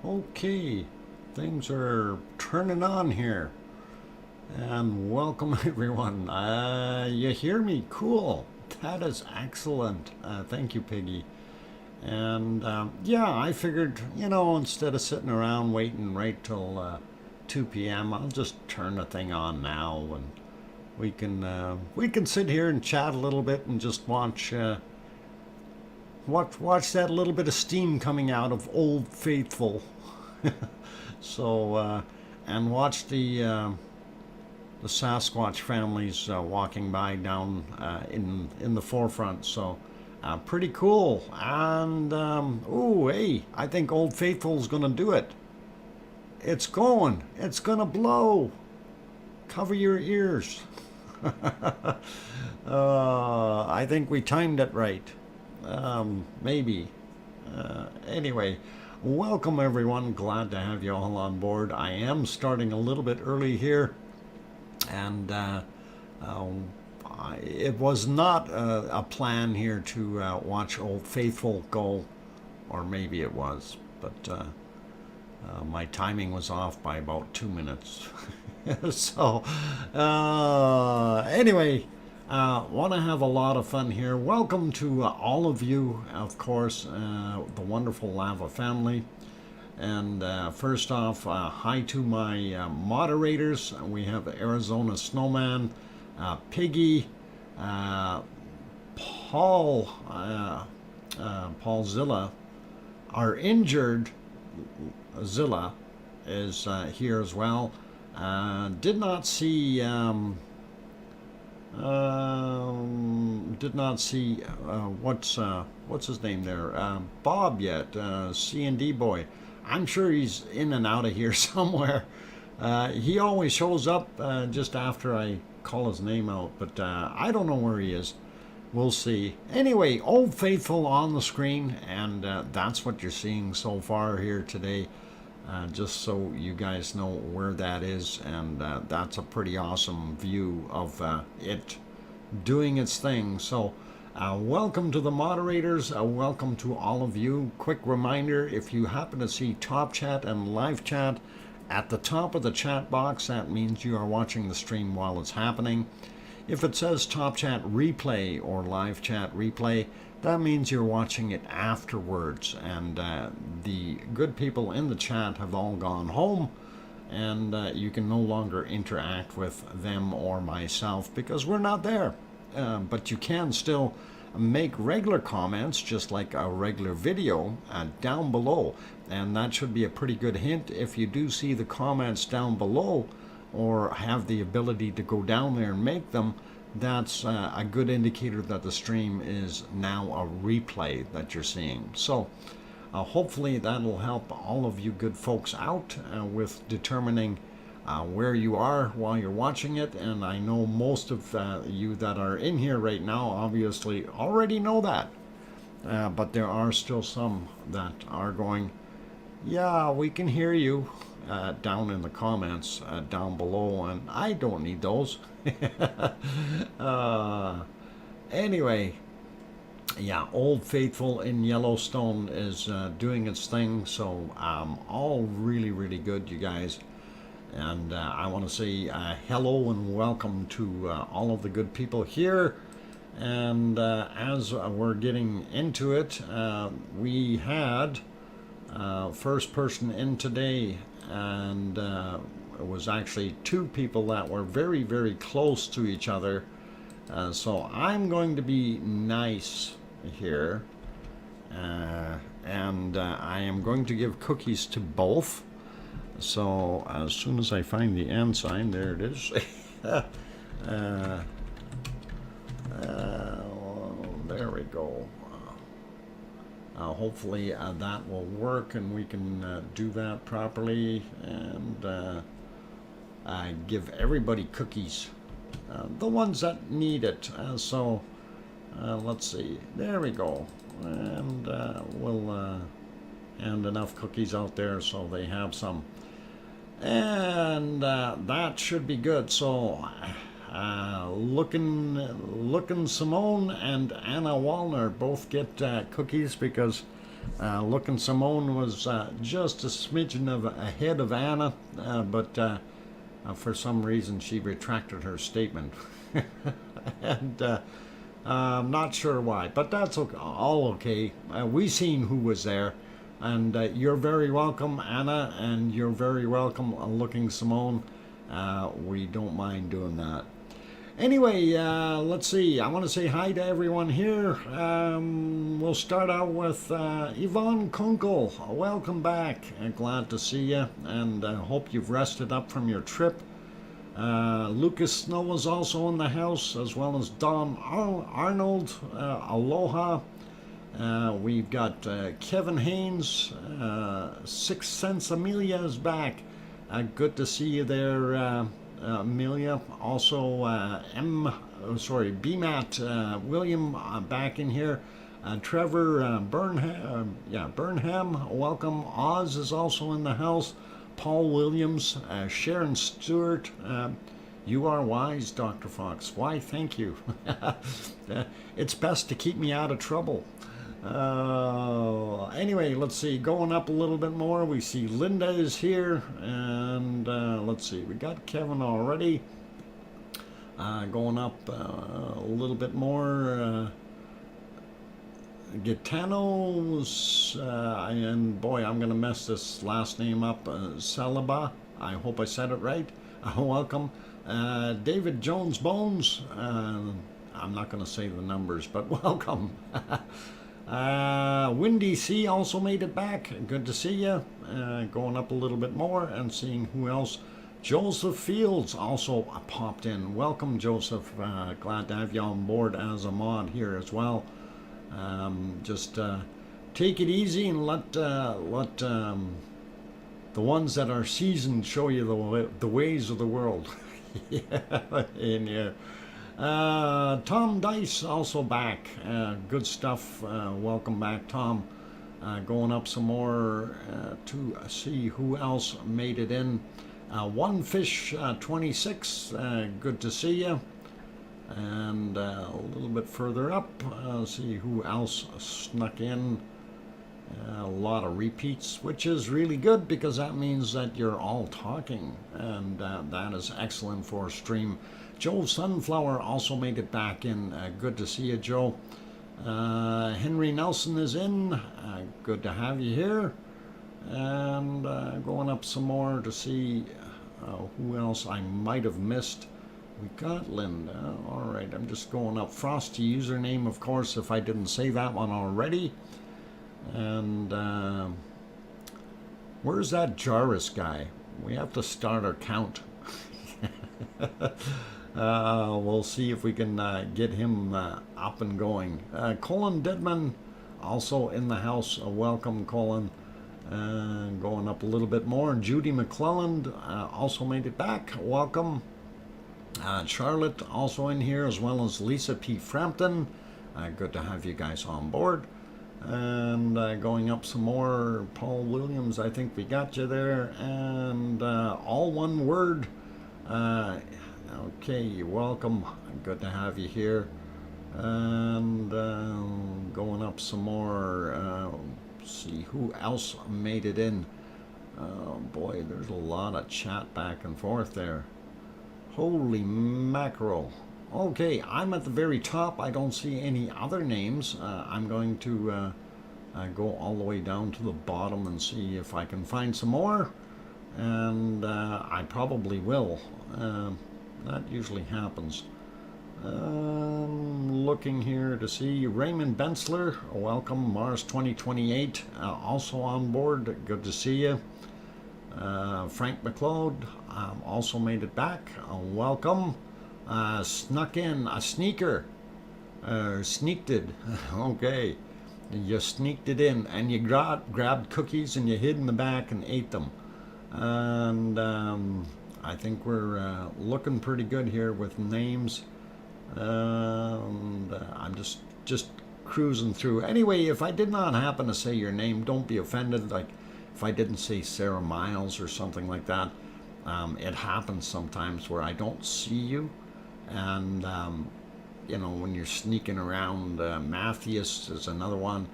Okay, things are turning on here. And welcome everyone. You hear me? Cool. That is excellent. Thank you, Piggy. And yeah, I figured, instead of sitting around waiting right till 2 p.m., I'll just turn the thing on now, and we can sit here and chat a little bit and just watch that little bit of steam coming out of Old Faithful. So and watch the Sasquatch families walking by down in the forefront. So pretty cool. And ooh, hey, I think Old Faithful's gonna do it. It's going. It's gonna blow. Cover your ears. I think we timed it right. Maybe. Anyway, welcome everyone. Glad to have you all on board. I am starting a little bit early here, and it was not a plan here to watch Old Faithful go, or maybe it was, but my timing was off by about 2 minutes. So anyway, want to have a lot of fun here. Welcome to all of you, of course, the wonderful Lava family. And first off, hi to my moderators. We have Arizona Snowman, Piggy, Paul, Paul Zilla. Our injured Zilla is here as well. Did not see what's his name there, Bob yet, C&D boy. I'm sure he's in and out of here somewhere. He always shows up just after I call his name out, but I don't know where he is. We'll see. Anyway, Old Faithful on the screen, and that's what you're seeing so far here today. Just so you guys know where that is, and that's a pretty awesome view of it doing its thing. So welcome to the moderators, welcome to all of you. Quick reminder, if you happen to see Top Chat and Live Chat at the top of the chat box, that means you are watching the stream while it's happening. If it says Top Chat Replay or Live Chat Replay, that means you're watching it afterwards, and the good people in the chat have all gone home, and you can no longer interact with them or myself because we're not there. But you can still make regular comments, just like a regular video, down below, and that should be a pretty good hint. If you do see the comments down below or have the ability to go down there and make them, that's a good indicator that the stream is now a replay that you're seeing. So hopefully that'll help all of you good folks out with determining where you are while you're watching it. And I know most of you that are in here right now obviously already know that, but there are still some that are going, yeah, we can hear you, down in the comments down below, and I don't need those. Anyway, yeah, Old Faithful in Yellowstone is doing its thing, so all really, really good, you guys. And I want to say hello and welcome to all of the good people here. And as we're getting into it, we had first person in today, and it was actually two people that were very, very close to each other. So I'm going to be nice here, and I am going to give cookies to both. So as soon as I find the and sign, there it is. There we go. Hopefully that will work and we can do that properly, and give everybody cookies, the ones that need it. So let's see, there we go, and we'll hand enough cookies out there so they have some, and that should be good. So looking Simone and Anna Wallner both get cookies because Looking Simone was just a smidgen of ahead of Anna, but for some reason she retracted her statement. And I'm not sure why, but that's okay, all okay. We seen who was there, and you're very welcome, Anna, and you're very welcome, Looking Simone. We don't mind doing that. Anyway, let's see. I want to say hi to everyone here. We'll start out with Yvonne Kunkel. Welcome back. Glad to see you, and hope you've rested up from your trip. Lucas Snow is also in the house, as well as Don Arnold. Aloha. We've got Kevin Haynes. Sixth Sense Amelia is back. Good to see you there, Amelia. Also, BMAT William back in here. Trevor Burnham, welcome. Oz is also in the house. Paul Williams, Sharon Stewart. You are wise, Dr. Fox. Why, thank you. It's best to keep me out of trouble. Anyway, let's see. Going up a little bit more, we see Linda is here, and let's see. We got Kevin already. Going up a little bit more. Gitanos, and boy, I'm going to mess this last name up. Salaba. I hope I said it right. Welcome. David Jones Bones. I'm not going to say the numbers, but welcome. Windy C also made it back. Good to see you. Going up a little bit more and seeing who else. Joseph Fields also popped in. Welcome, Joseph. Glad to have you on board as a mod here as well. Just take it easy and let the ones that are seasoned show you the ways of the world. Yeah, in here. Tom Dice also back. Good stuff. Welcome back, Tom. Going up some more to see who else made it in. One Fish 26. Good to see you. And a little bit further up, see who else snuck in. A lot of repeats, which is really good because that means that you're all talking, and that is excellent for a stream. Joe Sunflower also made it back in. Good to see you, Joe. Henry Nelson is in. Good to have you here. And going up some more to see who else I might have missed. We got Linda. All right, I'm just going up. Frosty username, of course, if I didn't say that one already. And where's that Jarvis guy? We have to start our count. We'll see if we can get him up and going. Colin Deadman also in the house. Welcome, Colin. Going up a little bit more. Judy McClelland also made it back. Welcome. Charlotte also in here, as well as Lisa P. Frampton. Good to have you guys on board. And going up some more, Paul Williams, I think we got you there. And all one word. Okay, welcome. Good to have you here. And going up some more, see who else made it in. Oh boy, there's a lot of chat back and forth there. Holy mackerel. Okay, I'm at the very top. I don't see any other names. I'm going to go all the way down to the bottom and see if I can find some more. And I probably will. That usually happens. Looking here to see Raymond Bensler. Welcome. Mars 2028 also on board. Good to see you. Frank McLeod also made it back. Welcome. Snuck in a sneaker. Sneaked it. Okay. You sneaked it in and you grabbed cookies and you hid in the back and ate them. And I think we're looking pretty good here with names. And I'm just cruising through. Anyway, if I did not happen to say your name, don't be offended. Like if I didn't say Sarah Miles or something like that, it happens sometimes where I don't see you. And you know, when you're sneaking around, Matthias is another one.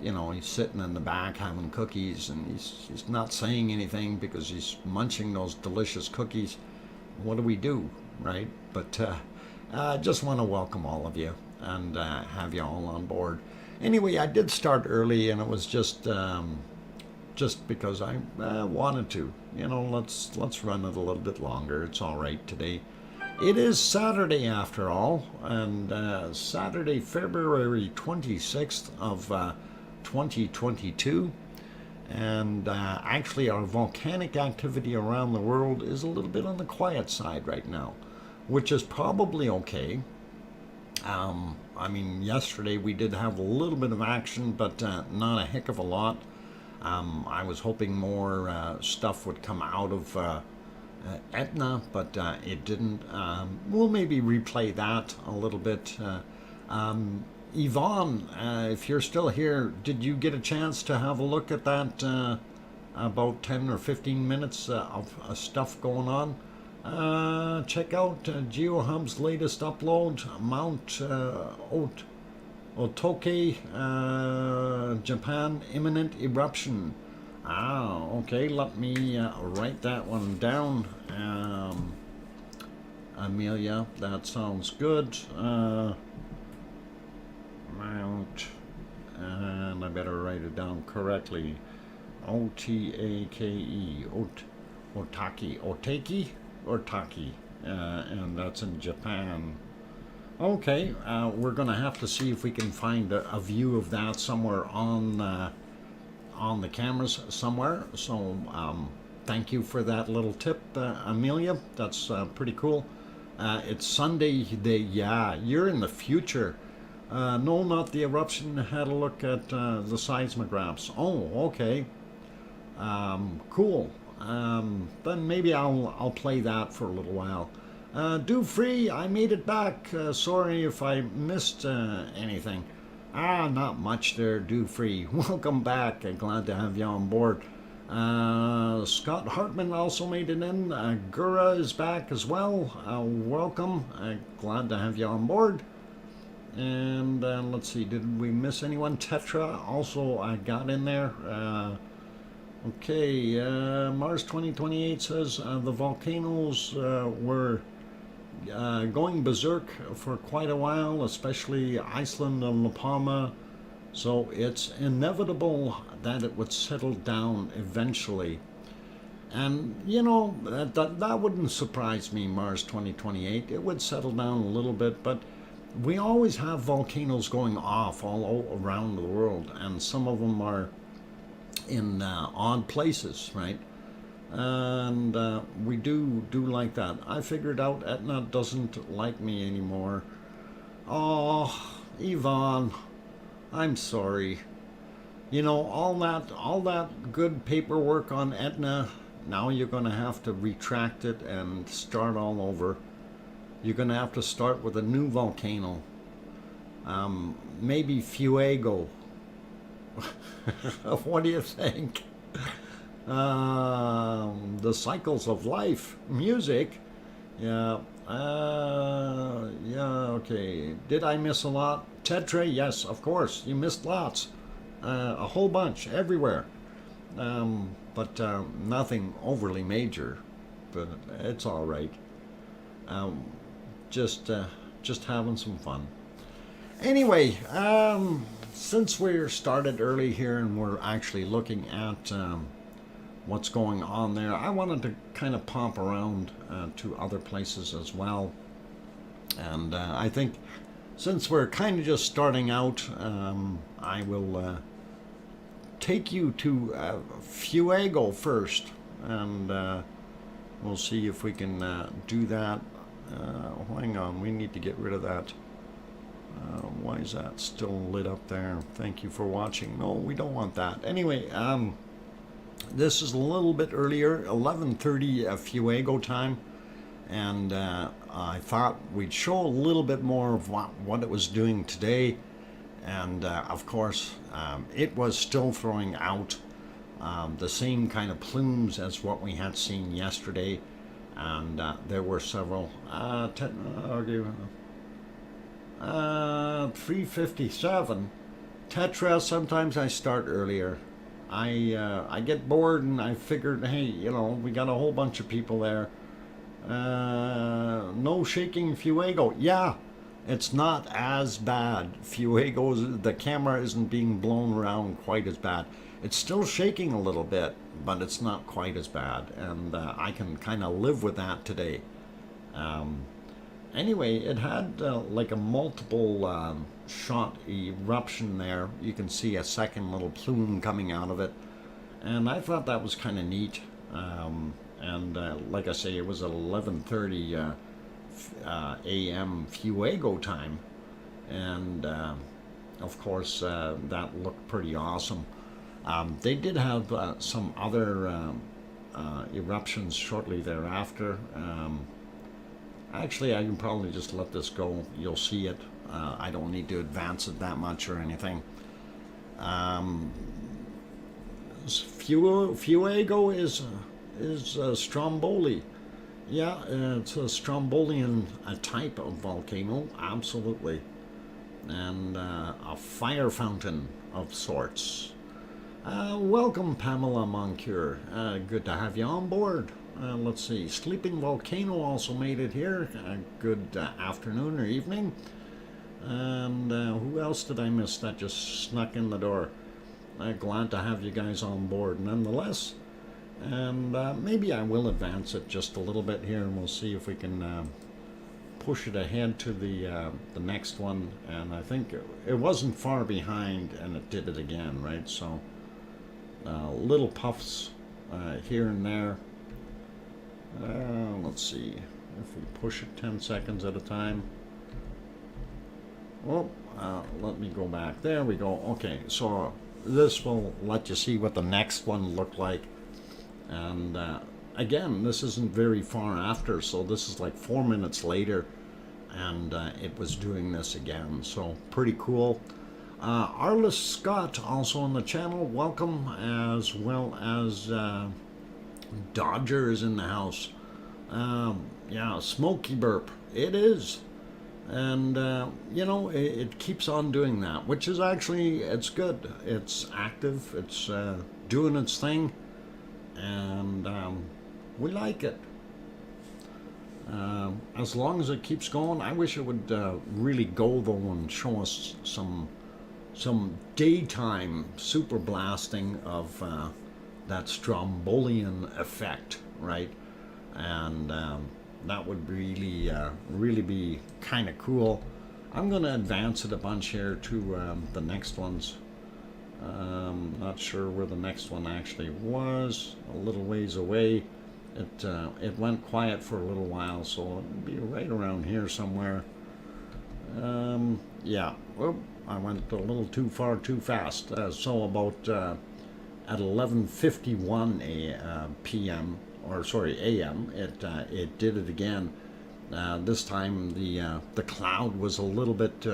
you know, he's sitting in the back having cookies, and he's not saying anything because he's munching those delicious cookies. What do we do, right? But I just want to welcome all of you and have you all on board. Anyway, I did start early, and it was just because I wanted to. You know, let's run it a little bit longer. It's all right today. It is Saturday after all, and Saturday, February 26th of 2022. And actually, our volcanic activity around the world is a little bit on the quiet side right now, which is probably okay. I mean, yesterday we did have a little bit of action, but not a heck of a lot. I was hoping more stuff would come out of Etna, but it didn't. We'll maybe replay that a little bit. Yvonne, if you're still here, did you get a chance to have a look at that about 10 or 15 minutes of stuff going on? Check out GeoHub's latest upload, Mount Otoke, Japan, imminent eruption. Okay, let me write that one down. Amelia, that sounds good. Mount, and I better write it down correctly. Otake, Otaki, and that's in Japan. Okay, we're gonna have to see if we can find a view of that somewhere on the cameras somewhere. So thank you for that little tip, Amelia. That's pretty cool. It's Sunday. Yeah, you're in the future. No, not the eruption. Had a look at the seismographs. Oh, okay. Cool. Then maybe I'll play that for a little while. Do free. I made it back. Sorry if I missed anything. Not much there. Do free. Welcome back. Glad to have you on board. Scott Hartman also made it in. Gura is back as well. Welcome. Glad to have you on board. And let's see, did we miss anyone? Tetra also I got in there. Okay, Mars 2028 says the volcanoes were going berserk for quite a while, especially Iceland and Palma. So it's inevitable that it would settle down eventually. And, you know, that wouldn't surprise me, Mars 2028. It would settle down a little bit, but we always have volcanoes going off all around the world, and some of them are in odd places, right? And we do like that. I figured out Etna doesn't like me anymore. Oh, Yvonne, I'm sorry. You know, all that good paperwork on Etna, now you're going to have to retract it and start all over. You're going to have to start with a new volcano. Maybe Fuego. What do you think? The cycles of life. Music. Yeah. Yeah, okay. Did I miss a lot? Tetra, yes, of course. You missed lots. A whole bunch, everywhere. But nothing overly major. But it's all right. Just having some fun. Anyway, since we're started early here and we're actually looking at what's going on there, I wanted to kind of pop around to other places as well. And I think since we're kind of just starting out, I will take you to Fuego first, and we'll see if we can do that. Hang on, we need to get rid of that. Why is that still lit up there? Thank you for watching. No, we don't want that. Anyway, this is a little bit earlier, 11:30 Fuego time, and I thought we'd show a little bit more of what it was doing today. And of course, it was still throwing out the same kind of plumes as what we had seen yesterday. And there were several 357, Tetra, sometimes I start earlier. I get bored and I figured, hey, you know, we got a whole bunch of people there. No shaking Fuego. Yeah, it's not as bad. Fuego's, the camera isn't being blown around quite as bad. It's still shaking a little bit, but it's not quite as bad. And I can kind of live with that today. Anyway, it had like a multiple shot eruption there. You can see a second little plume coming out of it. And I thought that was kind of neat. Like I say, it was at 11:30 a.m. Fuego time. And of course, that looked pretty awesome. They did have some other eruptions shortly thereafter. Actually, I can probably just let this go. You'll see it. I don't need to advance it that much or anything. Fuego is Stromboli. Yeah, it's a Strombolian type of volcano, absolutely. And a fire fountain of sorts. Welcome, Pamela Moncure. Good to have you on board. Let's see, Sleeping Volcano also made it here. Good afternoon or evening. And who else did I miss that just snuck in the door? Glad to have you guys on board nonetheless. And maybe I will advance it just a little bit here, and we'll see if we can push it ahead to the next one. And I think it wasn't far behind, and it did it again, right? So little puffs here and there. Let's see if we push it 10 seconds at a time. Oh, let me go back. There we go. Okay, so this will let you see what the next one looked like. And again, this isn't very far after, so this is like 4 minutes later, and it was doing this again. So pretty cool. Arliss Scott also on the channel. Welcome, as well as Dodger is in the house. Yeah, smoky burp. It is. And, you know, it keeps on doing that, which is actually, it's good. It's active. It's doing its thing. And we like it. As long as it keeps going. I wish it would really go, though, and show us some daytime super blasting of that Strombolian effect, right? And that would really really be kind of cool. I'm going to advance it a bunch here to the next ones. Not sure where the next one actually was. A little ways away. It went quiet for a little while, so it'd be right around here somewhere. Yeah. Oop, I went a little too far too fast. So about at 11:51 p.m. or sorry a.m. it did it again. This time the cloud was a little bit.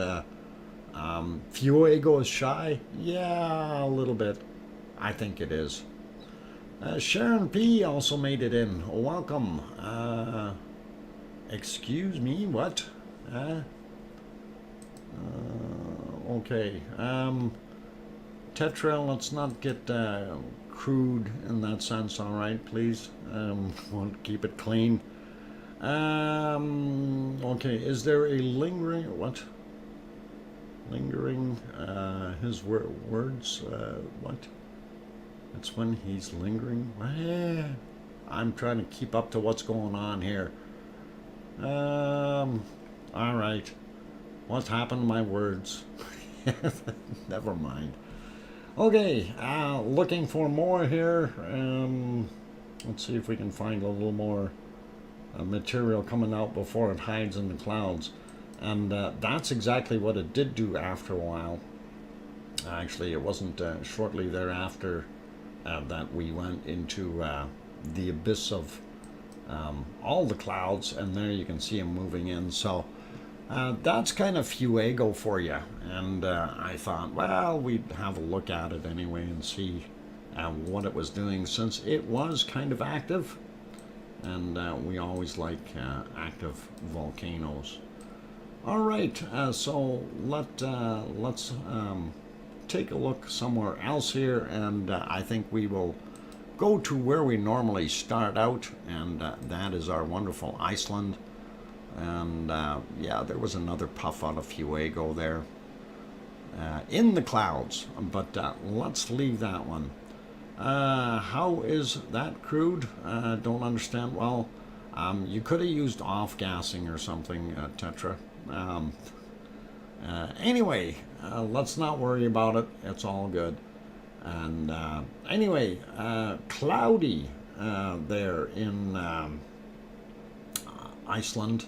Fuego is shy. Yeah, a little bit. I think it is. Sharon P. also made it in. Welcome. Excuse me, what? Okay. Tetra, let's not get crude in that sense, alright, please. Want to keep it clean. Okay, is there a lingering... What? Lingering, his words, what? It's when he's lingering? I'm trying to keep up to what's going on here. Alright. What's happened to my words? Never mind. Okay, looking for more here. Let's see if we can find a little more material coming out before it hides in the clouds. And that's exactly what it did do after a while. Actually, it wasn't shortly thereafter that we went into the abyss of all the clouds, and there you can see them moving in. So that's kind of Fuego for you. And I thought, well, we'd have a look at it anyway and see what it was doing, since it was kind of active. And we always like active volcanoes. All right, so let's take a look somewhere else here, and I think we will go to where we normally start out, and that is our wonderful Iceland. And yeah, there was another puff out of Fuego there in the clouds, but let's leave that one. How is that crude? Don't understand. Well, you could have used off-gassing or something, Tetra. Anyway, let's not worry about it. It's all good. And anyway, cloudy there in Iceland.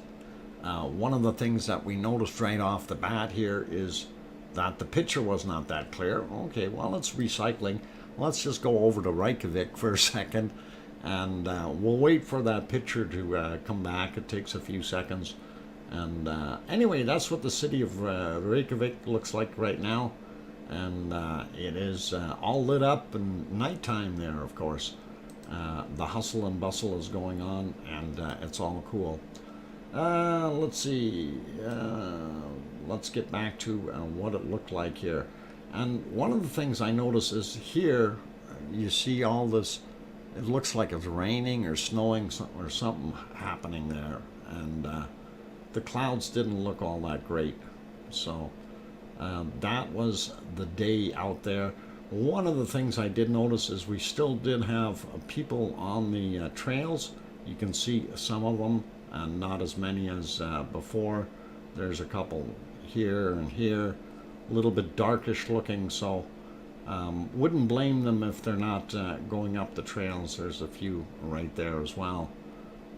One of the things that we noticed right off the bat here is that the picture was not that clear. Okay, well, it's recycling. Let's just go over to Reykjavik for a second, and we'll wait for that picture to come back. It takes a few seconds. And anyway, that's what the city of Reykjavik looks like right now. And it is all lit up, and nighttime there, of course. The hustle and bustle is going on, and it's all cool. Let's see. Let's get back to what it looked like here. And one of the things I notice is here, you see all this, it looks like it's raining or snowing or something happening there. And the clouds didn't look all that great. So that was the day out there. One of the things I did notice is we still did have people on the trails. You can see some of them, and not as many as before. There's a couple here and here, a little bit darkish looking, so wouldn't blame them if they're not going up the trails. There's a few right there as well.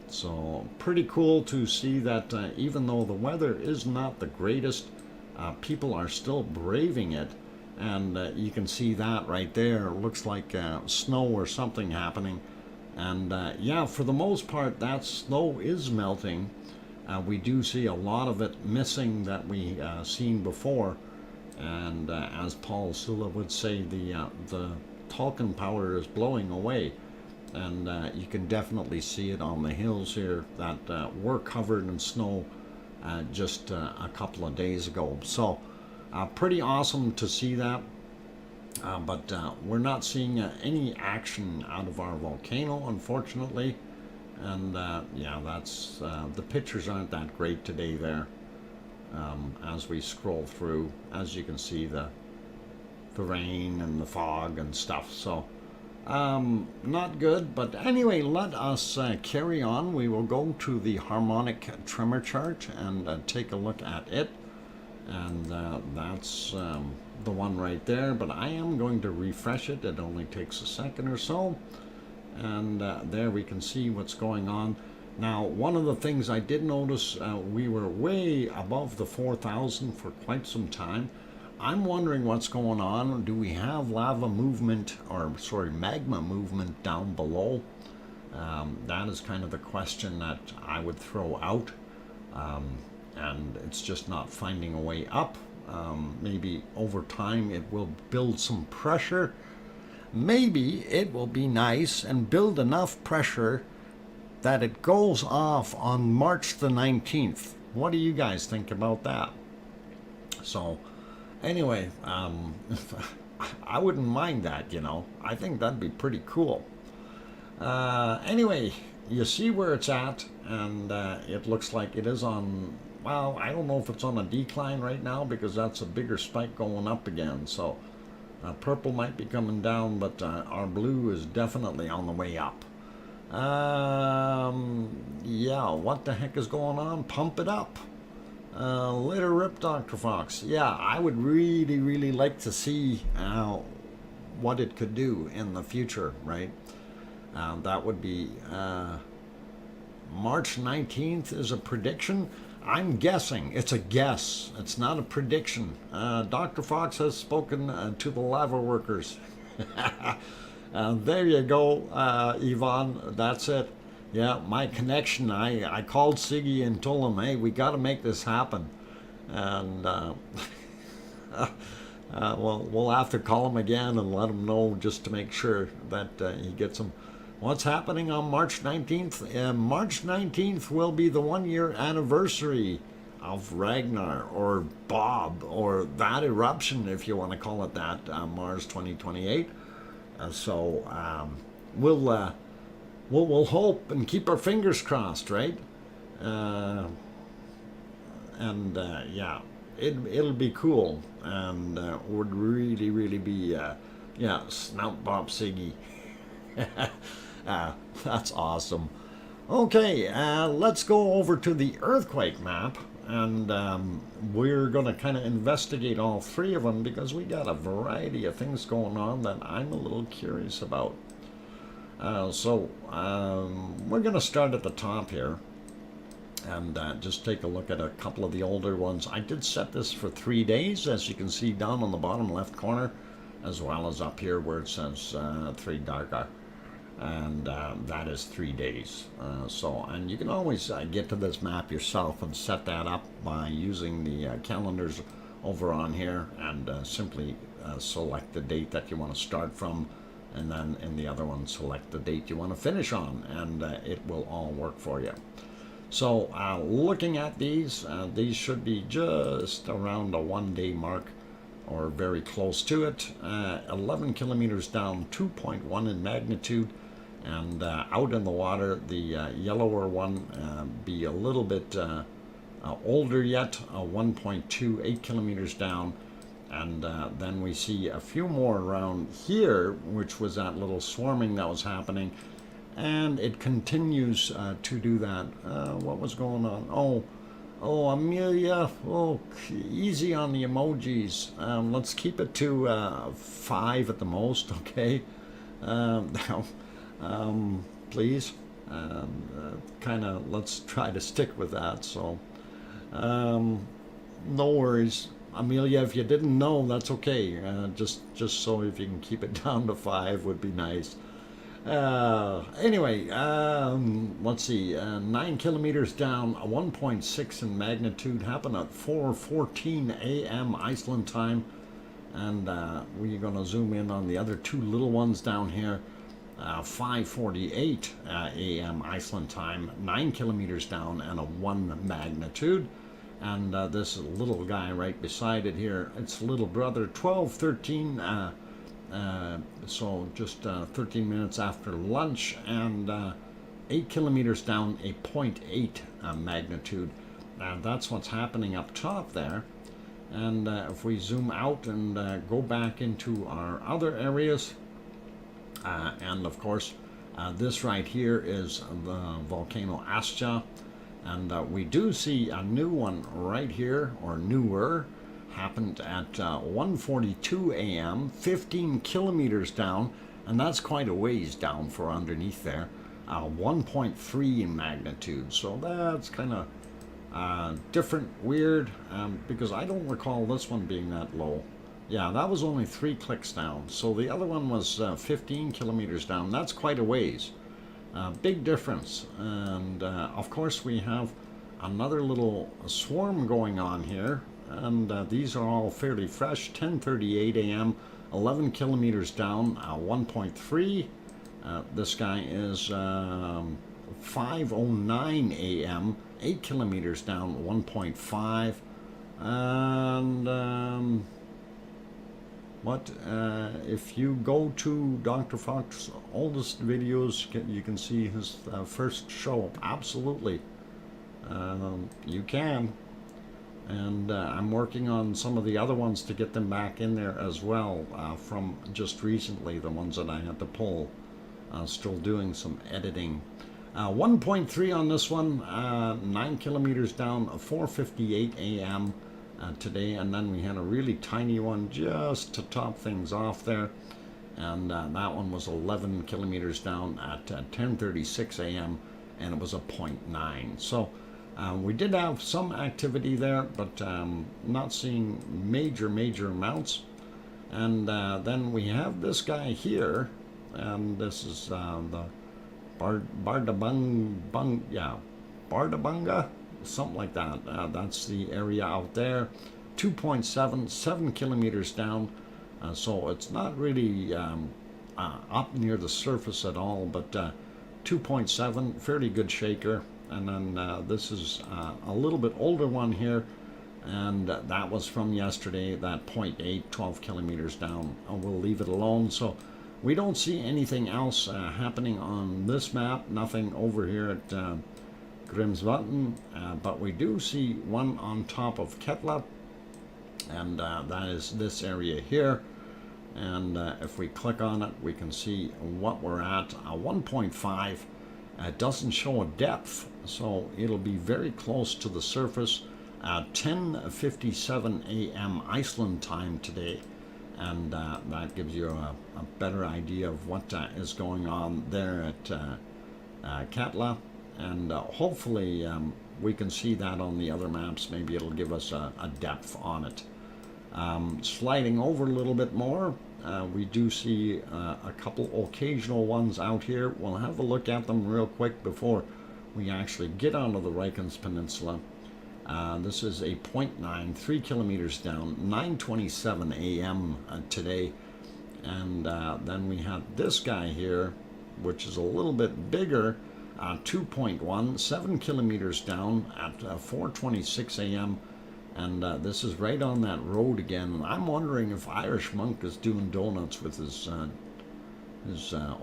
So pretty cool to see that even though the weather is not the greatest, people are still braving it. And you can see that right there. It looks like snow or something happening. And yeah, for the most part, that snow is melting. We do see a lot of it missing that we seen before. And as Paul Sula would say, the talcum powder is blowing away. And you can definitely see it on the hills here that were covered in snow just a couple of days ago. So pretty awesome to see that. But we're not seeing any action out of our volcano, unfortunately. And yeah, that's the pictures aren't that great today there. As we scroll through, as you can see, the rain and the fog and stuff. So not good. But anyway, let us carry on. We will go to the harmonic tremor chart and take a look at it. And that's the one right there, but I am going to refresh it. It only takes a second or so, and there we can see what's going on. Now, one of the things I did notice, we were way above the 4,000 for quite some time. I'm wondering what's going on. Do we have lava movement, or sorry, magma movement down below? That is kind of the question that I would throw out. And it's just not finding a way up. Maybe over time it will build some pressure. Maybe it will be nice and build enough pressure that it goes off on March the 19th. What do you guys think about that? So anyway, I wouldn't mind that, you know. I think that'd be pretty cool. Anyway, you see where it's at, and it looks like it is on, well, I don't know if it's on a decline right now because that's a bigger spike going up again. So purple might be coming down, but our blue is definitely on the way up. Yeah, what the heck is going on? Pump it up. Later rip, Dr. Fox. Yeah, I would really, really like to see what it could do in the future, right? That would be March 19th is a prediction. I'm guessing. It's a guess. It's not a prediction. Dr. Fox has spoken to the lava workers. There you go, Yvonne. That's it. Yeah, my connection. I called Siggy and told him, hey, we got to make this happen. And well, we'll have to call him again and let him know just to make sure that he gets them. What's happening on March 19th? March 19th will be the 1-year anniversary of Ragnar, or Bob, or that eruption, if you want to call it that, Mars 2028. We'll hope and keep our fingers crossed, right? Yeah, it'll be cool, and would really be Snout Bob Siggy. That's awesome. Okay, let's go over to the earthquake map, and we're going to kind of investigate all three of them because we got a variety of things going on that I'm a little curious about. We're going to start at the top here and just take a look at a couple of the older ones. I did set this for 3 days, as you can see down on the bottom left corner, as well as up here where it says 3 darker. And that is 3 days. And you can always get to this map yourself and set that up by using the calendars over on here, and simply select the date that you want to start from, and then in the other one select the date you want to finish on, and it will all work for you. So looking at these should be just around a 1 day mark, or very close to it. 11 kilometers down, 2.1 in magnitude, and out in the water, the yellower one be a little bit older yet, 1.2, 8 kilometers down. And then we see a few more around here, which was that little swarming that was happening, and it continues to do that. What was going on? Oh, Amelia, easy on the emojis. Let's keep it to 5 at the most, okay? Please. Let's try to stick with that. So, no worries. Amelia, if you didn't know, that's okay. Just so if you can keep it down to 5 would be nice. Anyway, let's see. 9 kilometers down, 1.6 in magnitude. Happened at 4:14 a.m. Iceland time, and we're going to zoom in on the other 2 little ones down here. 5:48 a.m. Iceland time, 9 kilometers down, and a 1 magnitude. And this little guy right beside it here, it's little brother, 12:13. So just 13 minutes after lunch, and 8 kilometers down, a 0.8 magnitude. And that's what's happening up top there. And if we zoom out and go back into our other areas, and of course this right here is the volcano Asja, and we do see a new one right here, or newer. Happened at 1:42 a.m., 15 kilometers down, and that's quite a ways down for underneath there. 1.3 in magnitude, so that's kind of different, weird, because I don't recall this one being that low. Yeah, that was only 3 clicks down, so the other one was 15 kilometers down. That's quite a ways. Big difference. And of course we have another little swarm going on here, and these are all fairly fresh. 10:38 a.m., 11 kilometers down, 1.3. This guy is 5:09 a.m., 8 kilometers down, 1.5. And if you go to Dr. Fox's oldest videos, you can see his first show. Absolutely, you can. And I'm working on some of the other ones to get them back in there as well, from just recently, the ones that I had to pull. Still doing some editing. 1.3 on this one, 9 kilometers down, 4:58 a.m. Today, and then we had a really tiny one just to top things off there, and that one was 11 kilometers down at 10:36 a.m. and it was a 0.9. So we did have some activity there, but not seeing major amounts. And then we have this guy here, and this is the Bardabunga, something like that. That's the area out there. 2.7, 7 kilometers down. So it's not really up near the surface at all, but 2.7, fairly good shaker. and then this is a little bit older one here, and that was from yesterday, that 0.8, 12 kilometers down. We'll leave it alone. So we don't see anything else happening on this map, nothing over here at Grimsvatn, but we do see one on top of Ketla, and that is this area here. And if we click on it, we can see what we're at. 1.5. It doesn't show a depth, so it'll be very close to the surface. 10:57 a.m. Iceland time today, and that gives you a better idea of what is going on there at Katla, and hopefully we can see that on the other maps. Maybe it'll give us a depth on it. Sliding over a little bit more, we do see a couple occasional ones out here. We'll have a look at them real quick before we actually get onto the Reykjanes Peninsula. This is a 0.9, 3 kilometers down, 9:27 a.m. Today. And then we have this guy here, which is a little bit bigger, 2.1, 7 kilometers down at 4:26 a.m. And this is right on that road again. And I'm wondering if Irish Monk is doing donuts with his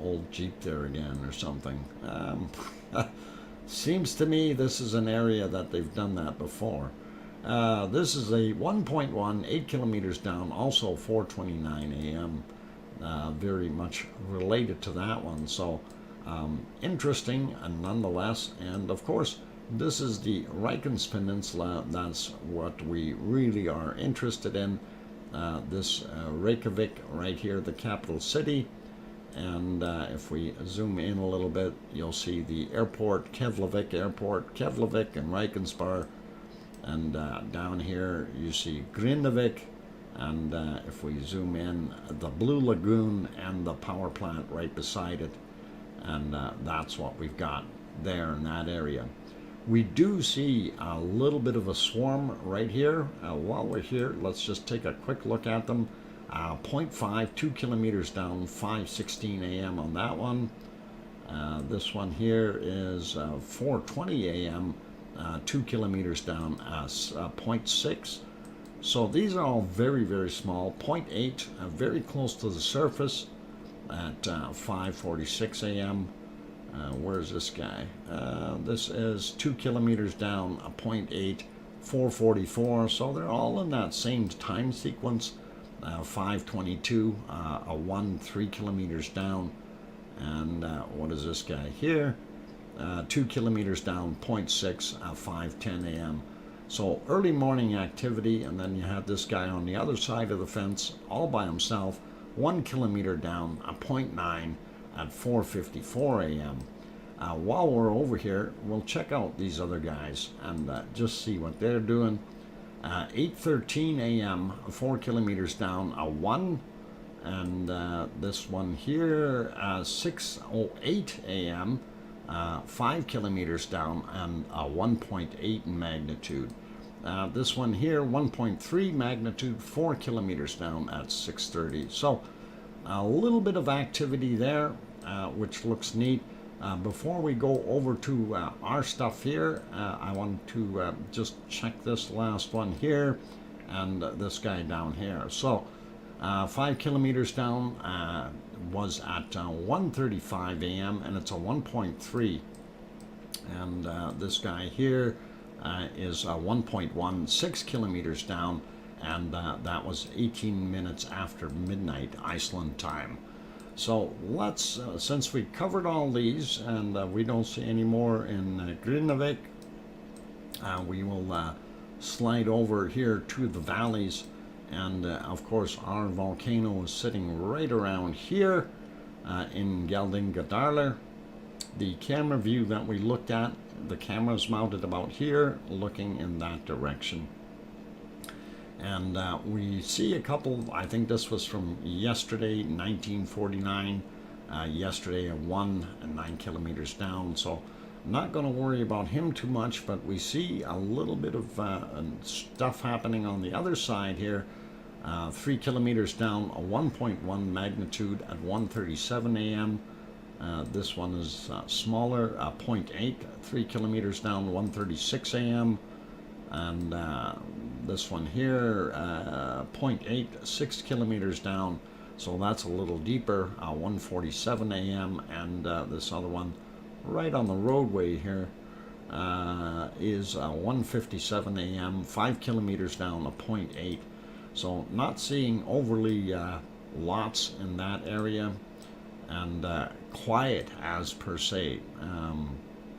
old Jeep there again or something. Seems to me this is an area that they've done that before. This is a 1.1, 8 kilometers down, also 4:29 a.m. Very much related to that one. So interesting nonetheless. And of course, this is the Reykjanes Peninsula. That's what we really are interested in. This Reykjavik right here, the capital city. And if we zoom in a little bit, you'll see the airport, Keflavik Airport, Keflavik and Reykjanesbær. And down here you see Grindavik. And if we zoom in, the Blue Lagoon and the power plant right beside it. And that's what we've got there in that area. We do see a little bit of a swarm right here. While we're here, let's just take a quick look at them. 0.5, 2 kilometers down, 5:16 a.m. on that one. This one here is 4:20 a.m., 2 kilometers down, 0.6. So these are all very, very small. 0.8, very close to the surface at 5:46 a.m. Where's this guy? This is 2 kilometers down, 0.8, 4:44. So they're all in that same time sequence. 5:22, a 1, 3 kilometers down. And what is this guy here? 2 kilometers down, 0.6, 5:10 a.m. So early morning activity, and then you have this guy on the other side of the fence, all by himself, 1 kilometer down, 0.9 at 4:54 a.m. While we're over here, we'll check out these other guys and just see what they're doing. 8:13 a.m., 4 kilometers down, a 1. And this one here, 6:08 a.m., 5 kilometers down, and a 1.8 in magnitude. This one here, 1.3 magnitude, 4 kilometers down at 6:30. So a little bit of activity there, which looks neat. Before we go over to our stuff here, I want to just check this last one here and this guy down here. So 5 kilometers down was at 1:35 a.m. and it's a 1.3. And this guy here is 1.16 kilometers down, and that was 18 minutes after midnight Iceland time. So let's, since we covered all these and we don't see any more in Grindavik, we will slide over here to the valleys. And of course our volcano is sitting right around here in Geldingadarler. The camera view that we looked at, the camera's mounted about here, looking in that direction. And we see a couple, I think this was from yesterday, 1949, yesterday at 1 and 9 kilometers down. So I'm not going to worry about him too much, but we see a little bit of stuff happening on the other side here. 3 kilometers down, a 1.1 magnitude at 1:37 a.m. This one is smaller, 0.8, 3 kilometers down, 1:36 a.m. And this one here, 0.8, 6 kilometers down, so that's a little deeper, 1:47 a.m. And this other one right on the roadway here is 1:57 a.m., 5 kilometers down, 0.8. So not seeing overly lots in that area, and quiet as per se.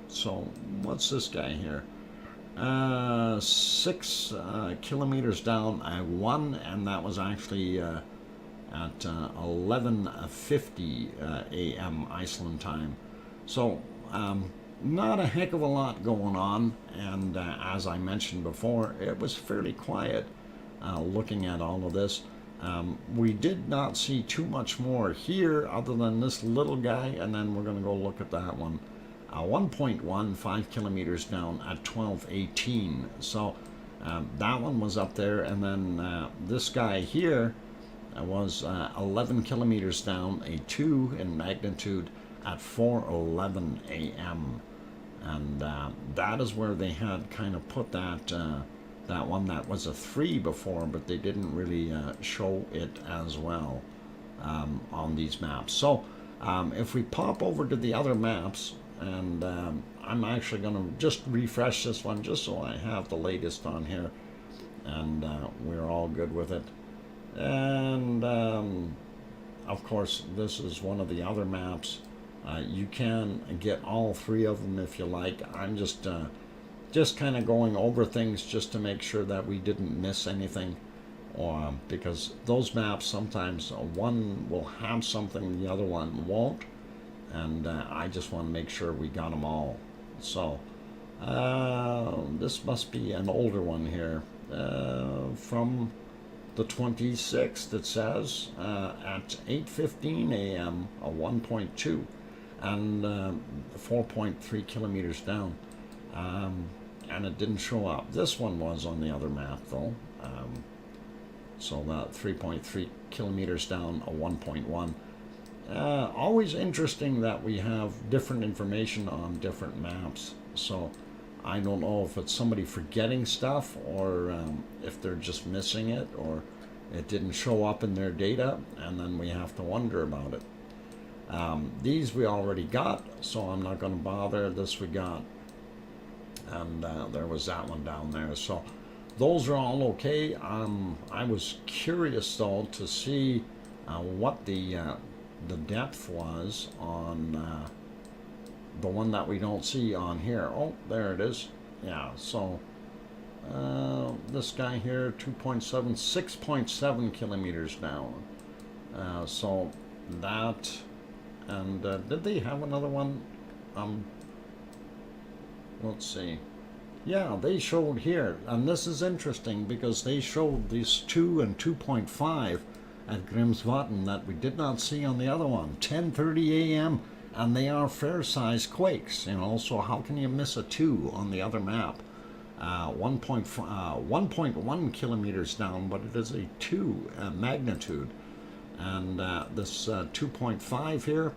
So what's this guy here? 6 kilometers down, 1, and that was actually at 11:50 a.m. Iceland time. So not a heck of a lot going on, and as I mentioned before, it was fairly quiet looking at all of this. We did not see too much more here other than this little guy, and then we're going to go look at that one. 1.1, 5 kilometers down at 12:18. So that one was up there, and then this guy here was 11 kilometers down, a 2 in magnitude at 4:11 a.m. And that is where they had kind of put that that one that was a 3 before, but they didn't really show it as well on these maps. So if we pop over to the other maps, and I'm actually going to just refresh this one just so I have the latest on here, and we're all good with it. And of course, this is one of the other maps. You can get all 3 of them if you like. I'm just kind of going over things just to make sure that we didn't miss anything, because those maps sometimes one will have something the other one won't, and I just want to make sure we got them all. So this must be an older one here, from the 26th, it says, at 8:15 a.m. a 1.2 and 4.3 kilometers down, and it didn't show up. This one was on the other map though, so that 3.3 kilometers down, a 1.1. Always interesting that we have different information on different maps. So I don't know if it's somebody forgetting stuff, or if they're just missing it, or it didn't show up in their data, and then we have to wonder about it. These we already got, so I'm not going to bother. This we got, and there was that one down there. So those are all okay. I was curious though to see what the depth was on the one that we don't see on here. Oh, there it is. Yeah, so this guy here, 2.7, 6.7 kilometers down. So that, and did they have another one? Let's see. Yeah, they showed here, and this is interesting because they showed these 2 and 2.5 at Grimsvatn that we did not see on the other one. 10:30 a.m. and they are fair-sized quakes, you know. So how can you miss a 2 on the other map? 1.1 kilometers down, but it is a 2 magnitude, and this 2.5 here,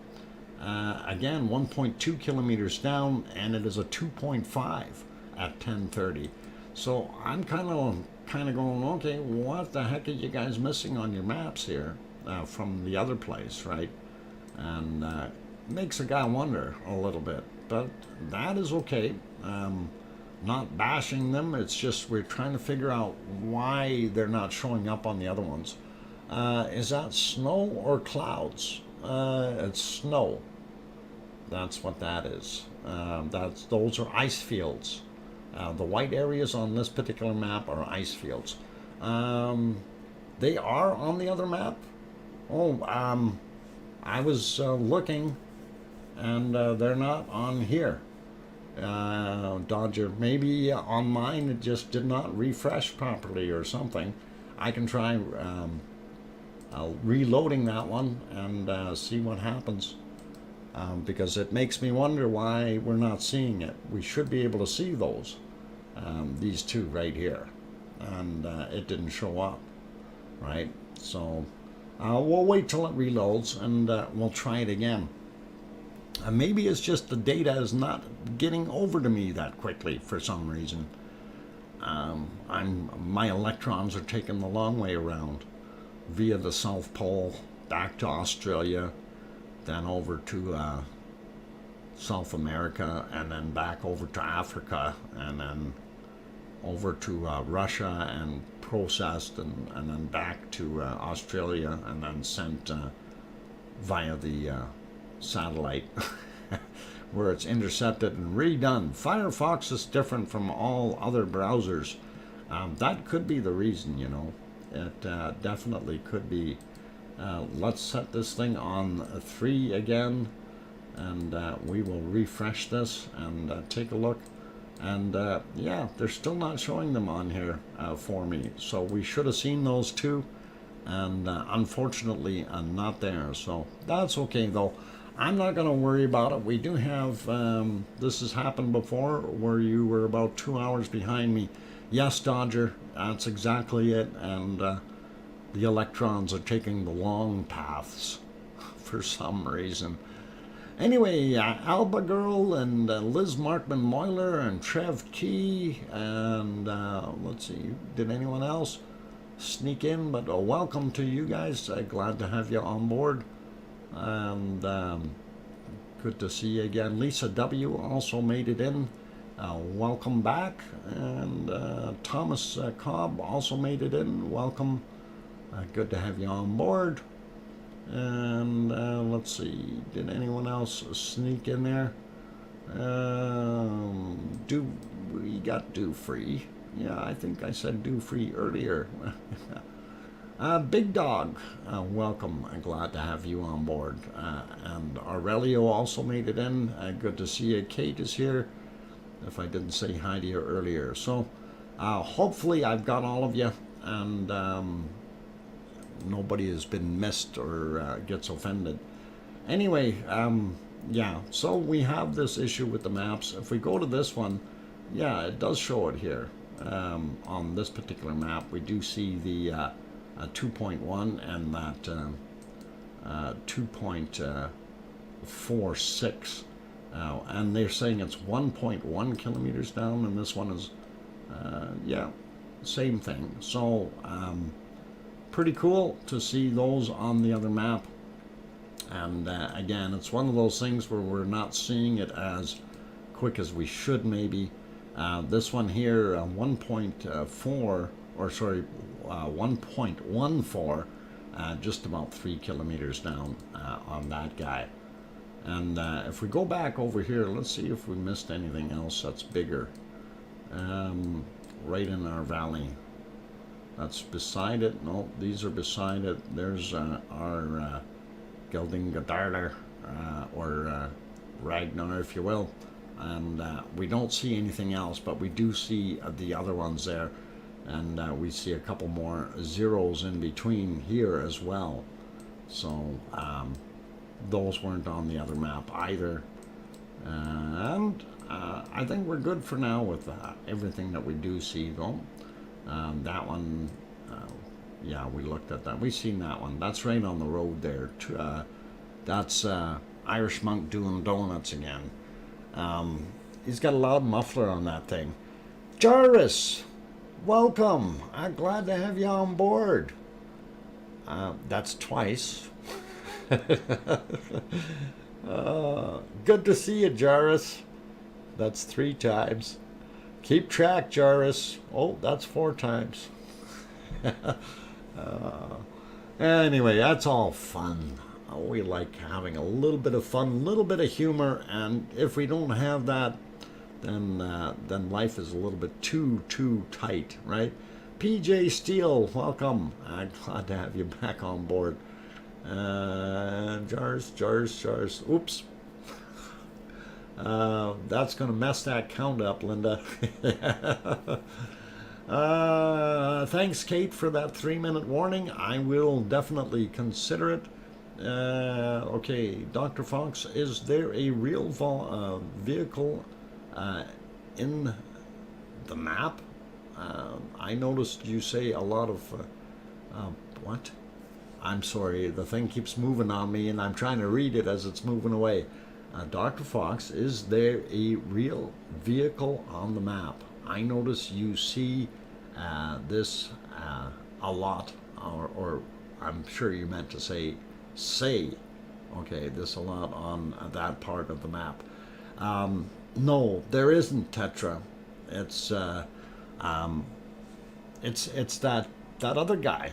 again 1.2 kilometers down, and it is a 2.5 at 10:30. So I'm kind of going, okay, what the heck are you guys missing on your maps here from the other place, right? And makes a guy wonder a little bit, but that is okay. Not bashing them, it's just we're trying to figure out why they're not showing up on the other ones. Is that snow or clouds? It's snow. That's what that is. Those are ice fields. The white areas on this particular map are ice fields. They are on the other map. Oh, I was looking, and they're not on here. Dodger, maybe on mine it just did not refresh properly or something. I can try reloading that one and see what happens, because it makes me wonder why we're not seeing it. We should be able to see those, these 2 right here, and it didn't show up, right? So we'll wait till it reloads, and we'll try it again. Maybe it's just the data is not getting over to me that quickly for some reason. My electrons are taking the long way around via the South Pole, back to Australia, then over to South America, and then back over to Africa, and then over to Russia and processed, and then back to Australia, and then sent via the satellite where it's intercepted and redone. Firefox is different from all other browsers. That could be the reason, you know. It definitely could be. Let's set this thing on 3 again, and we will refresh this and take a look. And yeah, they're still not showing them on here for me. So we should have seen those too, and unfortunately not there. So that's okay though. I'm not going to worry about it. We do have, this has happened before where you were about 2 hours behind me. Yes, Dodger, that's exactly it. And the electrons are taking the long paths for some reason. Anyway, Alba Girl and Liz Markman Moyler and Trev Key and let's see, did anyone else sneak in? But welcome to you guys. Glad to have you on board. And good to see you again. Lisa W. also made it in. Welcome back. And Thomas Cobb also made it in. Welcome. Good to have you on board. And let's see, did anyone else sneak in there? We got Do Free. Yeah, I think I said Do Free earlier. Big Dog, welcome. I'm glad to have you on board. And Aurelio also made it in. Good to see you. Kate is here, if I didn't say hi to you earlier. So hopefully I've got all of you, and nobody has been missed or gets offended. Anyway, yeah, so we have this issue with the maps. If we go to this one, yeah, it does show it here. On this particular map, we do see the 2.1 and that 2.46. And they're saying it's 1.1 kilometers down, and this one is, yeah, same thing. So, pretty cool to see those on the other map. And again, it's one of those things where we're not seeing it as quick as we should maybe. This one here, 1.4, or sorry, 1.14, just about 3 kilometers down on that guy. And if we go back over here, let's see if we missed anything else that's bigger. Right in our valley. That's beside it. No, these are beside it. There's our Gelding Godarder, or Ragnar, if you will. And we don't see anything else, but we do see the other ones there. And we see a couple more zeros in between here as well. So those weren't on the other map either. And I think we're good for now with everything that we do see though. That one, yeah, we looked at that. We've seen that one. That's right on the road there. That's Irish Monk doing donuts again. He's got a loud muffler on that thing. Jarvis, welcome. I'm glad to have you on board. That's twice. Good to see you, Jarvis. That's 3 times. Keep track, Jarvis. Oh, that's 4 times. Anyway, that's all fun. We like having a little bit of fun, a little bit of humor, and if we don't have that, then life is a little bit too tight, right? PJ Steele, welcome. I'm glad to have you back on board. Jars. Oops. That's going to mess that count up, Linda. Thanks, Kate, for that 3-minute warning. I will definitely consider it. Okay, Dr. Fox, is there a real vehicle in the map? I noticed you say a lot of... what? I'm sorry, the thing keeps moving on me, and I'm trying to read it as it's moving away. Dr. Fox, is there a real vehicle on the map? I notice you see this a lot, or I'm sure you meant to say, okay, this a lot on that part of the map. No, there isn't Tetra. It's it's that other guy,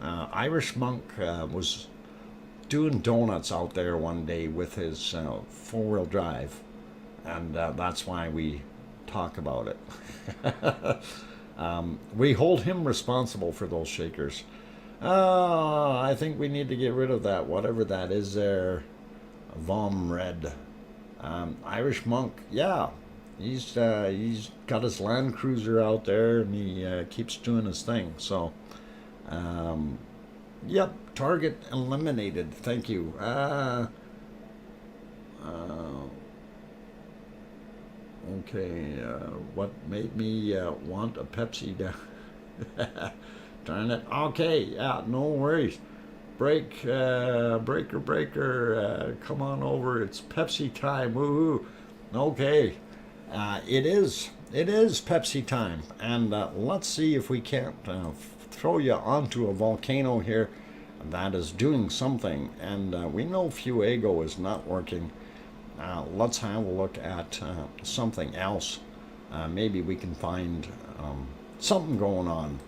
Irish monk, was doing donuts out there one day with his four-wheel drive, and that's why we talk about it. We hold him responsible for those shakers. I think we need to get rid of that, whatever that is there. Vom Red. Irish monk, yeah. He's got his Land Cruiser out there, and he keeps doing his thing. So, um, yep, target eliminated. Thank you. Uh, okay, what made me want a Pepsi? Darn it. Okay, yeah, no worries. Breaker, come on over. It's Pepsi time. Woohoo. Okay, it is Pepsi time, and let's see if we can't throw you onto a volcano here that is doing something. And we know Fuego is not working. Let's have a look at something else. Maybe we can find something going on.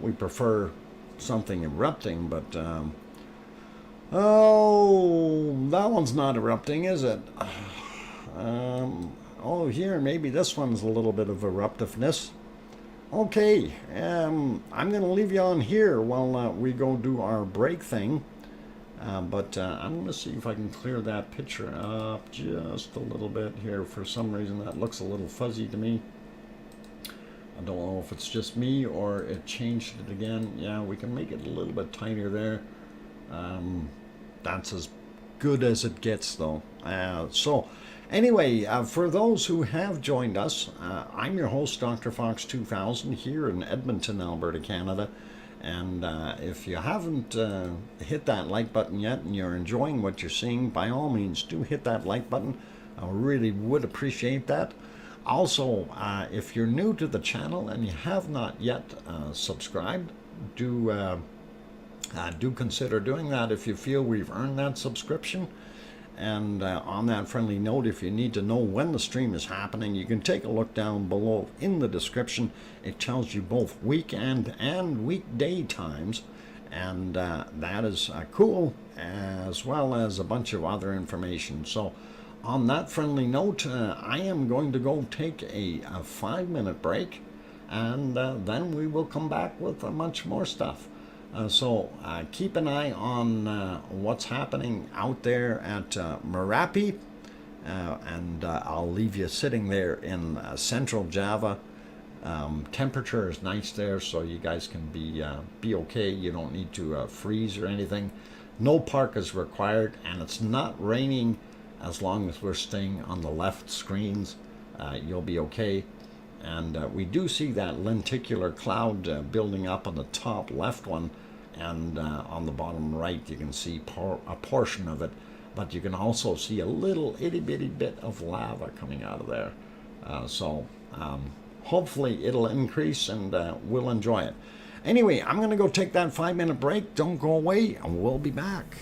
We prefer something erupting, but oh, that one's not erupting, is it? Oh, here, maybe this one's a little bit of eruptiveness. Okay, I'm going to leave you on here while we go do our break thing. But I'm going to see if I can clear that picture up just a little bit here. For some reason, that looks a little fuzzy to me. I don't know if it's just me or it changed it again. Yeah, we can make it a little bit tighter there. That's as good as it gets, though. So, anyway, for those who have joined us, I'm your host, DrFox2000, here in Edmonton, Alberta, Canada. And if you haven't hit that like button yet and you're enjoying what you're seeing, by all means, do hit that like button. I really would appreciate that. Also, if you're new to the channel and you have not yet subscribed, do consider doing that if you feel we've earned that subscription. And on that friendly note, if you need to know when the stream is happening, you can take a look down below in the description. It tells you both weekend and weekday times, and that is cool, as well as a bunch of other information. So on that friendly note, I am going to go take a 5-minute break, and then we will come back with much more stuff. So keep an eye on what's happening out there at Merapi, and I'll leave you sitting there in central Java. Temperature is nice there, so you guys can be okay. You don't need to freeze or anything. No park is required, and it's not raining as long as we're staying on the left screens. You'll be okay. And we do see that lenticular cloud building up on the top left one, and on the bottom right you can see a portion of it, but you can also see a little itty bitty bit of lava coming out of there. So hopefully it'll increase, and we'll enjoy it. Anyway, I'm going to go take that 5-minute break. Don't go away, and we'll be back.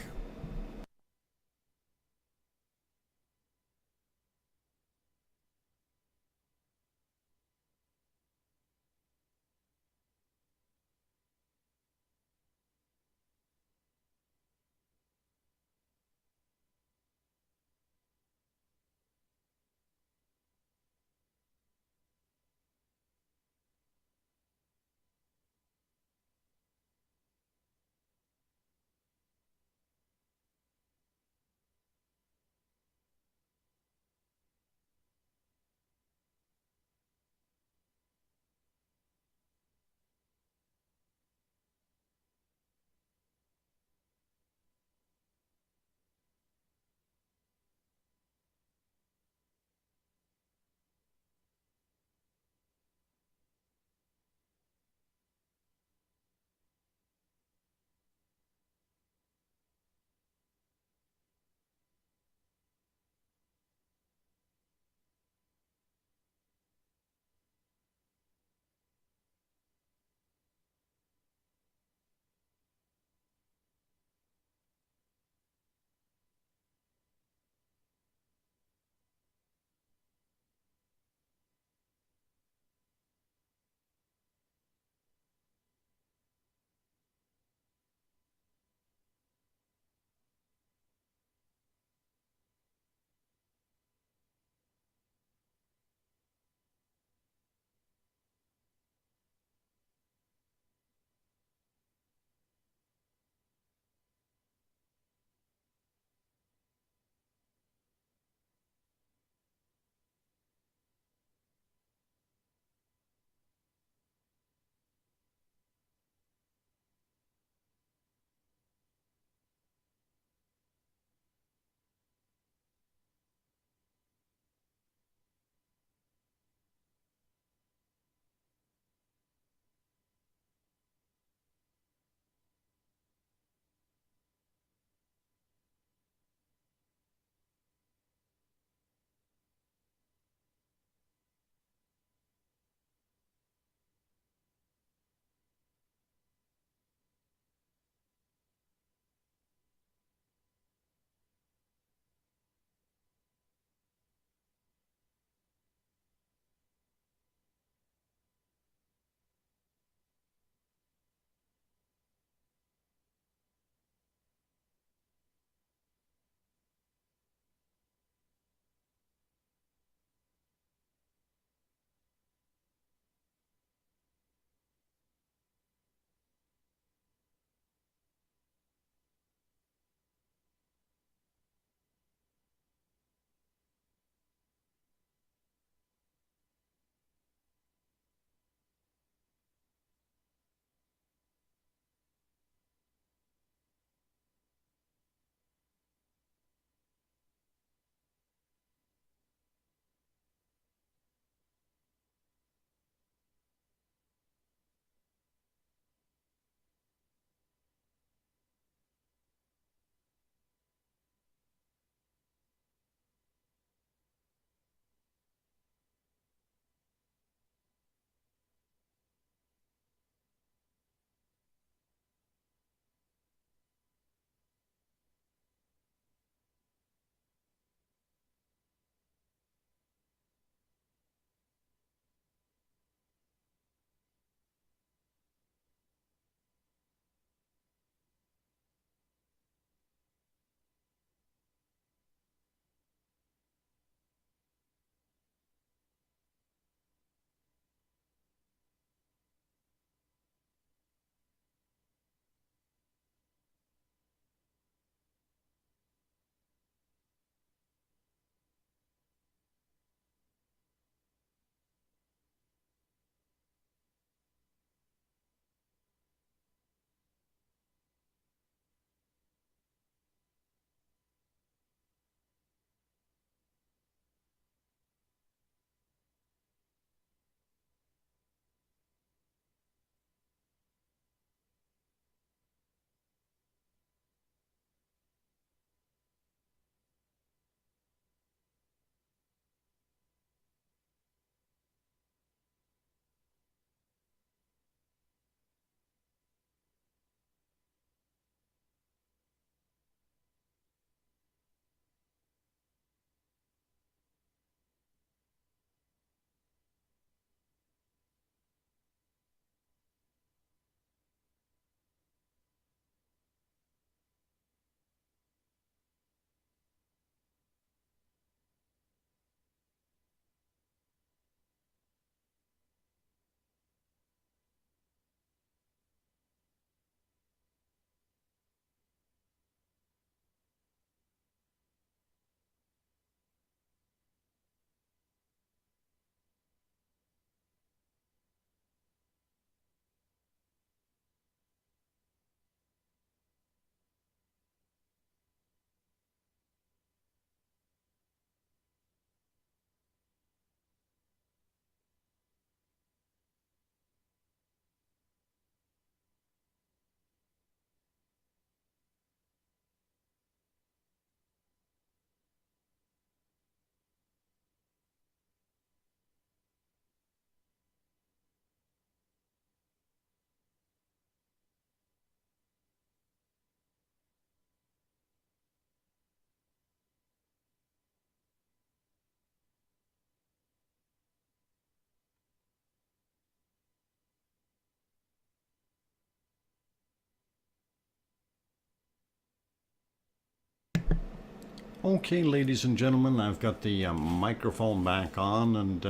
Okay, ladies and gentlemen, I've got the microphone back on, and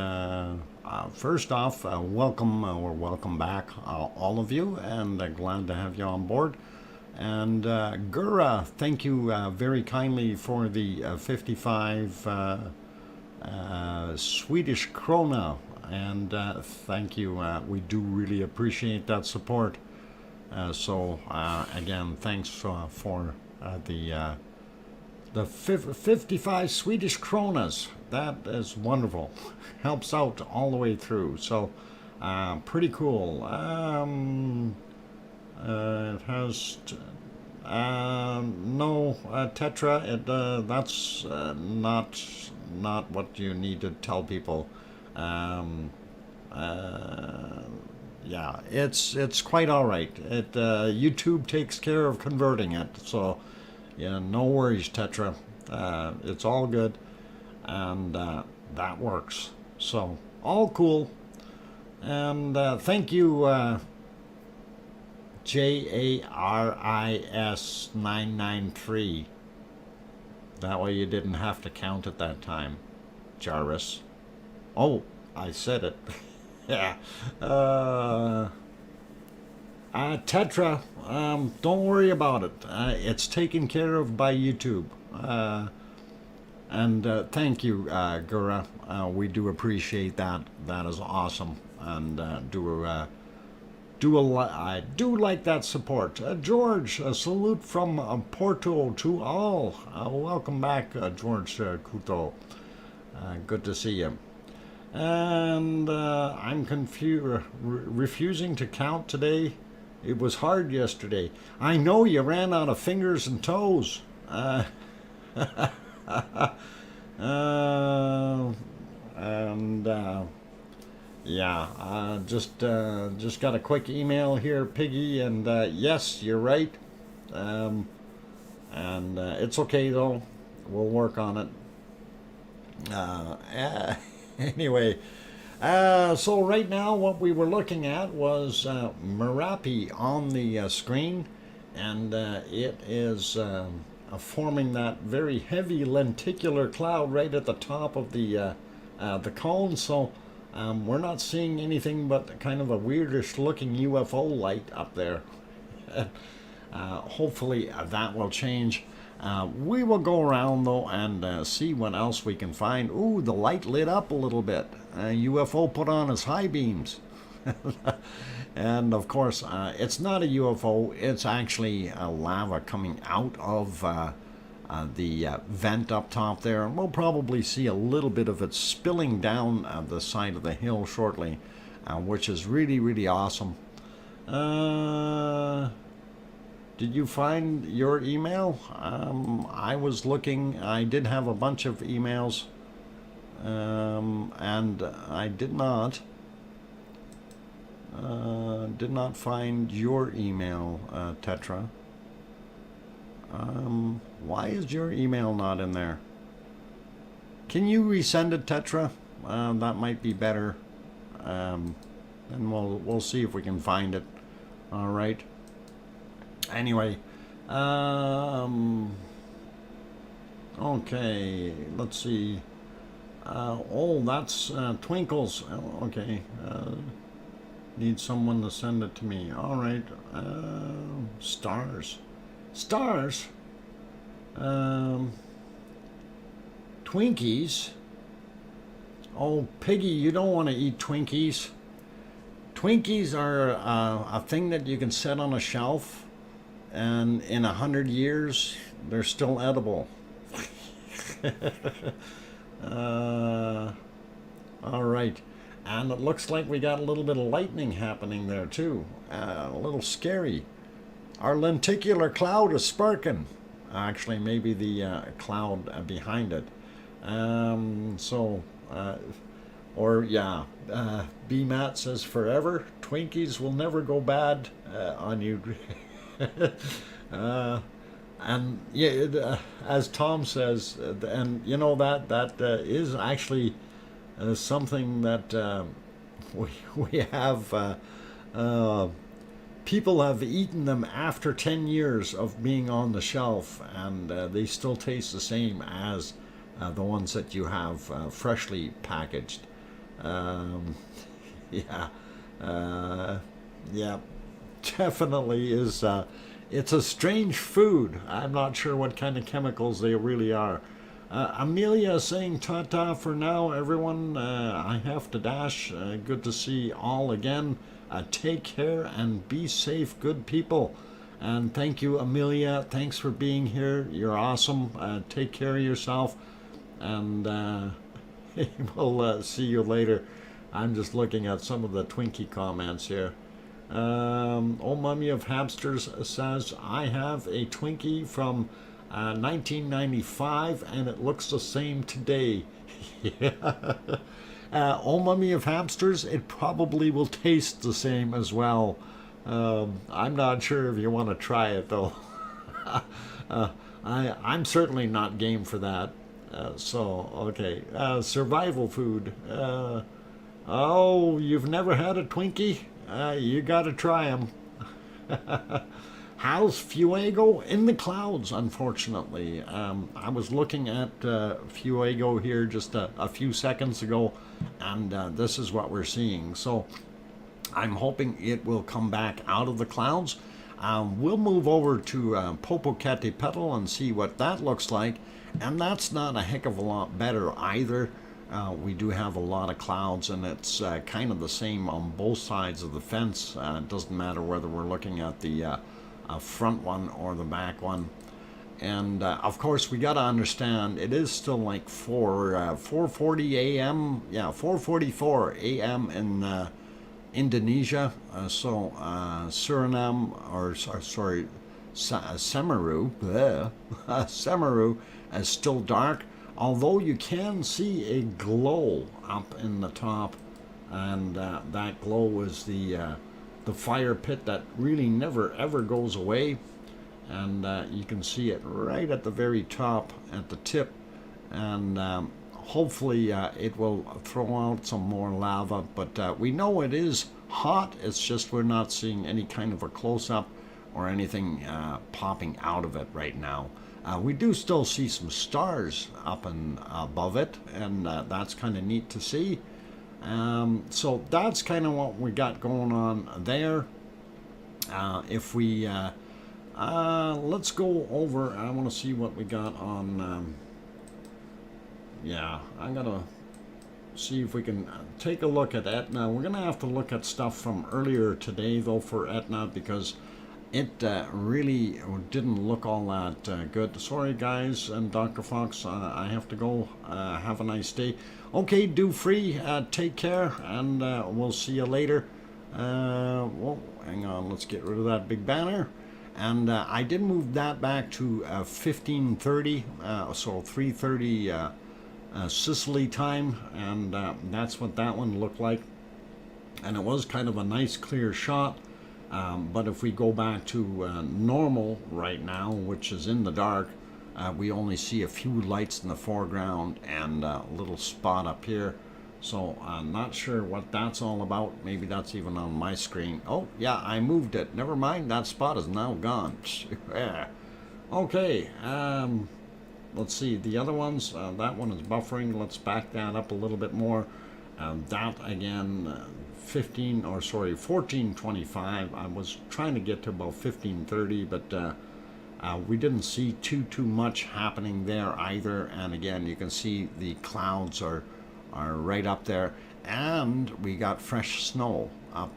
first off, welcome back, all of you, and glad to have you on board. And Gura, thank you very kindly for the 55 Swedish krona, and thank you. We do really appreciate that support. So again, thanks for the 55 Swedish kronas. That is wonderful. Helps out all the way through. So pretty cool. It has no tetra. That's not what you need to tell people. Yeah, it's quite all right. YouTube takes care of converting it. So yeah, no worries, Tetra. It's all good, and that works. So all cool. And thank you, JARIS993. That way you didn't have to count it that time, Jaris. Oh, I said it. Yeah. Tetra, don't worry about it. It's taken care of by YouTube. And thank you, Gura. We do appreciate that. That is awesome. And I do like that support. George, a salute from Porto to all. Welcome back, George Couto. Good to see you. And I'm refusing to count today. It was hard yesterday. I know you ran out of fingers and toes. Yeah, just got a quick email here, Piggy, and yes, you're right. And it's okay though. We'll work on it. Anyway. So right now what we were looking at was Merapi on the screen, and it is forming that very heavy lenticular cloud right at the top of the cone. So we're not seeing anything but kind of a weirdish looking UFO light up there. Hopefully that will change. We will go around though and see what else we can find. Ooh, the light lit up a little bit. UFO put on its high beams. And of course, it's not a UFO. It's actually lava coming out of the vent up top there. And we'll probably see a little bit of it spilling down the side of the hill shortly, which is really, really awesome. Did you find your email? I was looking. I did have a bunch of emails, and I did not find your email, Tetra. Why is your email not in there? Can you resend it, Tetra? That might be better. And we'll see if we can find it. All right. Anyway, okay, let's see. Oh, that's Twinkles. Okay, need someone to send it to me. All right, stars. Twinkies. Oh, Piggy, you don't want to eat Twinkies. Twinkies are a thing that you can set on a shelf, and in 100 years, they're still edible. All right. And it looks like we got a little bit of lightning happening there, too. A little scary. Our lenticular cloud is sparking. Actually, maybe the cloud behind it. B-Mat says forever. Twinkies will never go bad on you. And yeah, as Tom says, and you know that is actually something that we have people have eaten them after 10 years of being on the shelf, and they still taste the same as the ones that you have freshly packaged. Um, yeah, yeah, definitely is. It's a strange food. I'm not sure what kind of chemicals they really are. Amelia saying ta-ta for now, everyone. I have to dash. Good to see all again. Take care and be safe, good people. And thank you, Amelia. Thanks for being here. You're awesome. Take care of yourself. And we'll see you later. I'm just looking at some of the Twinkie comments here. Old Mummy of Hamsters says, I have a Twinkie from 1995 and it looks the same today. Yeah. Old Mummy of Hamsters, it probably will taste the same as well. I'm not sure if you want to try it though. I'm certainly not game for that. Okay. Survival food. Oh, you've never had a Twinkie? You gotta try them. How's Fuego? In the clouds, unfortunately. I was looking at Fuego here just a few seconds ago, and this is what we're seeing. So I'm hoping it will come back out of the clouds. We'll move over to Popocatépetl and see what that looks like, and that's not a heck of a lot better either. We do have a lot of clouds, and it's kind of the same on both sides of the fence. It doesn't matter whether we're looking at the front one or the back one. And of course, we got to understand it is still like 4:40 a.m. Yeah, 4:44 a.m. in Indonesia. Suriname, or sorry, Semeru, Semeru is still dark. Although you can see a glow up in the top, and that glow is the fire pit that really never ever goes away, and you can see it right at the very top at the tip, and hopefully it will throw out some more lava, but we know it is hot. It's just we're not seeing any kind of a close-up or anything popping out of it right now. We do still see some stars up and above it, and that's kind of neat to see. So that's kind of what we got going on there. If we let's go over, I want to see what we got on. Yeah, I'm gonna see if we can take a look at Etna. We're gonna have to look at stuff from earlier today though for Etna, because it really didn't look all that good. Sorry guys, and Dr. Fox, I have to go. Have a nice day. Okay, do free, take care, and we'll see you later. Well, hang on, let's get rid of that big banner. And I did move that back to 15:30, so 3:30 Sicily time, and that's what that one looked like. And it was kind of a nice clear shot. But if we go back to normal right now, which is in the dark, we only see a few lights in the foreground and a little spot up here. So I'm not sure what that's all about. Maybe that's even on my screen. Oh, yeah, I moved it. Never mind, that spot is now gone. Yeah. Okay, let's see. The other ones, that one is buffering. Let's back that up a little bit more. That, again, 14:25. I was trying to get to about 15:30, but we didn't see too much happening there either. And again, you can see the clouds are right up there, and we got fresh snow up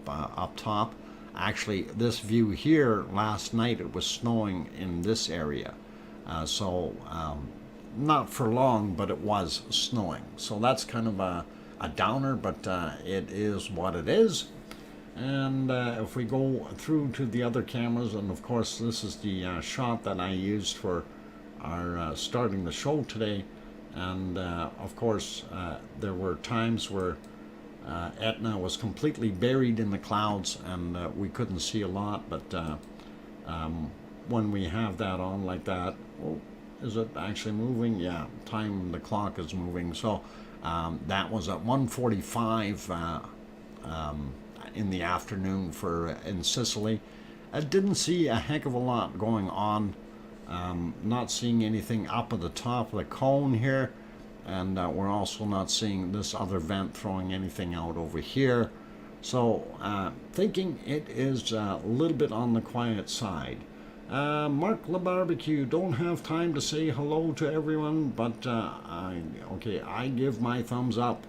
top. Actually, this view here last night, it was snowing in this area, so not for long, but it was snowing. So that's kind of a downer, but it is what it is. And if we go through to the other cameras, and of course this is the shot that I used for our starting the show today, and of course there were times where Etna was completely buried in the clouds, and we couldn't see a lot, but when we have that on like that, oh, is it actually moving? Yeah, the clock is moving. So that was at 1:45 in the afternoon for in Sicily. I didn't see a heck of a lot going on. Not seeing anything up at the top of the cone here, and we're also not seeing this other vent throwing anything out over here. So thinking it is a little bit on the quiet side. Mark LaBarbecue, don't have time to say hello to everyone, but I give my thumbs up.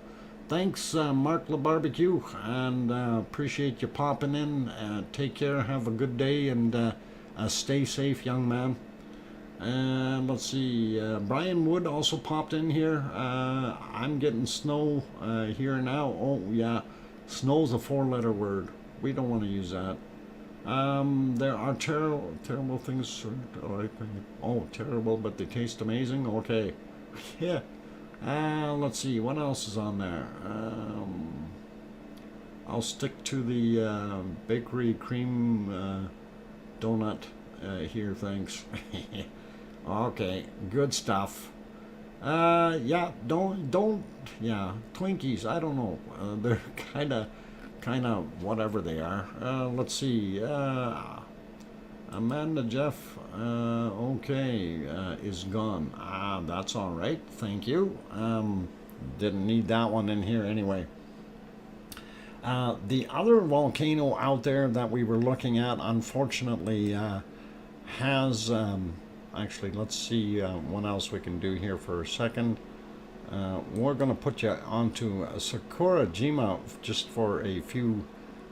Thanks, Mark LaBarbecue, and appreciate you popping in. Take care, have a good day, and stay safe, young man. And let's see, Brian Wood also popped in here. I'm getting snow here now. Oh yeah, snow's a 4-letter word. We don't want to use that. There are terrible things. Oh, terrible, but they taste amazing. Okay, yeah. Let's see, what else is on there? I'll stick to the bakery cream donut here. Thanks. Okay, good stuff. Yeah, yeah, Twinkies. I don't know. They're kind of whatever they are. Let's see. Amanda Jeff, okay, is gone. That's all right. Thank you. Didn't need that one in here anyway. The other volcano out there that we were looking at, unfortunately, has actually, let's see what else we can do here for a second. We're going to put you onto Sakurajima just for a few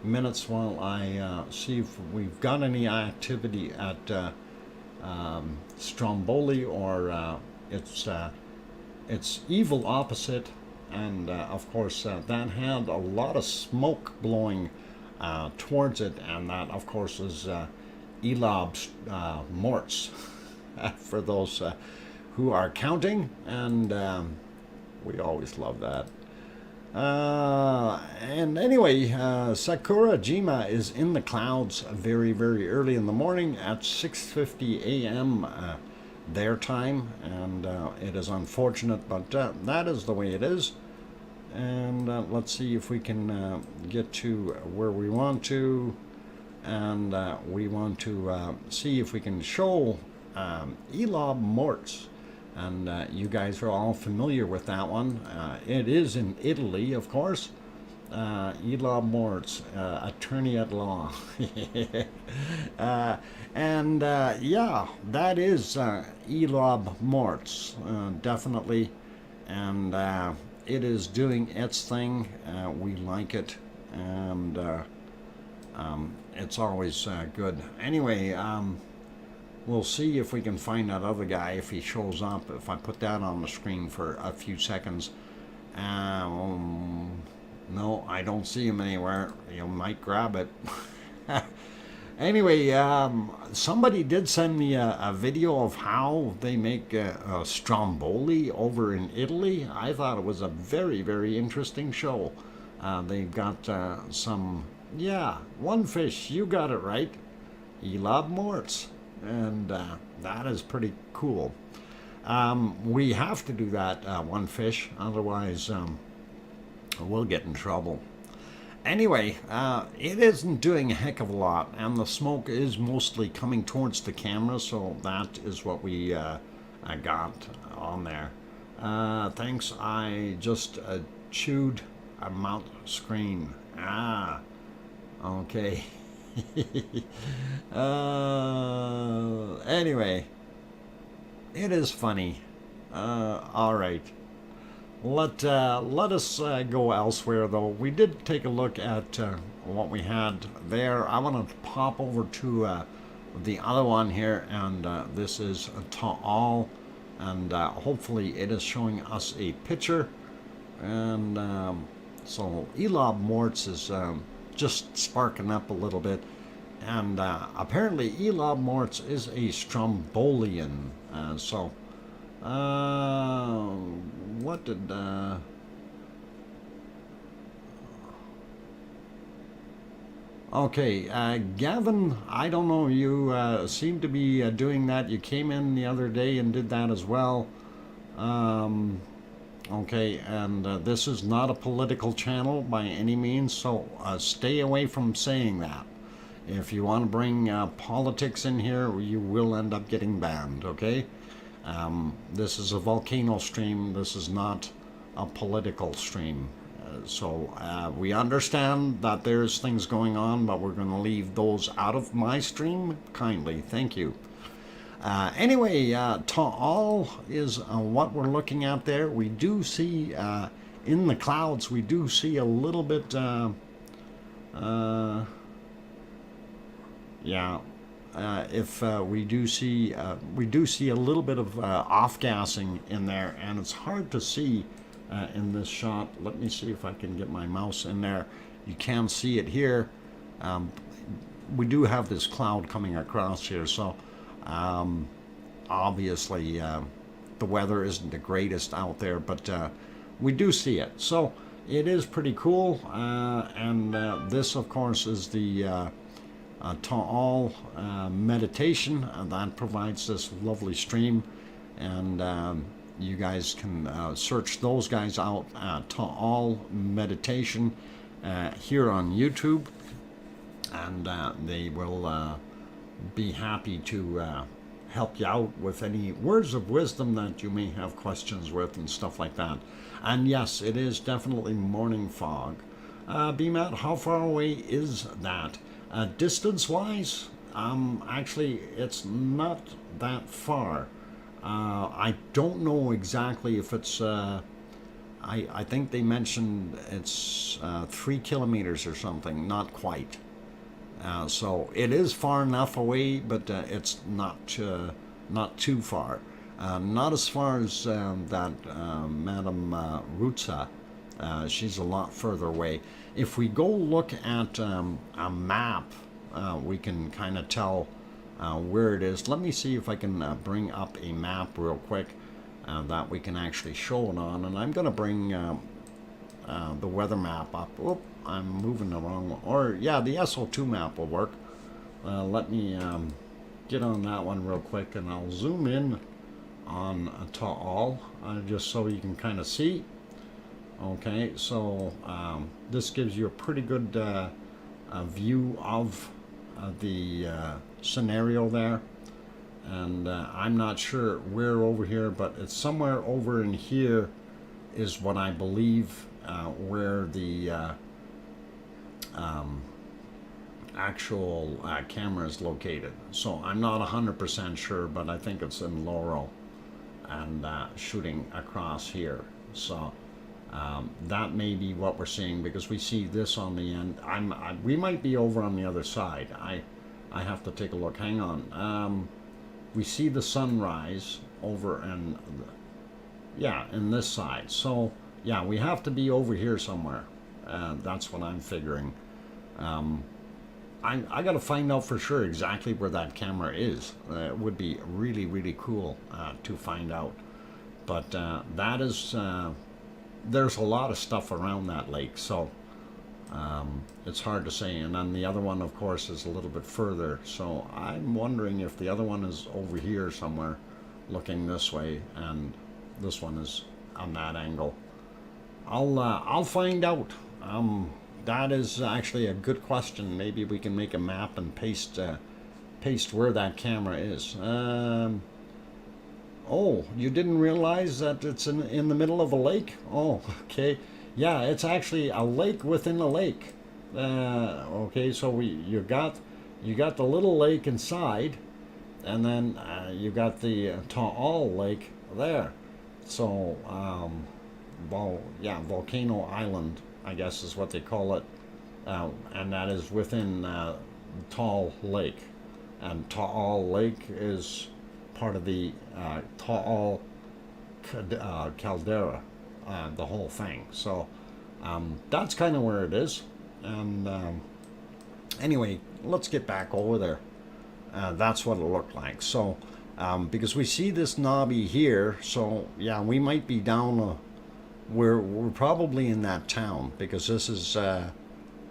minutes while I see if we've got any activity at Stromboli or its evil opposite. And of course that had a lot of smoke blowing towards it, and that of course is Elob Morts for those who are counting, and we always love that. And anyway, Sakurajima is in the clouds very, very early in the morning at 6:50 a.m. Their time, and it is unfortunate, but that is the way it is. And let's see if we can get to where we want to, and we want to see if we can show Elob Morts. And you guys are all familiar with that one. It is in Italy, of course. Elob Morts, attorney at law. And yeah, that is Elob Morts, definitely. And it is doing its thing. We like it, and it's always good. Anyway, we'll see if we can find that other guy if he shows up. If I put that on the screen for a few seconds. No, I don't see him anywhere. You might grab it. Anyway, somebody did send me a video of how they make stromboli over in Italy. I thought it was a very, very interesting show. They've got some, yeah, one fish. You got it right. Elob Morts. And that is pretty cool. We have to do that one fish, otherwise we'll get in trouble. Anyway, it isn't doing a heck of a lot, and the smoke is mostly coming towards the camera, so that is what we got on there. Thanks, I just chewed a mount screen. Okay. Anyway, it is funny. All right. Let us go elsewhere, though. We did take a look at what we had there. I want to pop over to the other one here, and this is Ta'al, and hopefully it is showing us a picture. And so Elob Morts is just sparking up a little bit, and apparently Elob Morts is a Strombolian. What did okay, Gavin, I don't know, you seem to be doing that. You came in the other day and did that as well. Okay, and this is not a political channel by any means, so stay away from saying that. If you want to bring politics in here, you will end up getting banned, okay? This is a volcano stream. This is not a political stream. So we understand that there's things going on, but we're going to leave those out of my stream kindly. Thank you. Anyway, Ta'al is what we're looking at there. We do see in the clouds, we do see a little bit, if we do see a little bit of off-gassing in there, and it's hard to see in this shot. Let me see if I can get my mouse in there. You can see it here. We do have this cloud coming across here, so obviously the weather isn't the greatest out there, but we do see it. So it is pretty cool, and this of course is the Ta'al meditation that provides this lovely stream, and you guys can search those guys out, Ta'al meditation, here on YouTube, and they will be happy to help you out with any words of wisdom that you may have questions with and stuff like that. And yes, it is definitely morning fog. BMAT, how far away is that? Distance-wise, actually, it's not that far. I don't know exactly if it's, I think they mentioned it's 3 kilometers or something, not quite. So it is far enough away, but it's not too far. Not as far as that Madam Rutsa. She's a lot further away. If we go look at a map, we can kind of tell where it is. Let me see if I can bring up a map real quick that we can actually show it on. And I'm going to bring the weather map up. Oop, I'm moving the wrong one. Or, yeah, the SO2 map will work. Let me get on that one real quick, and I'll zoom in on Ta'al just so you can kind of see. Okay, so this gives you a pretty good view of the scenario there, and I'm not sure where over here, but it's somewhere over in here is what I believe where the actual camera is located. So I'm not 100% sure, but I think it's in Laurel and shooting across here. So that may be what we're seeing, because we see this on the end. We might be over on the other side. I have to take a look. Hang on. We see the sunrise over in this side. So yeah, we have to be over here somewhere. That's what I'm figuring. I got to find out for sure exactly where that camera is. It would be really, really cool to find out. But that is, there's a lot of stuff around that lake, so it's hard to say. And then the other one, of course, is a little bit further. So I'm wondering if the other one is over here somewhere, looking this way, and this one is on that angle. I'll find out. That is actually a good question. Maybe we can make a map and paste where that camera is. Oh, you didn't realize that it's in the middle of a lake? Oh, okay. Yeah, it's actually a lake within a lake. Okay, so you got the little lake inside, and then you got the Ta'al lake there. So, well, yeah, Volcano Island, I guess is what they call it, and that is within Ta'al Lake, and Ta'al Lake is part of the Ta'al caldera, the whole thing. So that's kind of where it is. And anyway, let's get back over there. That's what it looked like. So because we see this knobby here, so yeah, we might be down we're probably in that town, because this is a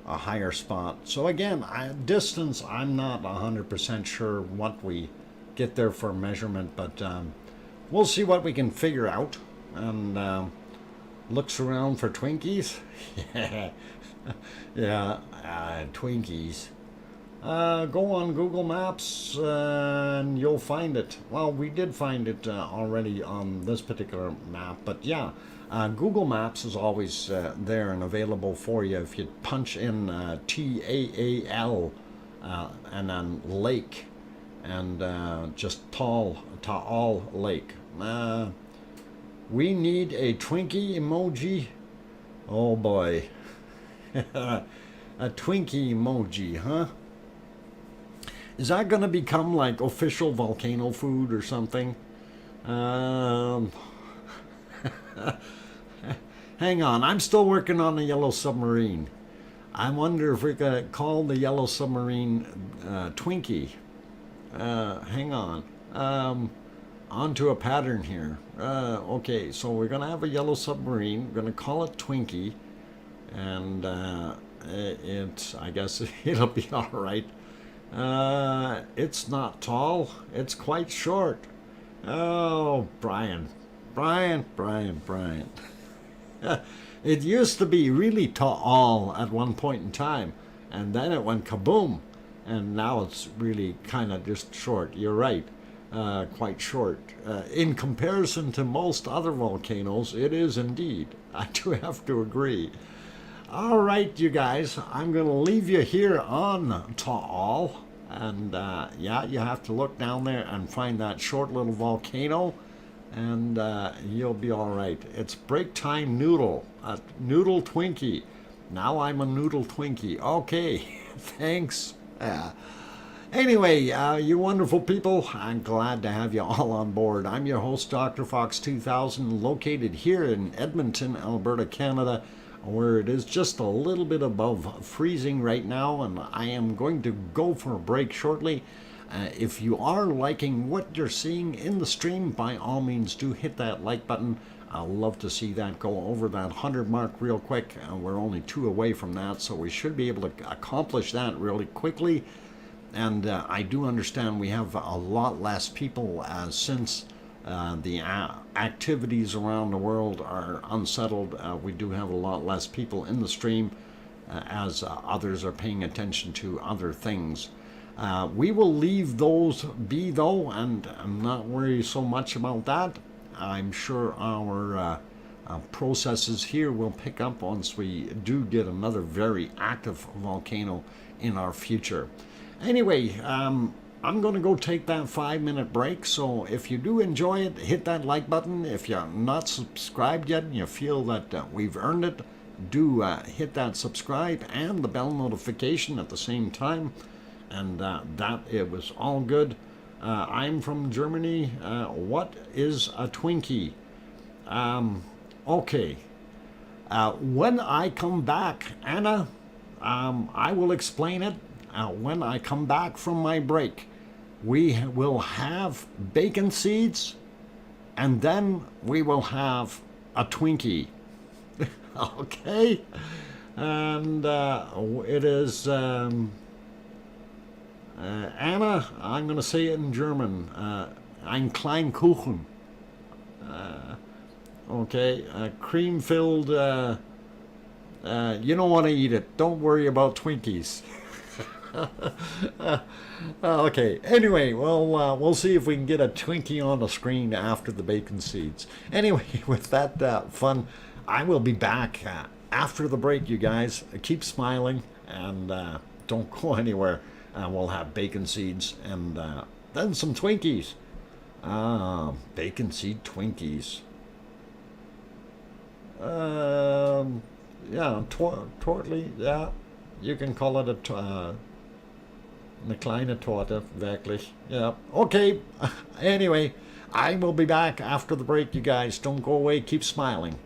higher spot. So again, distance, I'm not 100% sure what we get there for measurement, but we'll see what we can figure out. And Looks around for Twinkies. Yeah, yeah, Twinkies. Go on Google Maps and you'll find it. Well, we did find it already on this particular map, but yeah, Google Maps is always there and available for you if you punch in TAAL and then lake and just Taal Lake. We need a Twinkie emoji. Oh boy. A Twinkie emoji, huh? Is that going to become like official volcano food or something? Um, Hang on, I'm still working on the yellow submarine. I wonder if we could call the yellow submarine Twinkie. Hang on. Onto a pattern here. Okay, so we're going to have a yellow submarine. We're going to call it Twinkie. And I guess it'll be all right. It's not tall. It's quite short. Oh, Brian. Brian. It used to be really tall at one point in time, and then it went kaboom, and now it's really kind of just short. You're right, quite short. In comparison to most other volcanoes, it is indeed. I do have to agree. All right, you guys, I'm going to leave you here on Taal. And yeah, you have to look down there and find that short little volcano, and you'll be all right. It's break time noodle, a noodle Twinkie. Now I'm a noodle Twinkie. Okay, thanks. Anyway, you wonderful people, I'm glad to have you all on board. I'm your host, DrFox2000, located here in Edmonton, Alberta, Canada, where it is just a little bit above freezing right now, and I am going to go for a break shortly. If you are liking what you're seeing in the stream, by all means do hit that like button. I'll love to see that go over that 100 mark real quick. We're only 2 away from that, so we should be able to accomplish that really quickly. And I do understand we have a lot less people since the activities around the world are unsettled. We do have a lot less people in the stream as others are paying attention to other things. We will leave those be though, and I'm not worried so much about that. I'm sure our processes here will pick up once we do get another very active volcano in our future. Anyway, I'm going to go take that 5-minute break, so if you do enjoy it, hit that like button. If you're not subscribed yet and you feel that we've earned it, do hit that subscribe and the bell notification at the same time. And that it was all good. I'm from Germany. What is a Twinkie? Okay. When I come back, Anna, I will explain it. When I come back from my break, we will have bacon seeds, and then we will have a Twinkie. Okay? And it is Anna, I'm going to say it in German. Ein klein Kuchen. Okay, cream-filled. You don't want to eat it. Don't worry about Twinkies. Okay. Anyway, well, we'll see if we can get a Twinkie on the screen after the bacon seeds. Anyway, with that fun, I will be back after the break. You guys keep smiling and don't go anywhere. We'll have bacon seeds and then some Twinkies. Bacon seed Twinkies. Yeah, Tortli. Yeah, you can call it eine kleine Torte, wirklich. Yeah. Okay. Anyway, I will be back after the break, you guys. Don't go away. Keep smiling.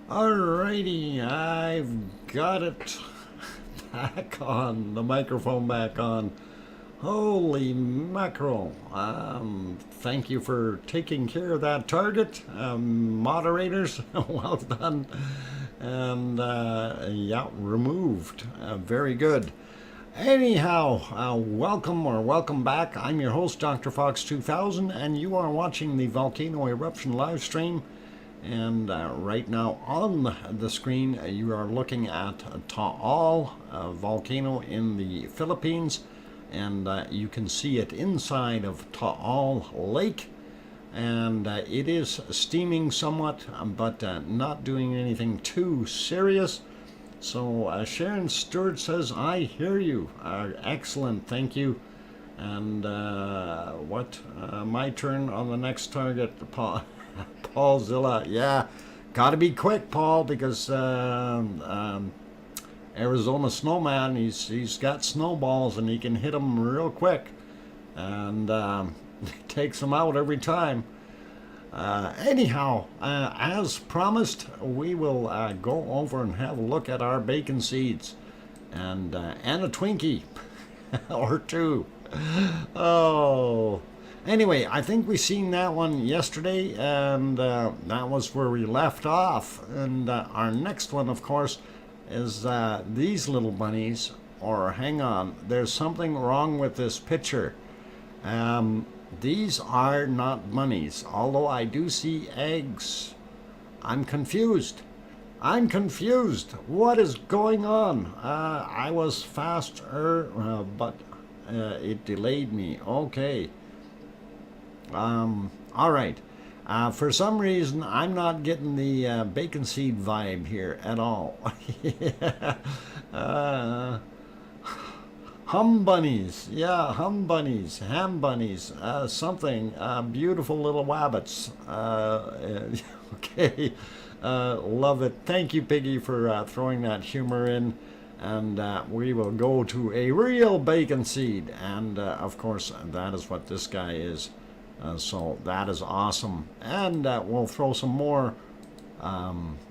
Alrighty, I've got it back on, the microphone back on. Holy mackerel. Thank you for taking care of that target. Moderators, well done. And yeah, removed. Very good. Anyhow, welcome back. I'm your host, DrFox2000, and you are watching the Volcano Eruption live stream. And right now on the screen, you are looking at Taal, a volcano in the Philippines. And you can see it inside of Taal Lake. And it is steaming somewhat, but not doing anything too serious. So Sharon Stewart says, I hear you. Excellent, thank you. And my turn on the next target, Paulzilla. Yeah, gotta be quick, Paul, because Arizona Snowman, he's got snowballs and he can hit them real quick. And takes them out every time. Anyhow, as promised, we will go over and have a look at our bacon seeds and a Twinkie or two. Oh, anyway, I think we seen that one yesterday, and that was where we left off. And our next one, of course, is these little bunnies. Or hang on, there's something wrong with this picture. These are not bunnies, although I do see eggs. I'm confused. What is going on? I was faster, but it delayed me. Okay. All right. For some reason, I'm not getting the bacon seed vibe here at all. Yeah. Hum bunnies, yeah, hum bunnies, ham bunnies, something, beautiful little wabbits. Okay, love it. Thank you, Piggy, for throwing that humor in. And we will go to a real bacon seed. And of course, that is what this guy is. So that is awesome. And we'll throw some more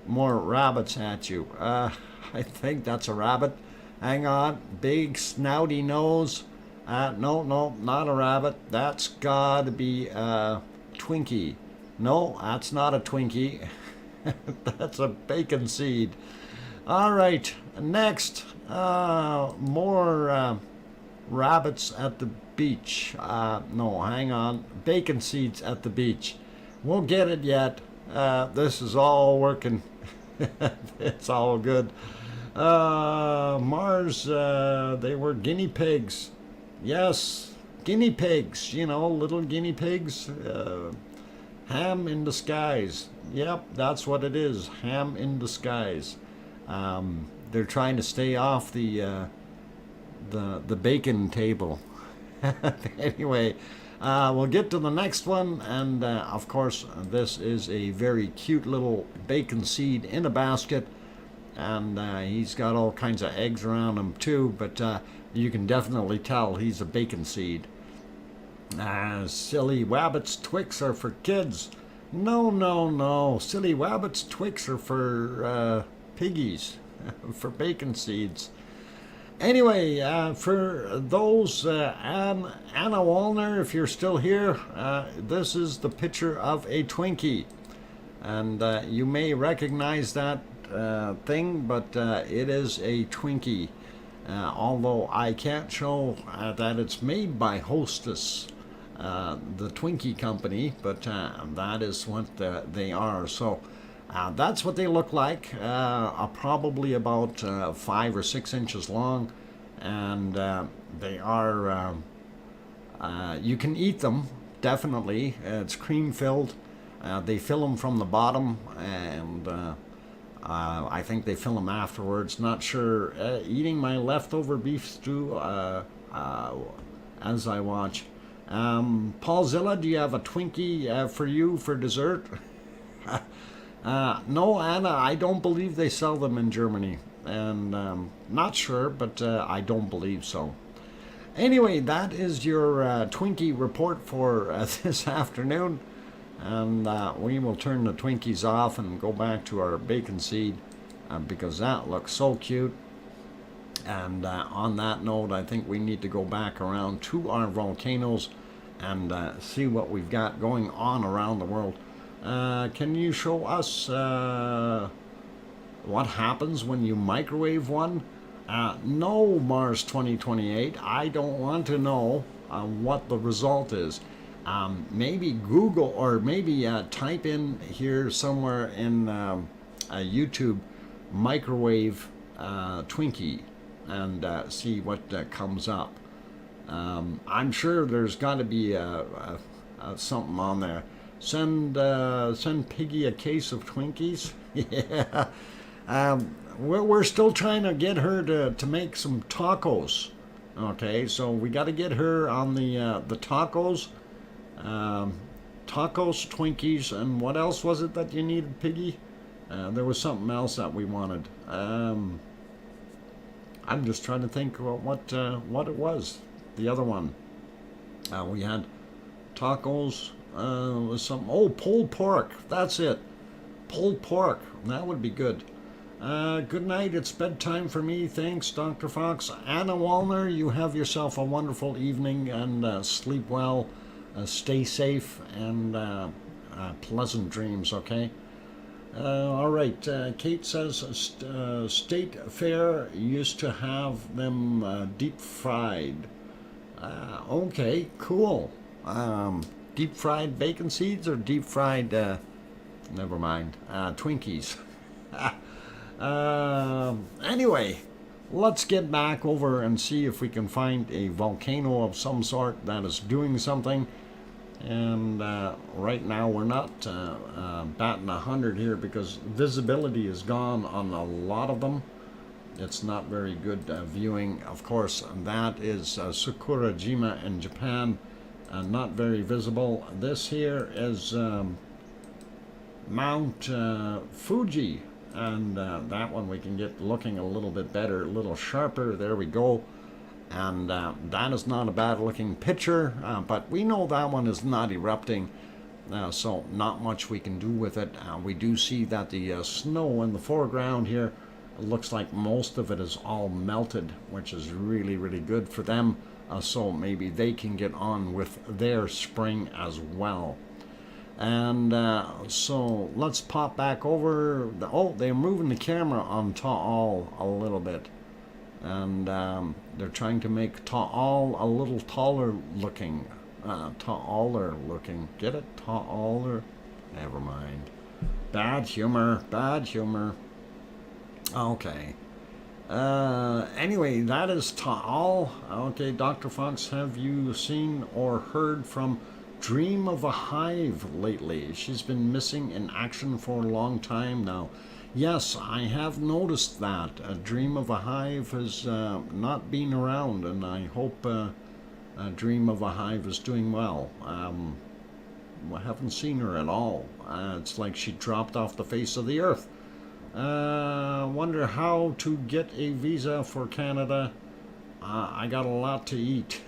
rabbits at you. I think that's a rabbit. Hang on, big snouty nose. No, not a rabbit. That's gotta be a Twinkie. No, that's not a Twinkie. That's a bacon seed. All right, next, more rabbits at the beach. No, hang on, bacon seeds at the beach. Won't get it yet. This is all working. It's all good. Mars, they were guinea pigs. Yes, guinea pigs, you know, little guinea pigs. Ham in disguise. Yep, that's what it is. Ham in disguise. They're trying to stay off the bacon table. Anyway, we'll get to the next one, and of course, this is a very cute little bacon seed in a basket. And he's got all kinds of eggs around him too, but you can definitely tell he's a bacon seed. Silly Wabbits Twix are for kids. No. Silly Wabbits Twix are for piggies, for bacon seeds. Anyway, for those, Anna Wallner, if you're still here, this is the picture of a Twinkie. And you may recognize that thing, but it is a Twinkie, although I can't show that it's made by Hostess, the Twinkie company, but that is what they are. So that's what they look like, probably about 5 or 6 inches long, and they are, you can eat them, definitely. It's cream filled. They fill them from the bottom, and I think they fill them afterwards. Not sure. Eating my leftover beef stew as I watch. Paulzilla, do you have a Twinkie for you for dessert? No, Anna, I don't believe they sell them in Germany. And not sure, but I don't believe so. Anyway, that is your Twinkie report for this afternoon. And we will turn the Twinkies off and go back to our bacon seed because that looks so cute. And on that note, I think we need to go back around to our volcanoes and see what we've got going on around the world. Can you show us what happens when you microwave one? No, Mars 2028, I don't want to know what the result is. Maybe Google or maybe type in here somewhere in YouTube microwave Twinkie and see what comes up. I'm sure there's got to be something on there. Send Piggy a case of Twinkies. Yeah. We're still trying to get her to make some tacos. Okay, so we got to get her on the tacos. Tacos, Twinkies, and what else was it that you needed, Piggy? There was something else that we wanted. I'm just trying to think what it was. The other one. We had tacos. Was some pulled pork. That's it. Pulled pork. That would be good. Good night. It's bedtime for me. Thanks, Dr. Fox. Anna Wallner, you have yourself a wonderful evening and sleep well. Stay safe and pleasant dreams, okay? All right. Kate says State Fair used to have them deep fried. Okay, cool. Deep fried bacon seeds or deep fried, never mind, Twinkies. Anyway, let's get back over and see if we can find a volcano of some sort that is doing something. And right now we're not batting 100 here because visibility is gone on a lot of them. It's not very good viewing. Of course, that is Sakurajima in Japan. Not very visible. This here is Mount Fuji, and that one we can get looking a little bit better, a little sharper. There we go. And that is not a bad looking picture, but we know that one is not erupting, so not much we can do with it. We do see that the snow in the foreground here looks like most of it is all melted, which is really, really good for them. So maybe they can get on with their spring as well. And so let's pop back over. They're moving the camera on Ta'al a little bit. And they're trying to make Ta'al a little taller looking. Ta'aler looking. Get it? Ta'aler? Never mind. Bad humor. Bad humor. Okay. Anyway, that is Ta'al. Okay, Dr. Fox, have you seen or heard from Dream of a Hive lately? She's been missing in action for a long time now. Yes, I have noticed that. Dream of a Hive has not been around, and I hope Dream of a Hive is doing well. I haven't seen her at all. It's like she dropped off the face of the earth. Wonder how to get a visa for Canada. I got a lot to eat.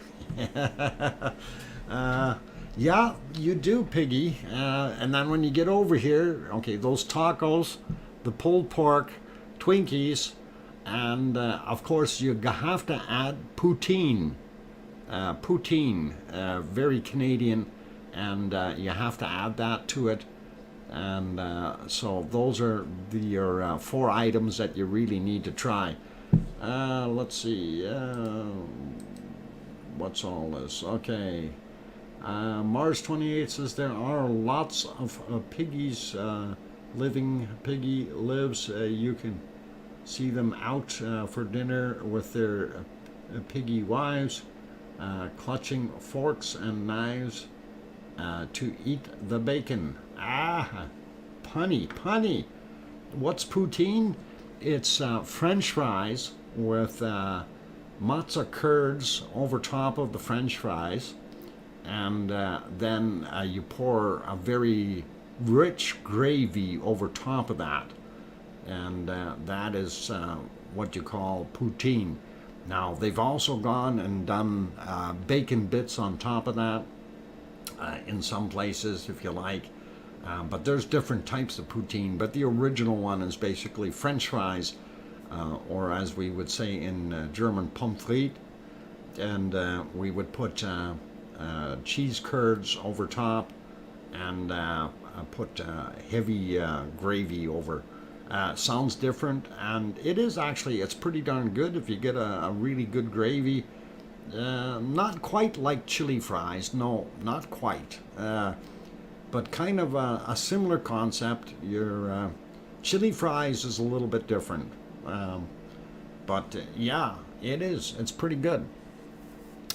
Yeah, you do, Piggy. And then when you get over here, okay, those tacos, the pulled pork, Twinkies, and of course you have to add poutine. Poutine, very Canadian, and you have to add that to it. And so those are your 4 items that you really need to try. Let's see. What's all this? Okay. Mars 28 says there are lots of piggies living. Piggy lives. You can see them out for dinner with their piggy wives, clutching forks and knives to eat the bacon. Punny. What's poutine? It's French fries with matzo curds over top of the French fries, and then you pour a very rich gravy over top of that, and that is what you call poutine. Now, they've also gone and done bacon bits on top of that in some places, if you like. But there's different types of poutine, but the original one is basically French fries, or as we would say in German, pommes frites, and we would put cheese curds over top, and put heavy gravy over. Sounds different, and it is actually, it's pretty darn good if you get a really good gravy. Not quite like chili fries, no, not quite. But kind of a similar concept. Your chili fries is a little bit different. But yeah, it is. It's pretty good.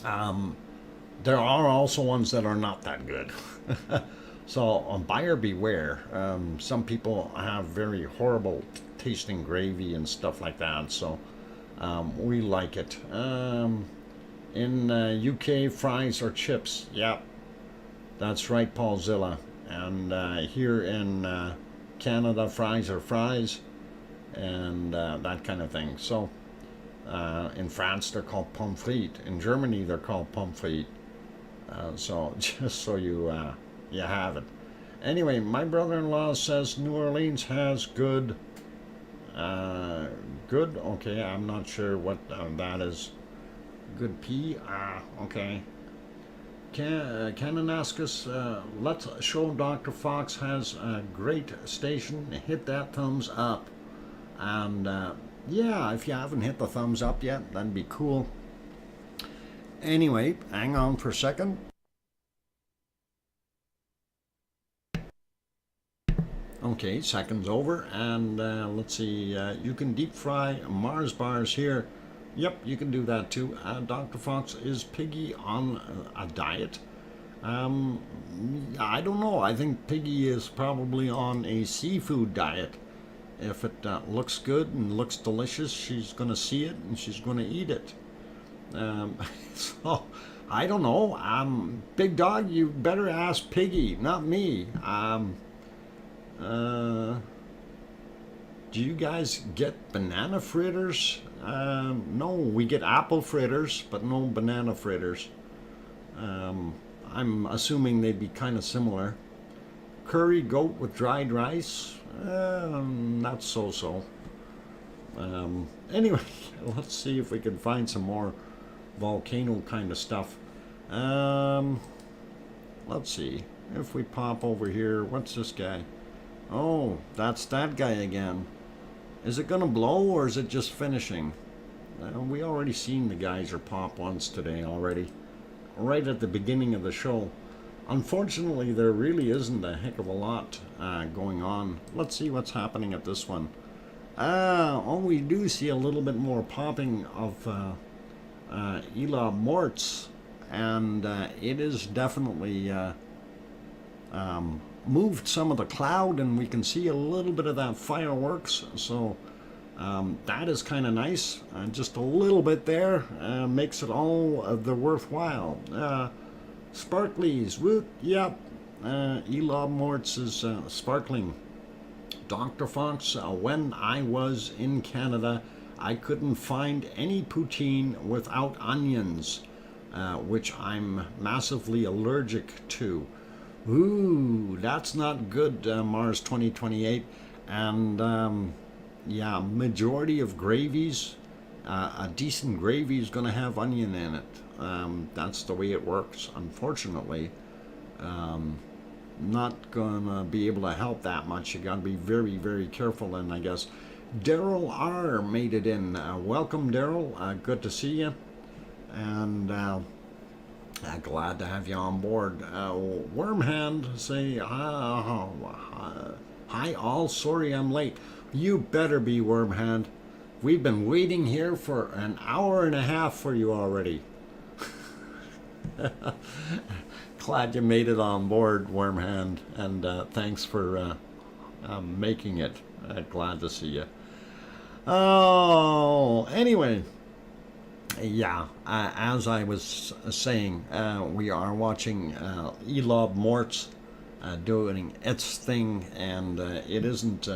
There are also ones that are not that good. So buyer beware. Some people have very horrible tasting gravy and stuff like that. So we like it. In UK, fries or chips. Yep, that's right, Paulzilla. And here in Canada, fries are fries, and that kind of thing. So in France, they're called pommes frites. In Germany, they're called pommes frites. So just so you have it. Anyway, my brother-in-law says New Orleans has good. Good. Okay, I'm not sure what that is. Good P. Okay. Kananaskis, let's show Dr. Fox has a great station. Hit that thumbs up. And yeah, if you haven't hit the thumbs up yet, that'd be cool. Anyway, hang on for a second. Okay, second's over. And let's see, you can deep fry Mars bars here. Yep, you can do that too. Dr. Fox, is Piggy on a diet? I don't know. I think Piggy is probably on a seafood diet. If it looks good and looks delicious, she's going to see it and she's going to eat it. So, I don't know. Big Dog, you better ask Piggy, not me. Do you guys get banana fritters? No, we get apple fritters, but no banana fritters. I'm assuming they'd be kind of similar. Curry goat with dried rice? Not so-so. Anyway, let's see if we can find some more volcano kind of stuff. Let's see. If we pop over here, what's this guy? Oh, that's that guy again. Is it gonna blow or is it just finishing? We already seen the geyser pop once today already. Right at the beginning of the show. Unfortunately, there really isn't a heck of a lot going on. Let's see what's happening at this one. Oh, we do see a little bit more popping of Isla Morts, and it is definitely moved some of the cloud, and we can see a little bit of that fireworks. So that is kind of nice. Just a little bit there makes it all the worthwhile. Sparklies, woot, yep. Isla Morts is sparkling. Dr. Fox, when I was in Canada, I couldn't find any poutine without onions, which I'm massively allergic to. Ooh, that's not good, Mars 2028. And yeah, majority of gravies, a decent gravy is going to have onion in it. That's the way it works, unfortunately. Not going to be able to help that much. You got to be very, very careful. And I guess Daryl R made it in. Welcome, Daryl. Good to see you. And glad to have you on board. Wormhand, say hi all. Sorry I'm late. You better be, Wormhand. We've been waiting here for an hour and a half for you already. Glad you made it on board, Wormhand, and thanks for making it. Glad to see you. Oh, anyway. Yeah, as I was saying, we are watching Isla Morts doing its thing, and it isn't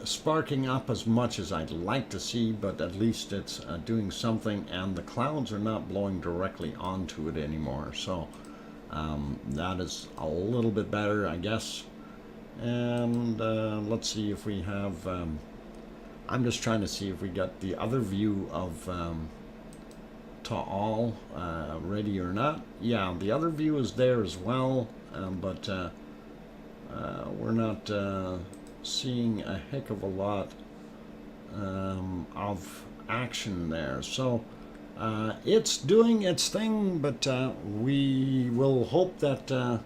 sparking up as much as I'd like to see, but at least it's doing something, and the clouds are not blowing directly onto it anymore. So That is a little bit better, I guess. And let's see if we have, I'm just trying to see if we got the other view of Taal ready or not. Yeah, the other view is there as well, but we're not seeing a heck of a lot of action there. So it's doing its thing, but we will hope that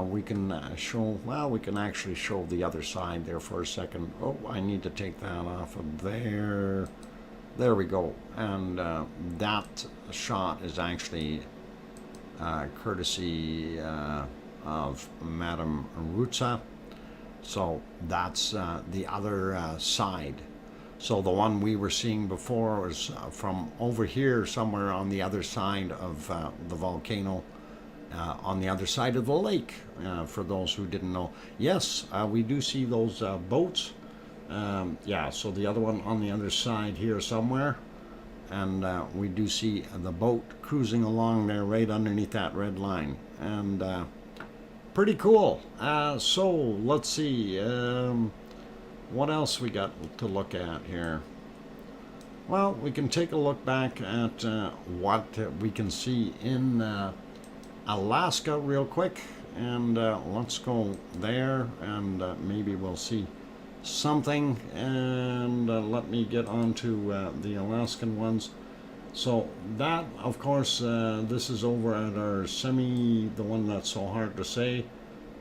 we can show, well, we can actually show the other side there for a second. Oh, I need to take that off of there. There we go. And that shot is actually courtesy of Madame Rutza. So that's the other side. So the one we were seeing before was from over here, somewhere on the other side of the volcano, on the other side of the lake, for those who didn't know. Yes, we do see those boats. Yeah, so the other one on the other side here somewhere. And we do see the boat cruising along there right underneath that red line. And pretty cool. So let's see. What else we got to look at here? Well, we can take a look back at what we can see in Alaska real quick. And let's go there, and maybe we'll see something. And let me get on to the Alaskan ones. So that, of course, this is over at our the one that's so hard to say,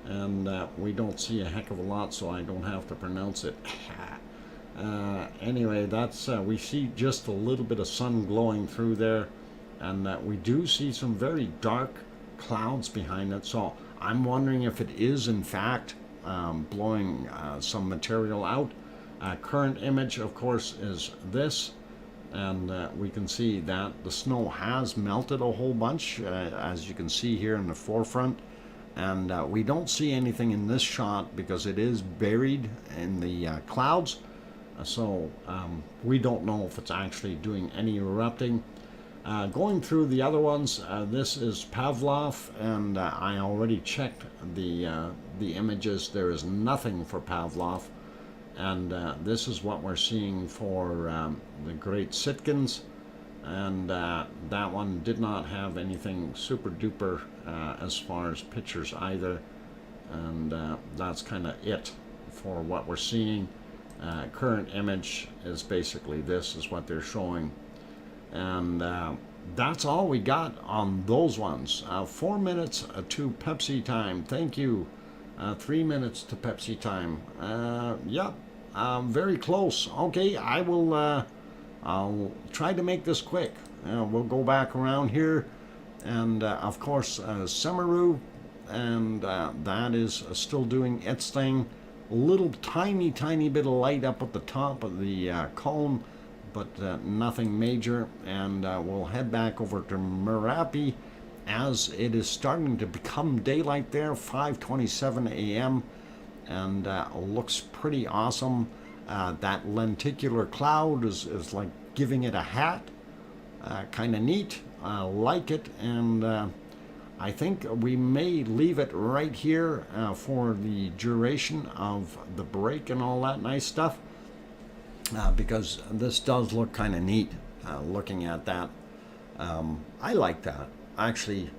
and we don't see a heck of a lot, so I don't have to pronounce it. Anyway, that's we see just a little bit of sun glowing through there, and we do see some very dark clouds behind it. So I'm wondering if it is in fact blowing some material out. Current image, of course, is this, and we can see that the snow has melted a whole bunch, as you can see here in the forefront. And we don't see anything in this shot because it is buried in the clouds. So we don't know if it's actually doing any erupting. Going through the other ones, this is Pavlov, and I already checked the images. There is nothing for Pavlov, and this is what we're seeing for the Great Sitkins, and that one did not have anything super duper as far as pictures either, and that's kind of it for what we're seeing. Current image is basically this is what they're showing. And that's all we got on those ones. 4 minutes to Pepsi time. Thank you. 3 minutes to Pepsi time. Yep, very close. Okay, I will. I'll try to make this quick. We'll go back around here, and of course, Samaru, and that is still doing its thing. A little tiny bit of light up at the top of the cone, but nothing major. And we'll head back over to Merapi as it is starting to become daylight there, 5:27 a.m. and looks pretty awesome. That lenticular cloud is like giving it a hat. Kind of neat. I like it, and I think we may leave it right here for the duration of the break and all that nice stuff. Because this does look kind of neat, looking at that. I like that. Actually,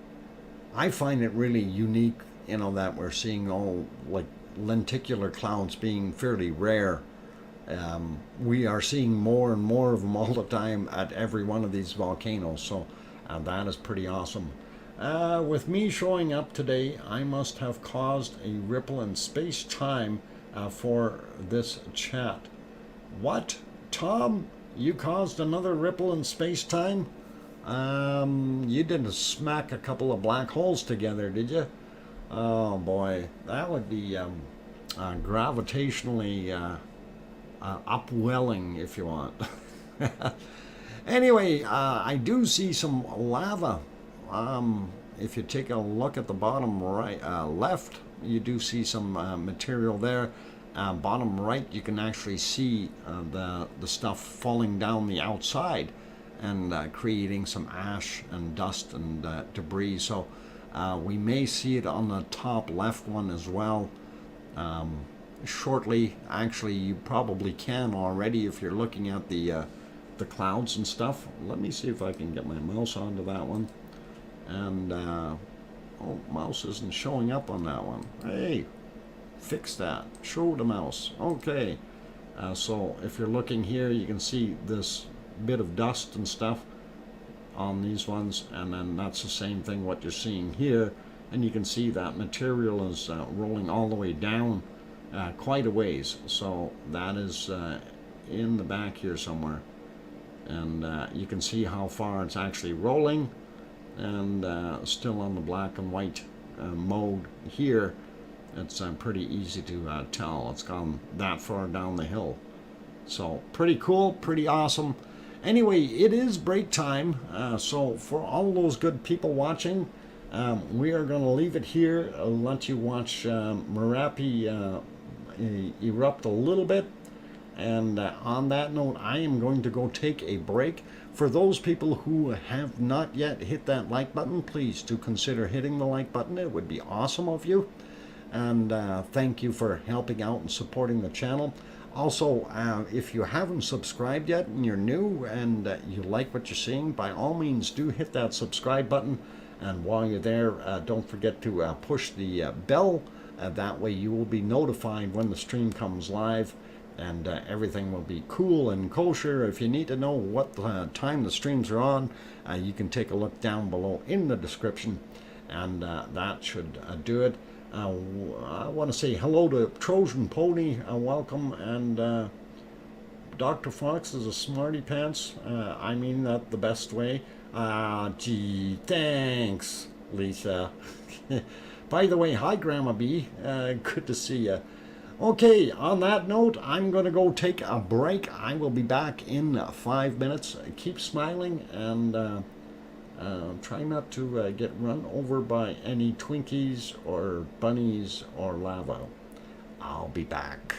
I find it really unique, you know, that we're seeing all like lenticular clouds being fairly rare. We are seeing more and more of them all the time at every one of these volcanoes, so that is pretty awesome. With me showing up today, I must have caused a ripple in space-time for this chat. What? Tom, you caused another ripple in space-time? You didn't smack a couple of black holes together, did you? Oh boy, that would be gravitationally upwelling, if you want. Anyway, I do see some lava. If you take a look at the bottom right, left, you do see some material there. Bottom right, you can actually see the stuff falling down the outside and creating some ash and dust and debris. So We may see it on the top left one as well shortly. Actually, you probably can already if you're looking at the clouds and stuff. Let me see if I can get my mouse onto that one. And oh, mouse isn't showing up on that one. Hey, fix that. Show the mouse. Okay. So if you're looking here, you can see this bit of dust and stuff on these ones, and then that's the same thing what you're seeing here, and you can see that material is rolling all the way down quite a ways. So that is in the back here somewhere, and you can see how far it's actually rolling, and still on the black and white mode here. It's pretty easy to tell it's gone that far down the hill. So pretty cool, pretty awesome. Anyway, it is break time, so for all those good people watching, we are going to leave it here, let you watch Merapi erupt a little bit. And on that note, I am going to go take a break. For those people who have not yet hit that like button, please do consider hitting the like button. It would be awesome of you. And thank you for helping out and supporting the channel. Also, if you haven't subscribed yet and you're new and you like what you're seeing, by all means do hit that subscribe button. And while you're there, don't forget to push the bell. That way you will be notified when the stream comes live, and everything will be cool and kosher. If you need to know what time the streams are on, you can take a look down below in the description, and that should do it. I want to say hello to Trojan Pony, welcome, and Dr. Fox is a smarty pants. I mean that the best way. Gee, thanks, Lisa. By the way, hi, Grandma B. Good to see you. Okay, on that note, I'm going to go take a break. I will be back in 5 minutes. Keep smiling, and try not to get run over by any Twinkies or bunnies or lava. I'll be back.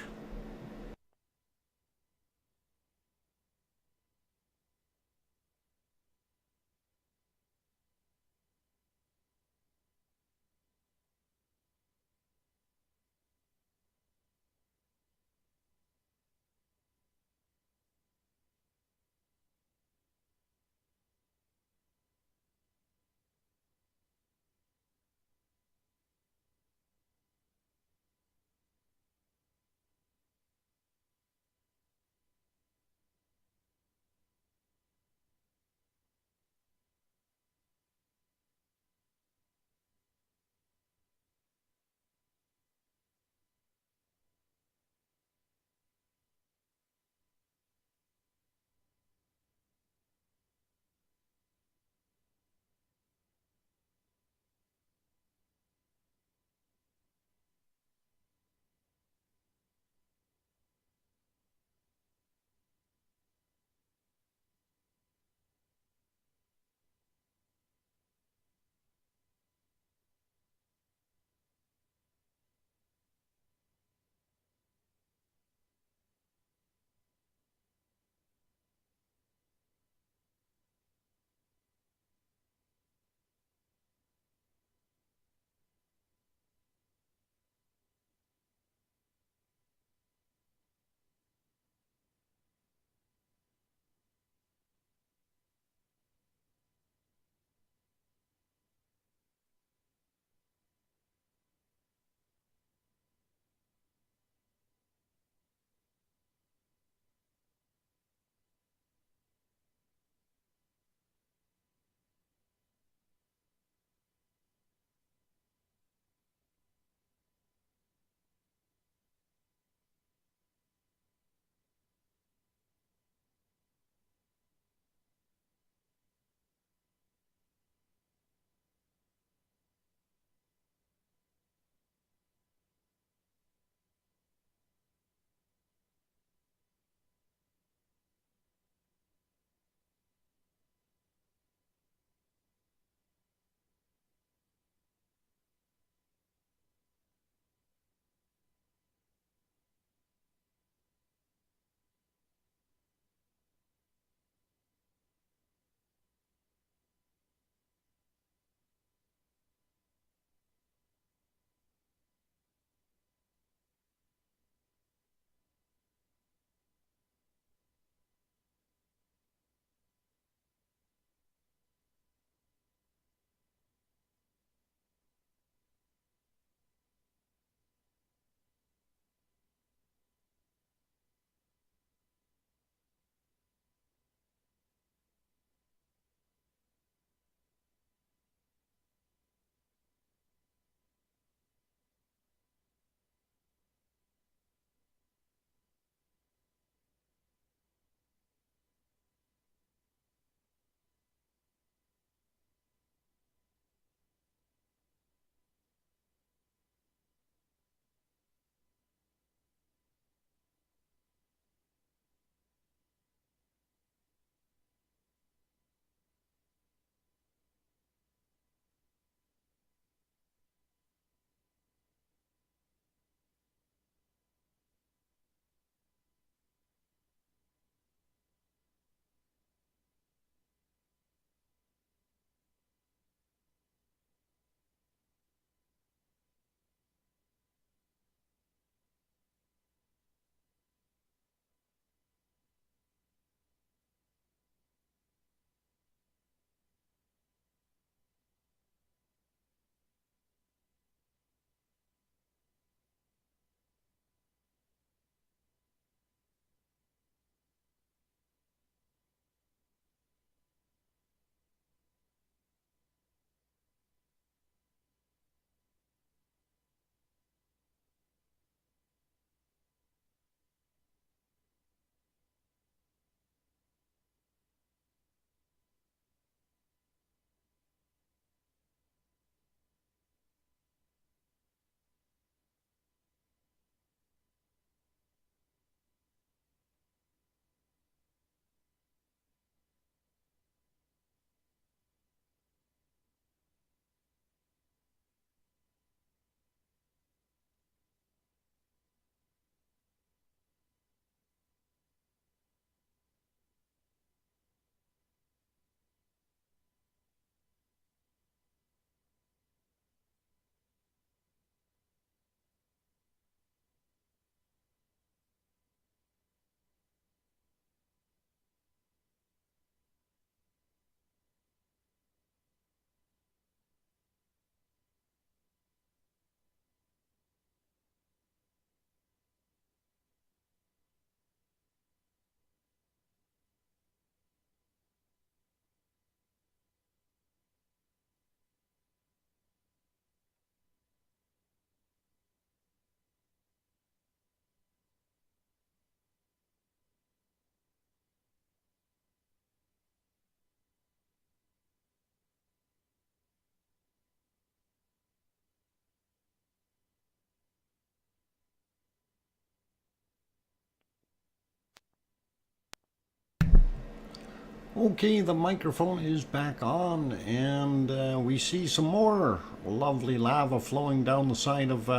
Okay, the microphone is back on, and we see some more lovely lava flowing down the side of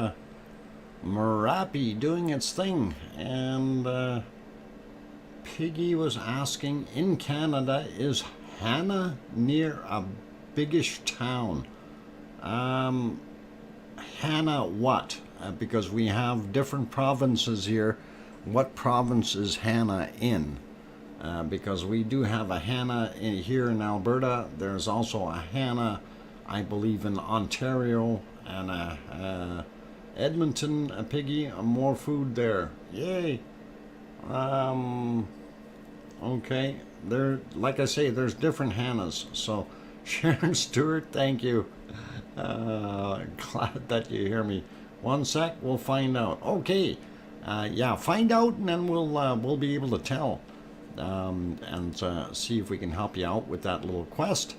Merapi doing its thing. And Piggy was asking, in Canada, is Hannah near a biggish town? Hannah what? Because we have different provinces here. What province is Hannah in? Because we do have a Hannah here in Alberta. There's also a Hannah, I believe, in Ontario, and a Edmonton, a Piggy. More food there. Yay! Okay, there. Like I say, there's different Hannahs. So, Sharon Stewart, thank you. Glad that you hear me. One sec, we'll find out. Okay, yeah, find out, and then we'll be able to tell. And see if we can help you out with that little quest.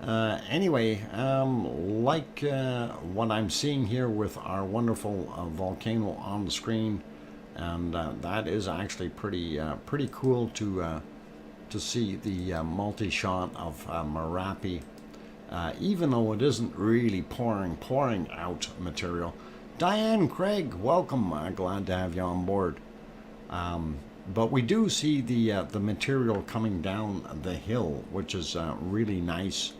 Anyway, like what I'm seeing here with our wonderful volcano on the screen, and that is actually pretty cool to see the multi-shot of Merapi, even though it isn't really pouring out material. Diane Craig, welcome. Glad to have you on board. But we do see the material coming down the hill, which is really nice.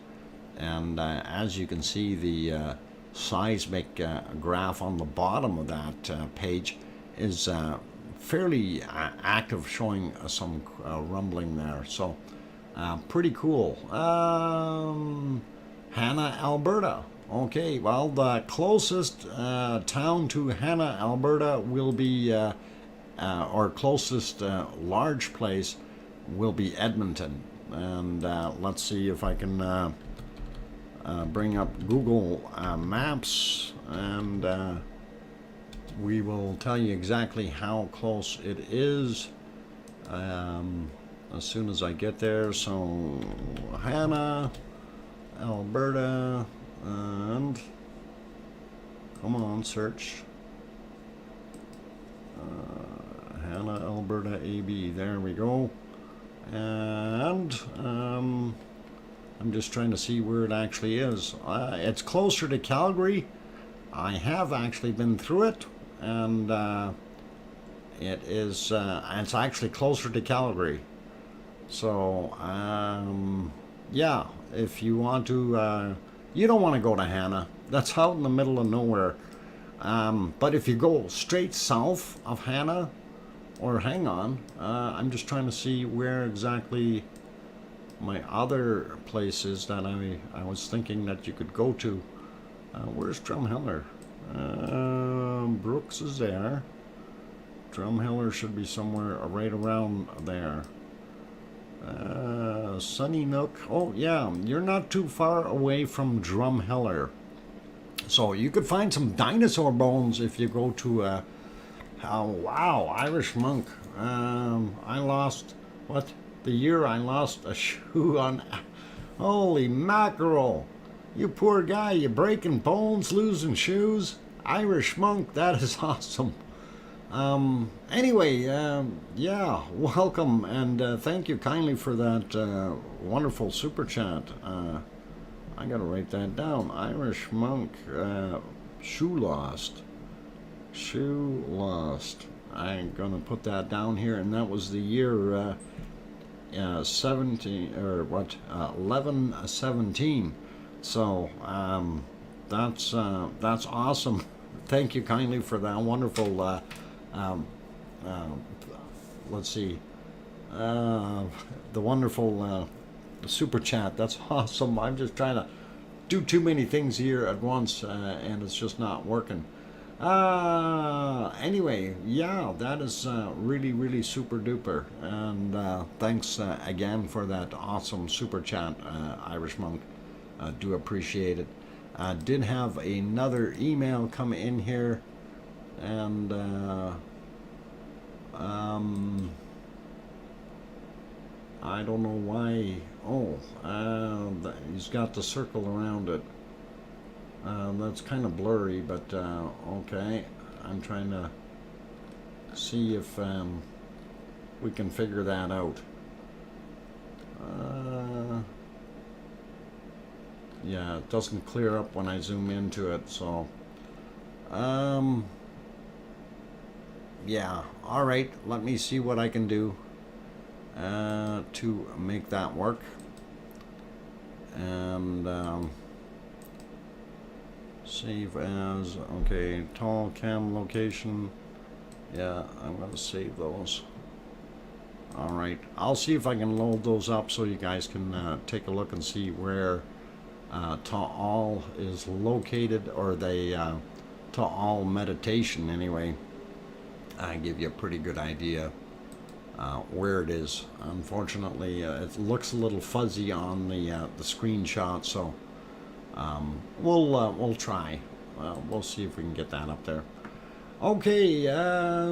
And as you can see, the seismic graph on the bottom of that page is fairly active, showing some rumbling there. So pretty cool. Hannah, Alberta. Okay, well, the closest town to Hannah, Alberta will be... our closest large place will be Edmonton. And let's see if I can bring up Google Maps, and we will tell you exactly how close it is as soon as I get there. So Hannah, Alberta, and come on, search. Hannah, Alberta, AB. There we go. And I'm just trying to see where it actually is. It's closer to Calgary. I have actually been through it, and it is. It's actually closer to Calgary. So yeah, if you want to, you don't want to go to Hannah. That's out in the middle of nowhere. But if you go straight south of Hannah, or hang on, I'm just trying to see where exactly my other places that I was thinking that you could go to. Where's Drumheller? Brooks is there. Drumheller should be somewhere right around there. Sunny Nook. Oh yeah, you're not too far away from Drumheller. So you could find some dinosaur bones if you go to oh wow, Irish monk. I lost, what? The year I lost a shoe on. Holy mackerel. You poor guy, you breaking bones, losing shoes. Irish monk, that is awesome. Anyway, yeah, welcome, and thank you kindly for that wonderful super chat. I gotta write that down. Irish monk, shoe lost. Shoe lost. I'm gonna put that down here, and that was the year 17 or what? 11/17. So that's awesome. Thank you kindly for that wonderful. Let's see. The wonderful super chat. That's awesome. I'm just trying to do too many things here at once, and it's just not working. Anyway, yeah, that is really super duper, and thanks again for that awesome super chat, Irish monk. Do appreciate it. Did have another email come in here, and I don't know why. Oh, he's got the circle around it. That's kind of blurry, but okay. I'm trying to see if we can figure that out. Yeah, it doesn't clear up when I zoom into it, so yeah, all right, let me see what I can do to make that work. And save as, okay, tall cam location. Yeah, I'm gonna save those. All right, I'll see if I can load those up so you guys can take a look and see where Ta'al is located, or the Ta'al meditation anyway. I give you a pretty good idea where it is. Unfortunately, it looks a little fuzzy on the screenshot, so we'll try. We'll see if we can get that up there. Okay,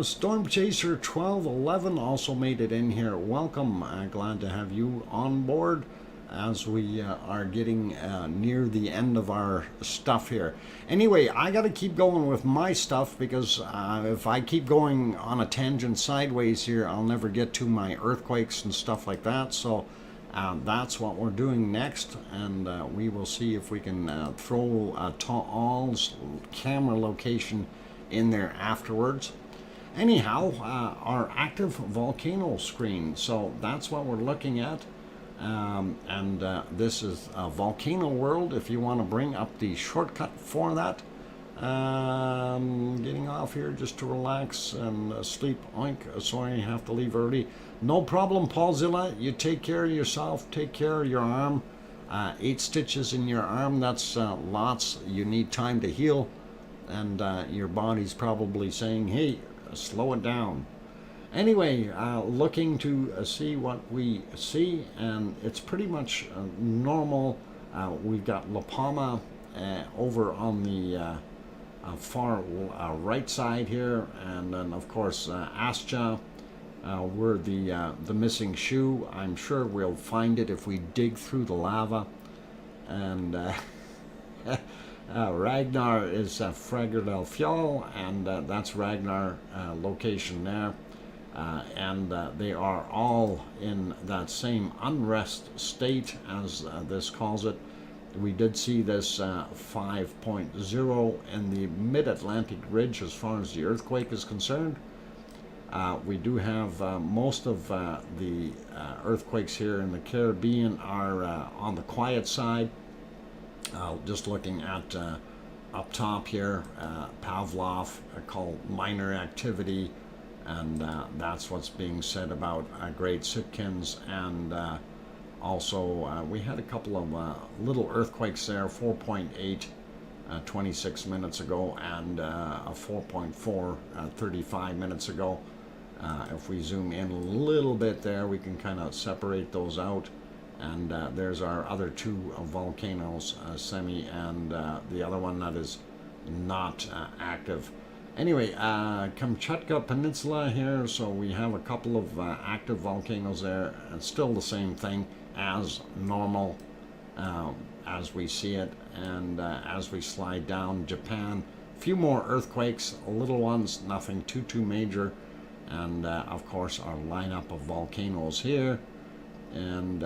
Storm Chaser 1211 also made it in here. Welcome. Glad to have you on board as we are getting near the end of our stuff here. Anyway, I got to keep going with my stuff because if I keep going on a tangent sideways here, I'll never get to my earthquakes and stuff like that. So that's what we're doing next, and we will see if we can throw Ta'al's camera location in there afterwards. Anyhow, our active volcano screen, so that's what we're looking at. And this is Volcano World if you want to bring up the shortcut for that. Getting off here just to relax and sleep. Oink, sorry, I have to leave early. No problem, Paulzilla. You take care of yourself, take care of your arm. 8 stitches in your arm, that's lots. You need time to heal, and your body's probably saying, hey, slow it down. Anyway, looking to see what we see, and it's pretty much normal. We've got La Palma over on the far right side here, and then of course Ascha, we're the missing shoe. I'm sure we'll find it if we dig through the lava. And Ragnar is Frager del Fjall, and that's Ragnar location there. And they are all in that same unrest state, as this calls it. We did see this 5.0 in the mid-Atlantic ridge as far as the earthquake is concerned. We do have most of the earthquakes here in the Caribbean are on the quiet side. Just looking at up top here, Pavlov called minor activity. And that's what's being said about Great Sitkins, and also we had a couple of little earthquakes there, 4.8 26 minutes ago, and a 4.4 35 minutes ago. If we zoom in a little bit there, we can kind of separate those out, and there's our other 2 volcanoes, Semi and the other one that is not active. Anyway, Kamchatka Peninsula here, so we have a couple of active volcanoes there, and still the same thing as normal as we see it. And as we slide down, Japan, a few more earthquakes, little ones, nothing too major. And of course our lineup of volcanoes here. And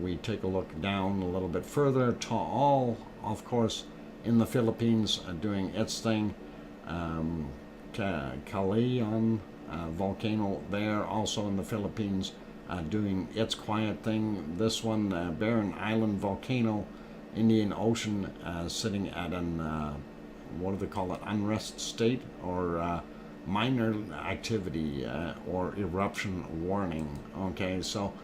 we take a look down a little bit further. Taal, of course, in the Philippines, doing its thing. Calayan volcano there, also in the Philippines, doing its quiet thing. This one, Barren Island volcano, Indian Ocean, sitting at an what do they call it, unrest state, or minor activity, or eruption warning. Okay, so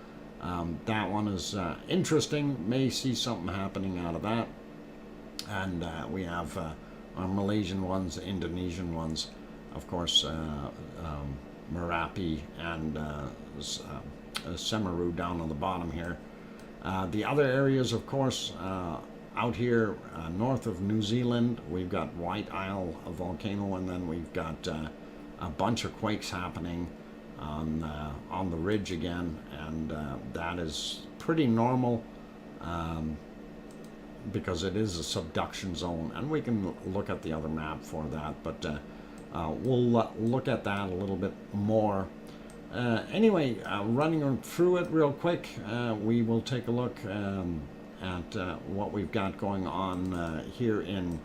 that one is interesting. May see something happening out of that. And we have our Malaysian ones, Indonesian ones, of course, Merapi and Semeru down on the bottom here. The other areas, of course, out here north of New Zealand, we've got White Isle volcano, and then we've got a bunch of quakes happening on the ridge again, and that is pretty normal. Because it is a subduction zone, and we can look at the other map for that, but we'll look at that a little bit more. Anyway, running through it real quick, we will take a look at what we've got going on here in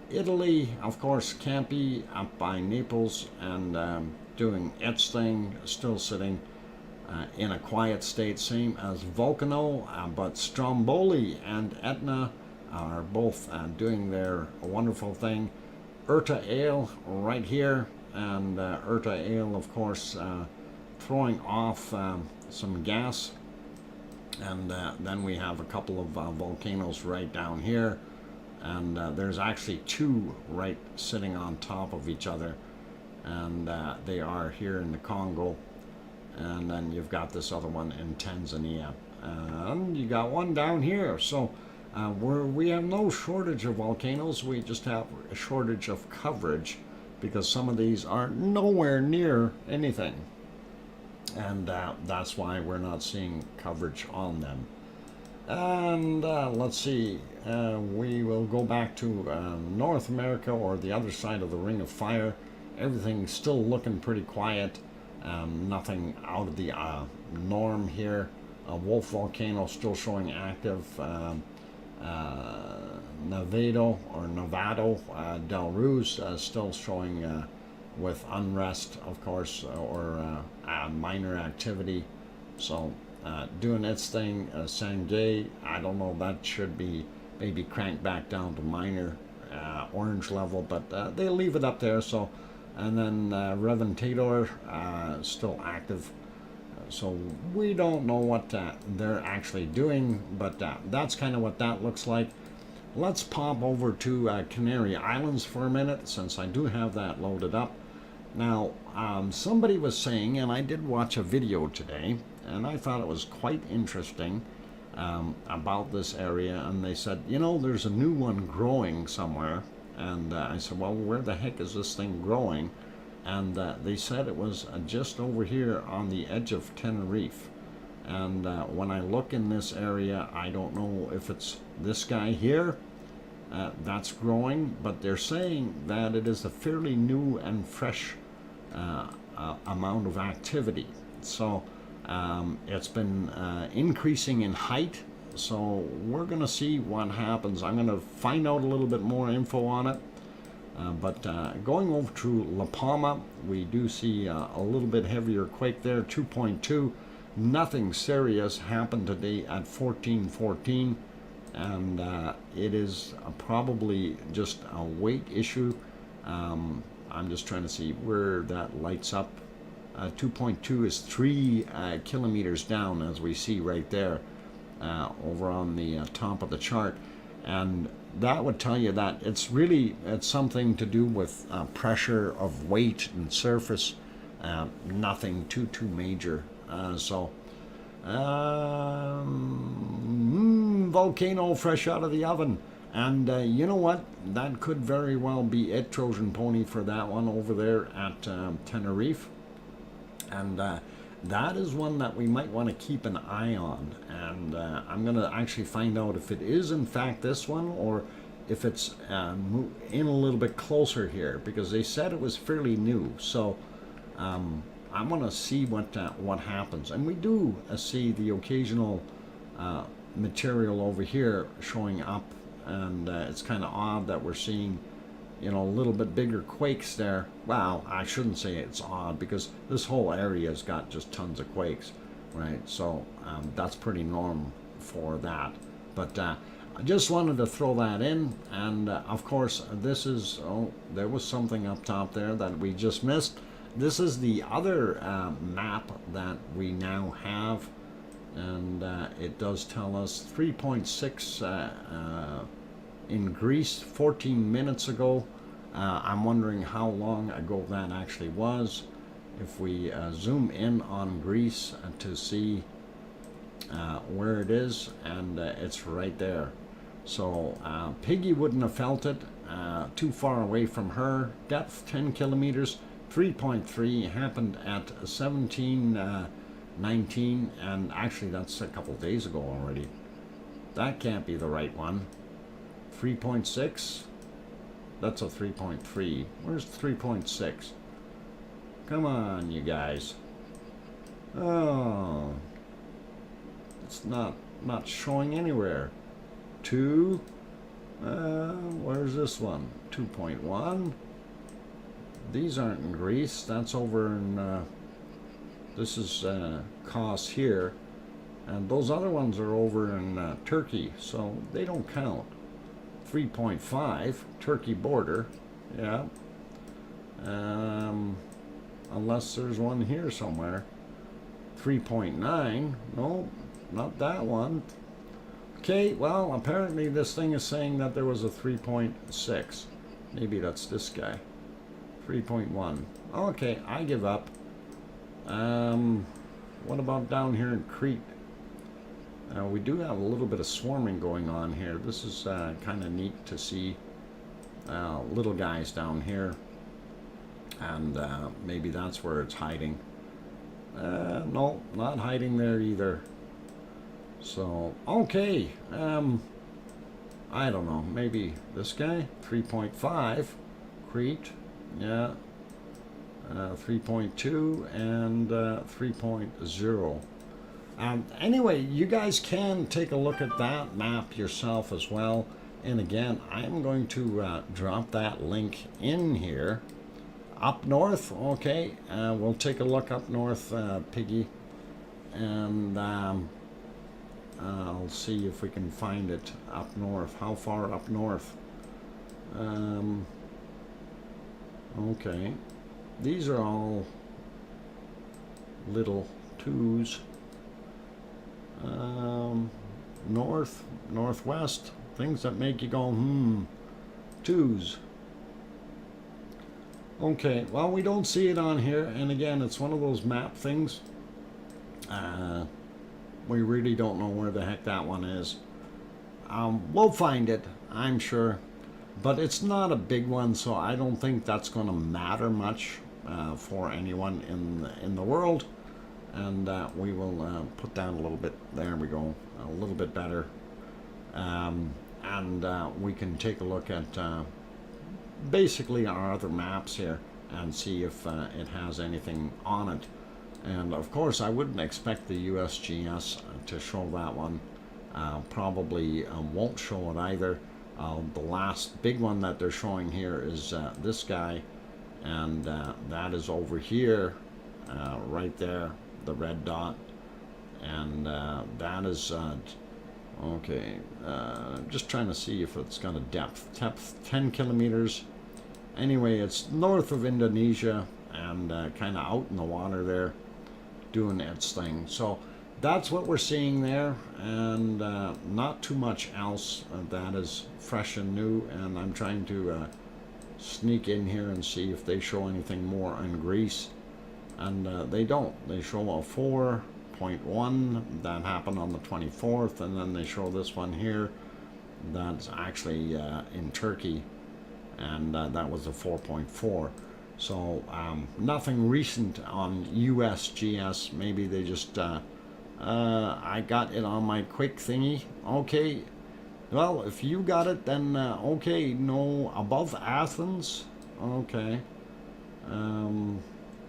Italy. Of course, Campi up by Naples and doing its thing, still sitting in a quiet state, same as Volcano, but Stromboli and Etna are both doing their wonderful thing. Urta Ale right here, and Urta Ale, of course, throwing off some gas. And then we have a couple of volcanoes right down here, and there's actually two right sitting on top of each other, and they are here in the Congo, and then you've got this other one in Tanzania, and you got one down here. So we have no shortage of volcanoes, we just have a shortage of coverage because some of these are nowhere near anything, and that's why we're not seeing coverage on them. And let's see, we will go back to North America, or the other side of the Ring of Fire. Everything's still looking pretty quiet, nothing out of the norm here. Wolf Volcano still showing active. Nevado del Ruz still showing with unrest, of course, or minor activity. So doing its thing. Sangay, I don't know, that should be maybe cranked back down to minor orange level, but they leave it up there. So, and then Reventador still active. So we don't know what they're actually doing, but that's kind of what that looks like. Let's pop over to Canary Islands for a minute, since I do have that loaded up. Now, somebody was saying, and I did watch a video today, and I thought it was quite interesting about this area, and they said, you know, there's a new one growing somewhere. And I said, well, where the heck is this thing growing? And they said it was just over here on the edge of Tenerife. And when I look in this area, I don't know if it's this guy here that's growing, but they're saying that it is a fairly new and fresh amount of activity. So it's been increasing in height. So we're going to see what happens. I'm going to find out a little bit more info on it. But going over to La Palma, we do see a little bit heavier quake there, 2.2. Nothing serious happened today at 1414, and it is probably just a weight issue. I'm just trying to see where that lights up. 2.2 is 3 kilometers down, as we see right there over on the top of the chart. And that would tell you that it's something to do with pressure of weight and surface, nothing too major. Volcano fresh out of the oven. And you know what? That could very well be it, Trojan Pony, for that one over there at Tenerife. And that is one that we might want to keep an eye on. And I'm going to actually find out if it is in fact this one, or if it's in a little bit closer here, because they said it was fairly new. So I want to see what happens. And we do see the occasional material over here showing up, and it's kind of odd that we're seeing, you know, a little bit bigger quakes there. Well, I shouldn't say it's odd, because this whole area's got just tons of quakes, right? So that's pretty normal for that. But I just wanted to throw that in. And of course, this is, there was something up top there that we just missed. This is the other map that we now have, and it does tell us 3.6 in Greece 14 minutes ago. I'm wondering how long ago that actually was. If we zoom in on Greece to see where it is, and it's right there. So Piggy wouldn't have felt it, too far away from her. Depth 10 kilometers, 3.3, happened at 17:19, and actually that's a couple days ago already. That can't be the right one. 3.6, that's a 3.3. Where's 3.6? Come on, you guys. Oh, it's not showing anywhere. 2. Where's this one? 2.1. These aren't in Greece. That's over in. This is Kos here, and those other ones are over in Turkey, so they don't count. 3.5 Turkey border, yeah. Unless there's one here somewhere. 3.9, no, not that one. Okay, well, apparently this thing is saying that there was a 3.6. Maybe that's this guy. 3.1. Okay, I give up. What about down here in Crete? We do have a little bit of swarming going on here. This is kind of neat to see little guys down here. And maybe that's where it's hiding. No, not hiding there either. So, okay. I don't know. Maybe this guy? 3.5. Crete. Yeah. 3.2 and 3.0. Anyway, you guys can take a look at that map yourself as well. And again, I'm going to drop that link in here. Up north, okay. We'll take a look up north, Piggy. And I'll see if we can find it up north. How far up north? Okay. These are all little 2s. North, northwest, things that make you go, 2s. Okay, well, we don't see it on here, and again, it's one of those map things. We really don't know where the heck that one is. We'll find it, I'm sure, but it's not a big one, so I don't think that's going to matter much for anyone in the world. And we will put down a little bit. There we go, a little bit better. And we can take a look at basically our other maps here and see if it has anything on it. And of course, I wouldn't expect the USGS to show that one. Probably won't show it either. The last big one that they're showing here is this guy, and that is over here, right there, the red dot, and that is okay. Just trying to see if it's got a depth 10 kilometers. Anyway, it's north of Indonesia and kind of out in the water there, doing its thing. So that's what we're seeing there, and not too much else that is fresh and new. And I'm trying to sneak in here and see if they show anything more on Greece, and they don't. They show a 4.1 that happened on the 24th, and then they show this one here that's actually in Turkey, and that was a 4.4. So nothing recent on USGS. Maybe they just I got it on my quick thingy. Okay, well, if you got it, then okay. No, above Athens. Okay.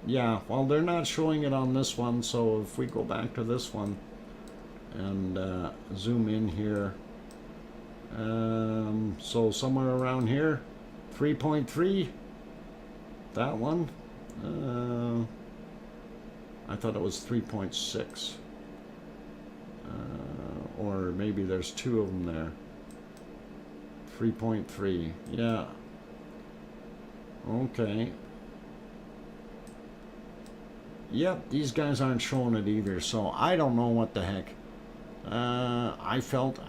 Yeah, well, they're not showing it on this one, so if we go back to this one and zoom in here, so somewhere around here, 3.3, that one, I thought it was 3.6, or maybe there's two of them there. 3.3, yeah, okay. Yep, these guys aren't showing it either, so I don't know what the heck. I felt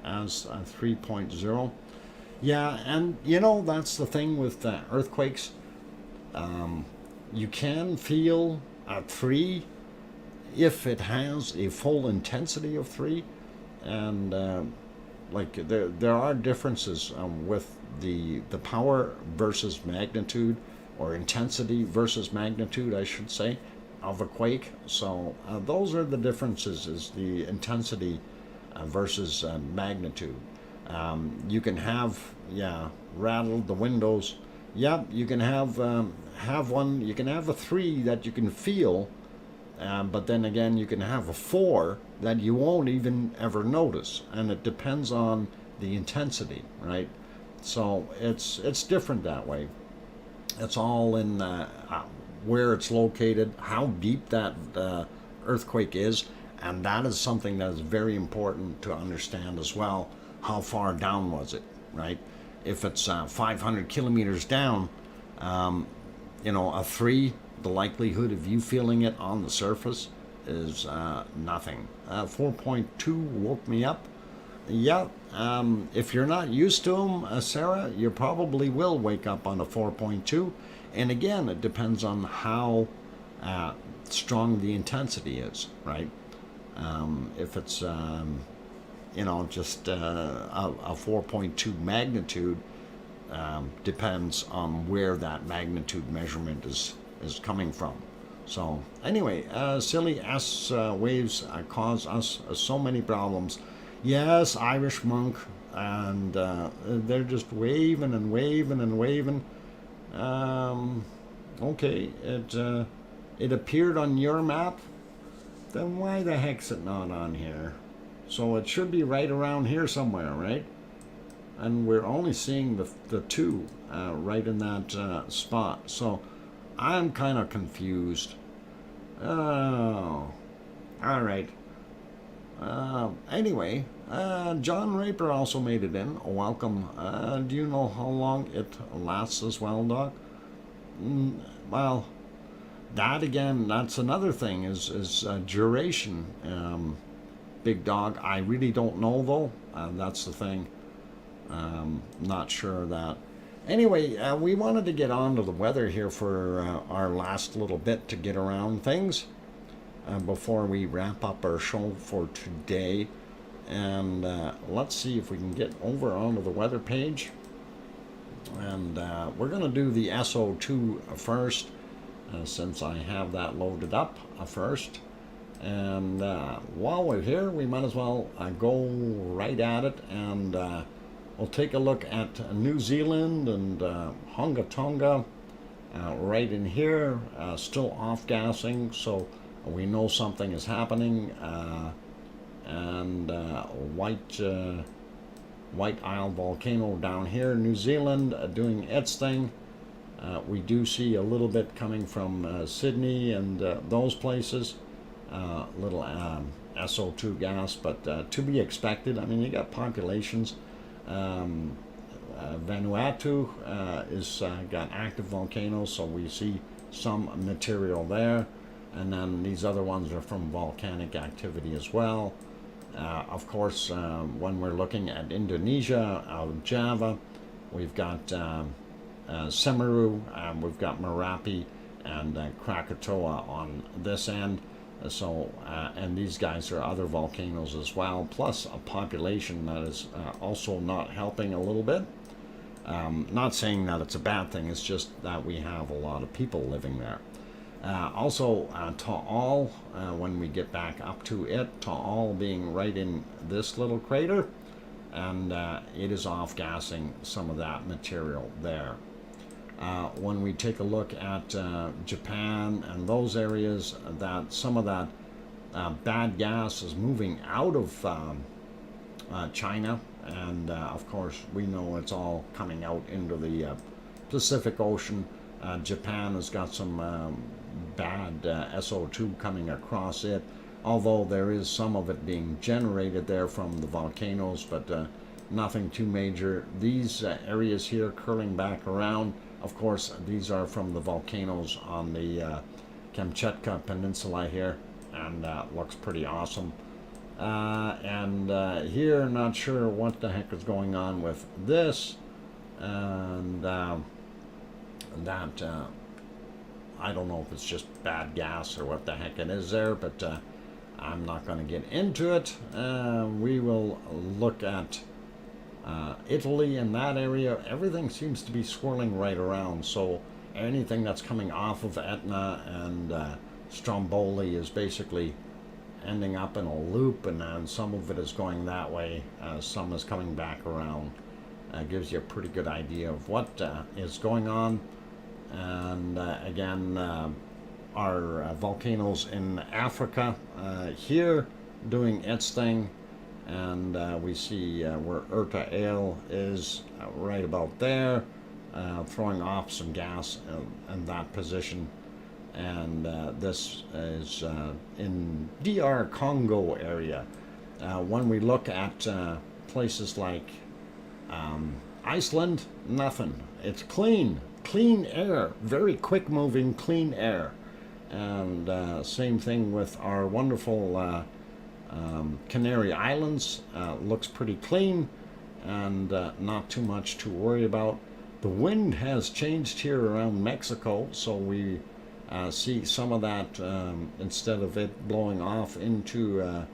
as a 3.0. Yeah, and you know, that's the thing with earthquakes. You can feel a 3 if it has a full intensity of 3, and like there are differences with the power versus magnitude, or intensity versus magnitude, I should say, of a quake. So those are the differences, is the intensity versus magnitude. You can have, yeah, rattled the windows. Yep, you can have one. You can have a 3 that you can feel But then again, you can have a 4 that you won't even ever notice, and it depends on the intensity, right? So it's different that way. It's all in where it's located, how deep that earthquake is, and that is something that is very important to understand as well. How far down was it, right? If it's 500 kilometers down, a 3, the likelihood of you feeling it on the surface is nothing. 4.2 woke me up. Yeah, if you're not used to them, Sarah, you probably will wake up on a 4.2. And again, it depends on how strong the intensity is, right? If it's, just a 4.2 magnitude, depends on where that magnitude measurement is coming from. So anyway, silly S waves cause us so many problems. Yes, Irish monk, and they're just waving and waving and waving. Okay, it appeared on your map. Then why the heck's it not on here? So it should be right around here somewhere, right? And we're only seeing the 2 right in that spot. So I'm kind of confused. Oh, all right. Anyway, John Raper also made it in. Welcome. Do you know how long it lasts as well, Doc? Well, that again, that's another thing is duration. Big Dog, I really don't know though. That's the thing. Not sure of that. Anyway, we wanted to get on to the weather here for our last little bit to get around things before we wrap up our show for today. And let's see if we can get over onto the weather page. And we're going to do the SO2 first, since I have that loaded up first. And while we're here, we might as well go right at it, and we'll take a look at New Zealand and Hunga Tonga right in here, still off-gassing, so we know something is happening. And White Isle volcano down here, New Zealand, doing its thing. We do see a little bit coming from Sydney and those places. Little SO2 gas, but to be expected. I mean, you got populations. Vanuatu is got active volcanoes, so we see some material there. And then these other ones are from volcanic activity as well. Of course, when we're looking at Indonesia, out of Java, we've got Semeru, we've got Merapi, and Krakatoa on this end. So, and these guys are other volcanoes as well, plus a population that is also not helping a little bit. Not saying that it's a bad thing, it's just that we have a lot of people living there. Also, Taal, when we get back up to it, Taal being right in this little crater, and it is off-gassing some of that material there. When we take a look at Japan and those areas, that some of that bad gas is moving out of China, and of course we know it's all coming out into the Pacific Ocean. Japan has got some bad SO2 coming across it, although there is some of it being generated there from the volcanoes, but nothing too major. These areas here curling back around, of course, these are from the volcanoes on the Kamchatka Peninsula here, and looks pretty awesome. And here, not sure what the heck is going on with this, and that I don't know if it's just bad gas or what the heck it is there, but I'm not going to get into it. We will look at Italy and that area. Everything seems to be swirling right around, so anything that's coming off of Etna and Stromboli is basically ending up in a loop, and then some of it is going that way, some is coming back around. Gives you a pretty good idea of what is going on. And again, our volcanoes in Africa here doing its thing, and we see where Eruption is right about there, throwing off some gas in that position. And this is in DR Congo area. When we look at places like Iceland, nothing. It's clean air, very quick moving clean air. And same thing with our wonderful Canary Islands. Looks pretty clean and not too much to worry about. The wind has changed here around Mexico, so we see some of that. Instead of it blowing off into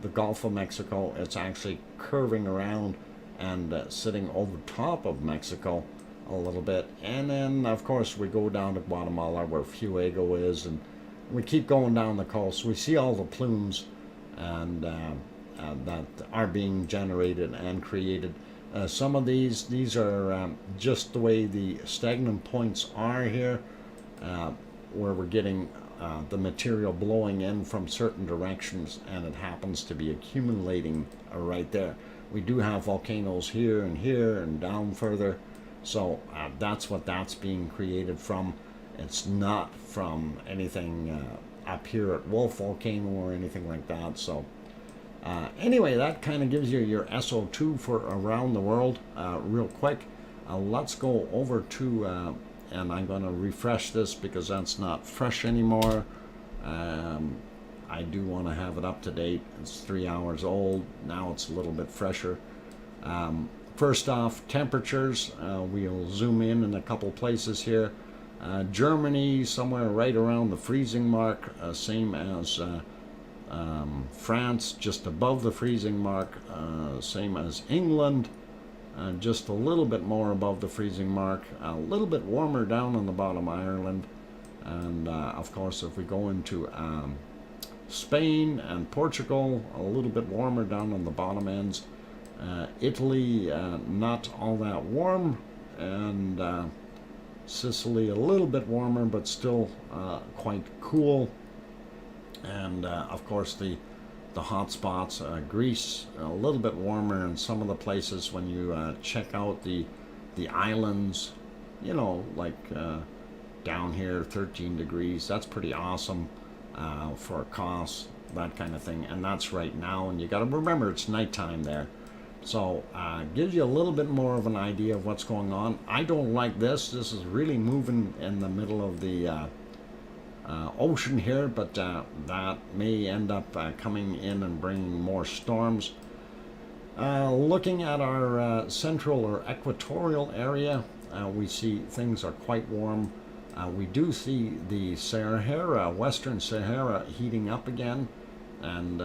the Gulf of Mexico, it's actually curving around and sitting over top of Mexico a little bit. And then of course we go down to Guatemala where Fuego is, and we keep going down the coast. We see all the plumes and that are being generated and created. Some of these are just the way the stagnant points are here, where we're getting the material blowing in from certain directions, and it happens to be accumulating right there. We do have volcanoes here and down further, so that's what that's being created from. It's not from anything up here at Wolf Volcano or anything like that. So anyway, that kind of gives you your SO2 for around the world real quick. Let's go over to and I'm going to refresh this because that's not fresh anymore. I do want to have it up to date. It's 3 hours old. Now it's a little bit fresher. First off, temperatures. We'll zoom in a couple places here. Germany, somewhere right around the freezing mark, same as France, just above the freezing mark, same as England. Just a little bit more above the freezing mark, a little bit warmer down on the bottom Ireland, and of course if we go into Spain and Portugal, a little bit warmer down on the bottom ends. Italy, not all that warm, and Sicily a little bit warmer but still quite cool. And of course the hot spots, Greece a little bit warmer in some of the places. When you check out the islands, you know, like down here 13 degrees, that's pretty awesome for a cost, that kind of thing. And that's right now, and you got to remember it's nighttime there, so gives you a little bit more of an idea of what's going on. I don't like this is really moving in the middle of the ocean here, but that may end up coming in and bringing more storms. Looking at our central or equatorial area, we see things are quite warm. We do see the Sahara, Western Sahara, heating up again, and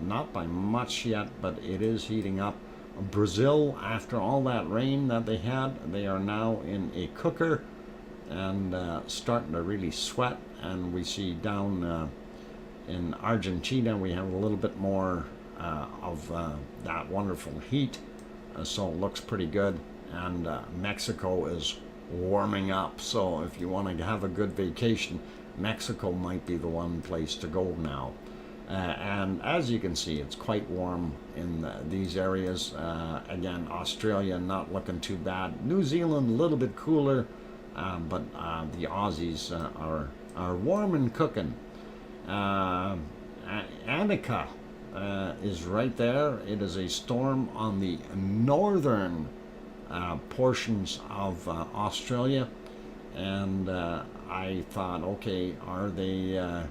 not by much yet, but it is heating up. Brazil, after all that rain that they had, they are now in a cooker and starting to really sweat. And we see down in Argentina we have a little bit more of that wonderful heat, so it looks pretty good. And Mexico is warming up, so if you want to have a good vacation, Mexico might be the one place to go now. And as you can see, it's quite warm in these areas. Again, Australia not looking too bad. New Zealand a little bit cooler, but the Aussies are warm and cooking. Annika is right there. It is a storm on the northern portions of Australia, and I thought, okay, are they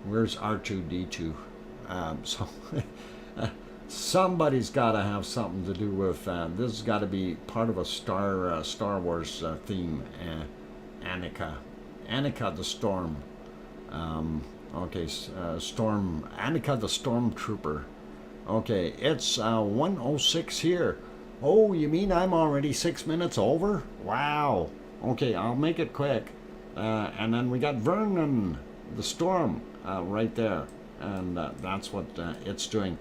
where's R2D2? So somebody's got to have something to do with this. Has got to be part of a Star Wars theme. Annika the Storm. Okay, Storm. Annika the Stormtrooper. Okay, it's 1:06 here. Oh, you mean I'm already 6 minutes over? Wow. Okay, I'll make it quick. And then we got Vernon the Storm right there, and that's what it's doing.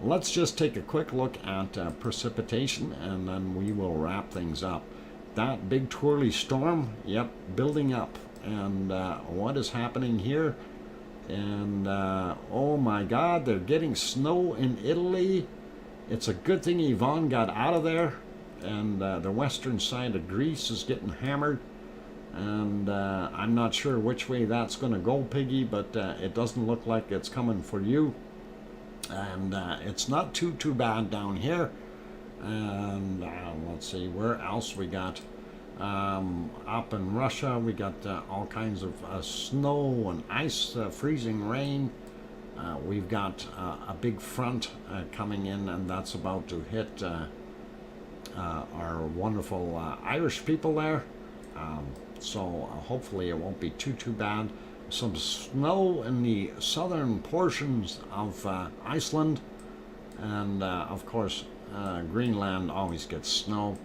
Let's just take a quick look at precipitation, and then we will wrap things up. That big twirly storm, yep, building up And what is happening here? And oh my God, they're getting snow in Italy. It's a good thing Yvonne got out of there. And the western side of Greece is getting hammered. And I'm not sure which way that's going to go, Piggy, but it doesn't look like it's coming for you. And it's not too bad down here. And let's see, where else we got? Up in Russia, we got all kinds of snow and ice, freezing rain. We've got a big front coming in, and that's about to hit our wonderful Irish people there. So hopefully it won't be too bad. Some snow in the southern portions of Iceland, and of course Greenland always gets snow.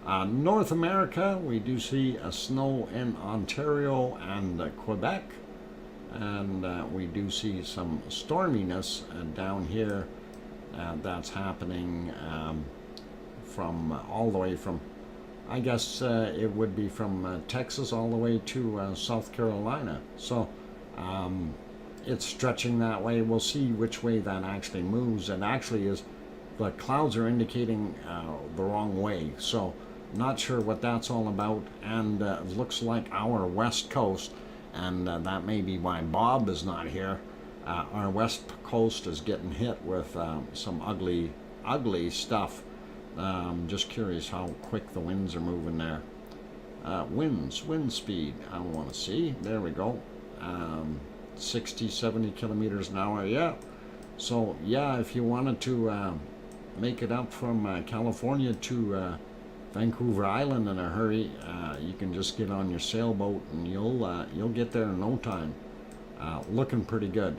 North America, we do see snow in Ontario and Quebec, and we do see some storminess down here. That's happening from all the way from, I guess it would be from Texas all the way to South Carolina. So it's stretching that way. We'll see which way that actually moves. It actually is, the clouds are indicating the wrong way. So not sure what that's all about. And it looks like our west coast, and that may be why Bob is not here. Our west coast is getting hit with some ugly stuff. Just curious how quick the winds are moving there. Wind speed, I want to see. There we go. 60, 70 kilometers an hour. Yeah. So, yeah, if you wanted to make it up from California to Vancouver Island in a hurry, you can just get on your sailboat and you'll get there in no time. Looking pretty good.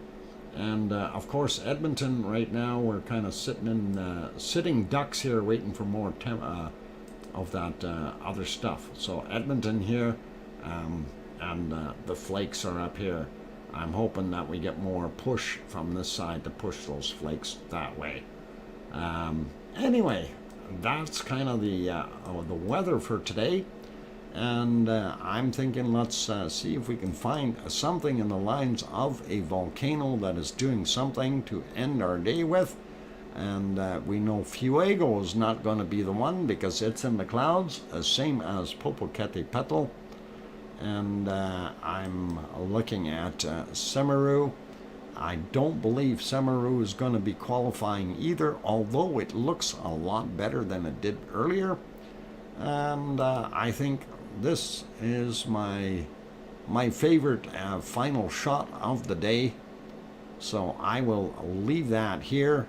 And of course, Edmonton right now, we're kind of sitting ducks here, waiting for more of that other stuff. So Edmonton here, and the flakes are up here. I'm hoping that we get more push from this side to push those flakes that way. Anyway, that's kind of the weather for today. And I'm thinking, let's see if we can find something in the lines of a volcano that is doing something to end our day with. And we know Fuego is not going to be the one because it's in the clouds, same as Popocatépetl. And I'm looking at Semeru. I don't believe Semeru is going to be qualifying either, although it looks a lot better than it did earlier. And I think this is my favorite final shot of the day. So I will leave that here.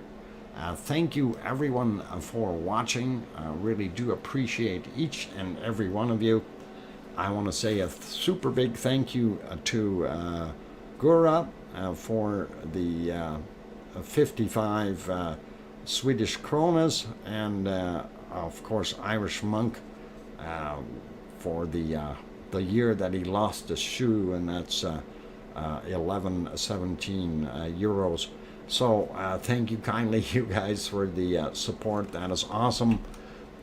Thank you everyone for watching. I really do appreciate each and every one of you. I want to say a super big thank you to Gura for the 55 Swedish kronas, and of course Irish Monk for the year that he lost his shoe, and that's 17 euros. So thank you kindly, you guys, for the support. That is awesome.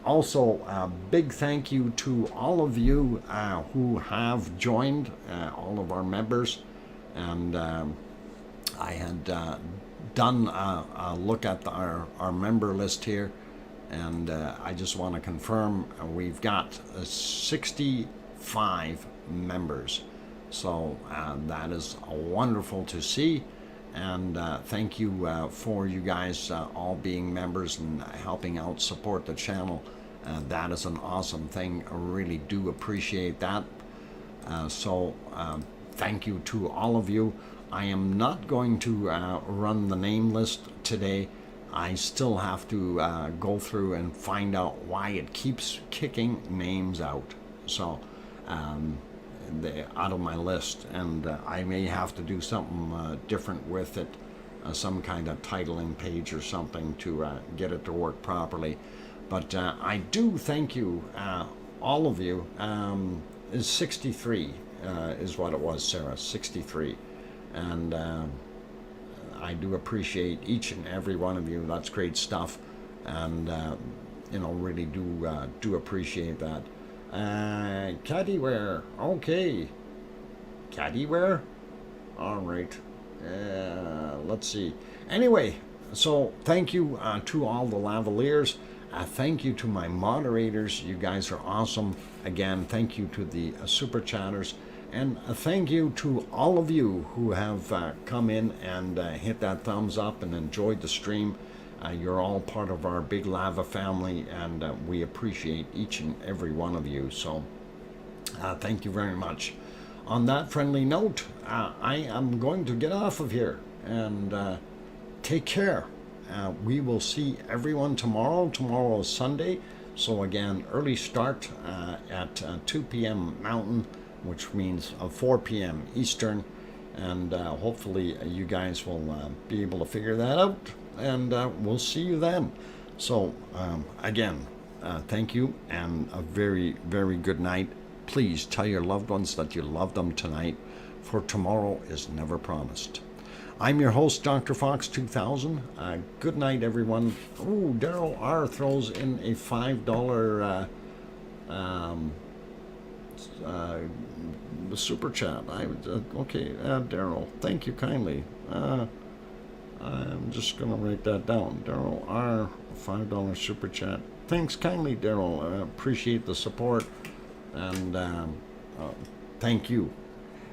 Also, a big thank you to all of you who have joined, all of our members. And I had done a look at our member list here, and I just want to confirm we've got 65 members. So that is wonderful to see. And thank you for you guys all being members and helping out support the channel. That is an awesome thing. I really do appreciate that. So thank you to all of you. I am not going to run the name list today. I still have to go through and find out why it keeps kicking names out. So they're out of my list, and I may have to do something different with it, some kind of titling page or something to get it to work properly. But I do thank you, all of you. Is 63 is what it was, Sarah, 63. And I do appreciate each and every one of you. That's great stuff, and you know, really do appreciate that. Cattyware, okay. Caddy-ware? All right. Let's see. Anyway, so thank you to all the lavaliers. Thank you to my moderators. You guys are awesome. Again, thank you to the super chatters. And thank you to all of you who have come in and hit that thumbs up and enjoyed the stream. You're all part of our big lava family, and we appreciate each and every one of you. So thank you very much. On that friendly note, I am going to get off of here, and take care. We will see everyone tomorrow. Tomorrow is Sunday, so again, early start at 2 p.m. Mountain, which means 4 p.m. Eastern, and hopefully you guys will be able to figure that out, and we'll see you then. So again, thank you, and a very, very good night. Please tell your loved ones that you love them tonight, for tomorrow is never promised. I'm your host, DrFox2000. Good night, everyone. Ooh, Daryl R. throws in a $5 super chat. Okay, Daryl, thank you kindly. I'm just going to write that down. Daryl R., $5 super chat. Thanks kindly, Daryl. I appreciate the support, and thank you.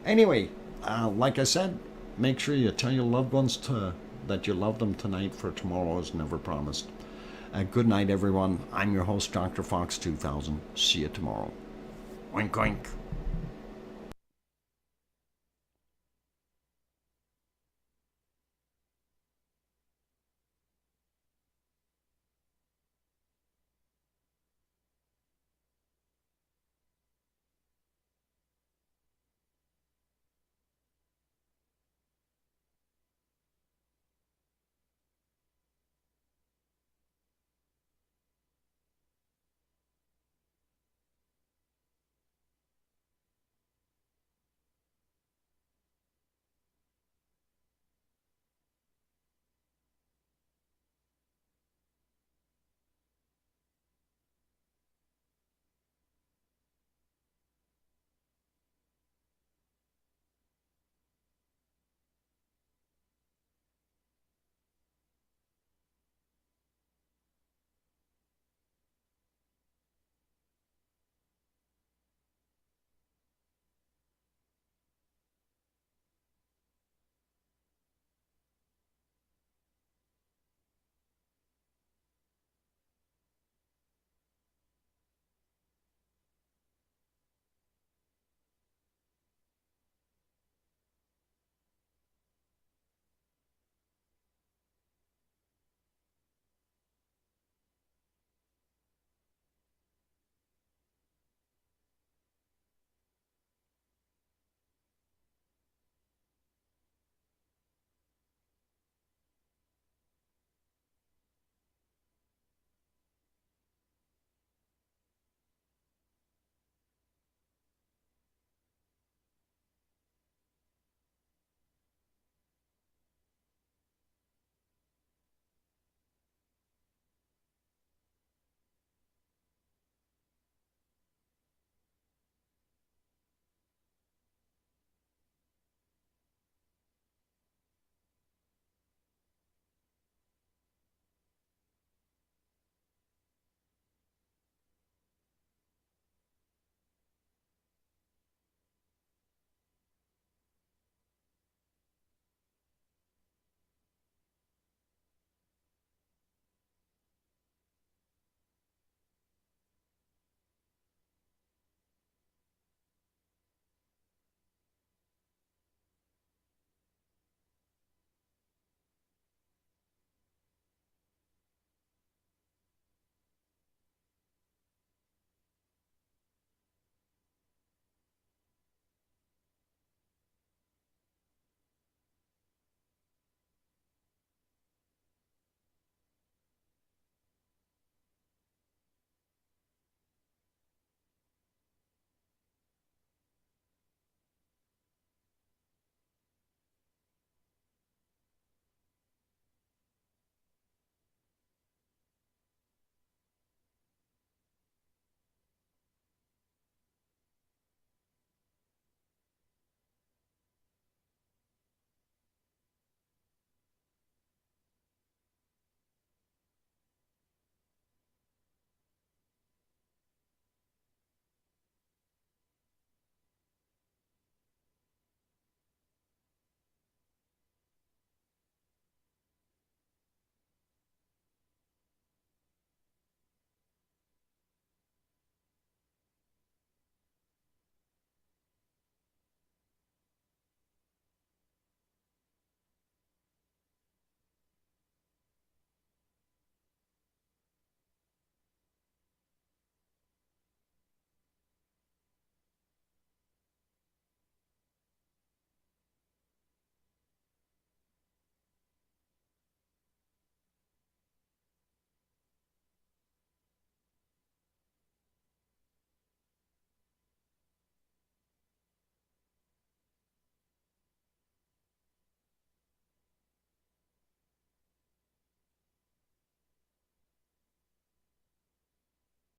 Anyway, like I said, make sure you tell your loved ones that you love them tonight, for tomorrow is never promised. Good night, everyone. I'm your host, DrFox2000. See you tomorrow. Oink, oink.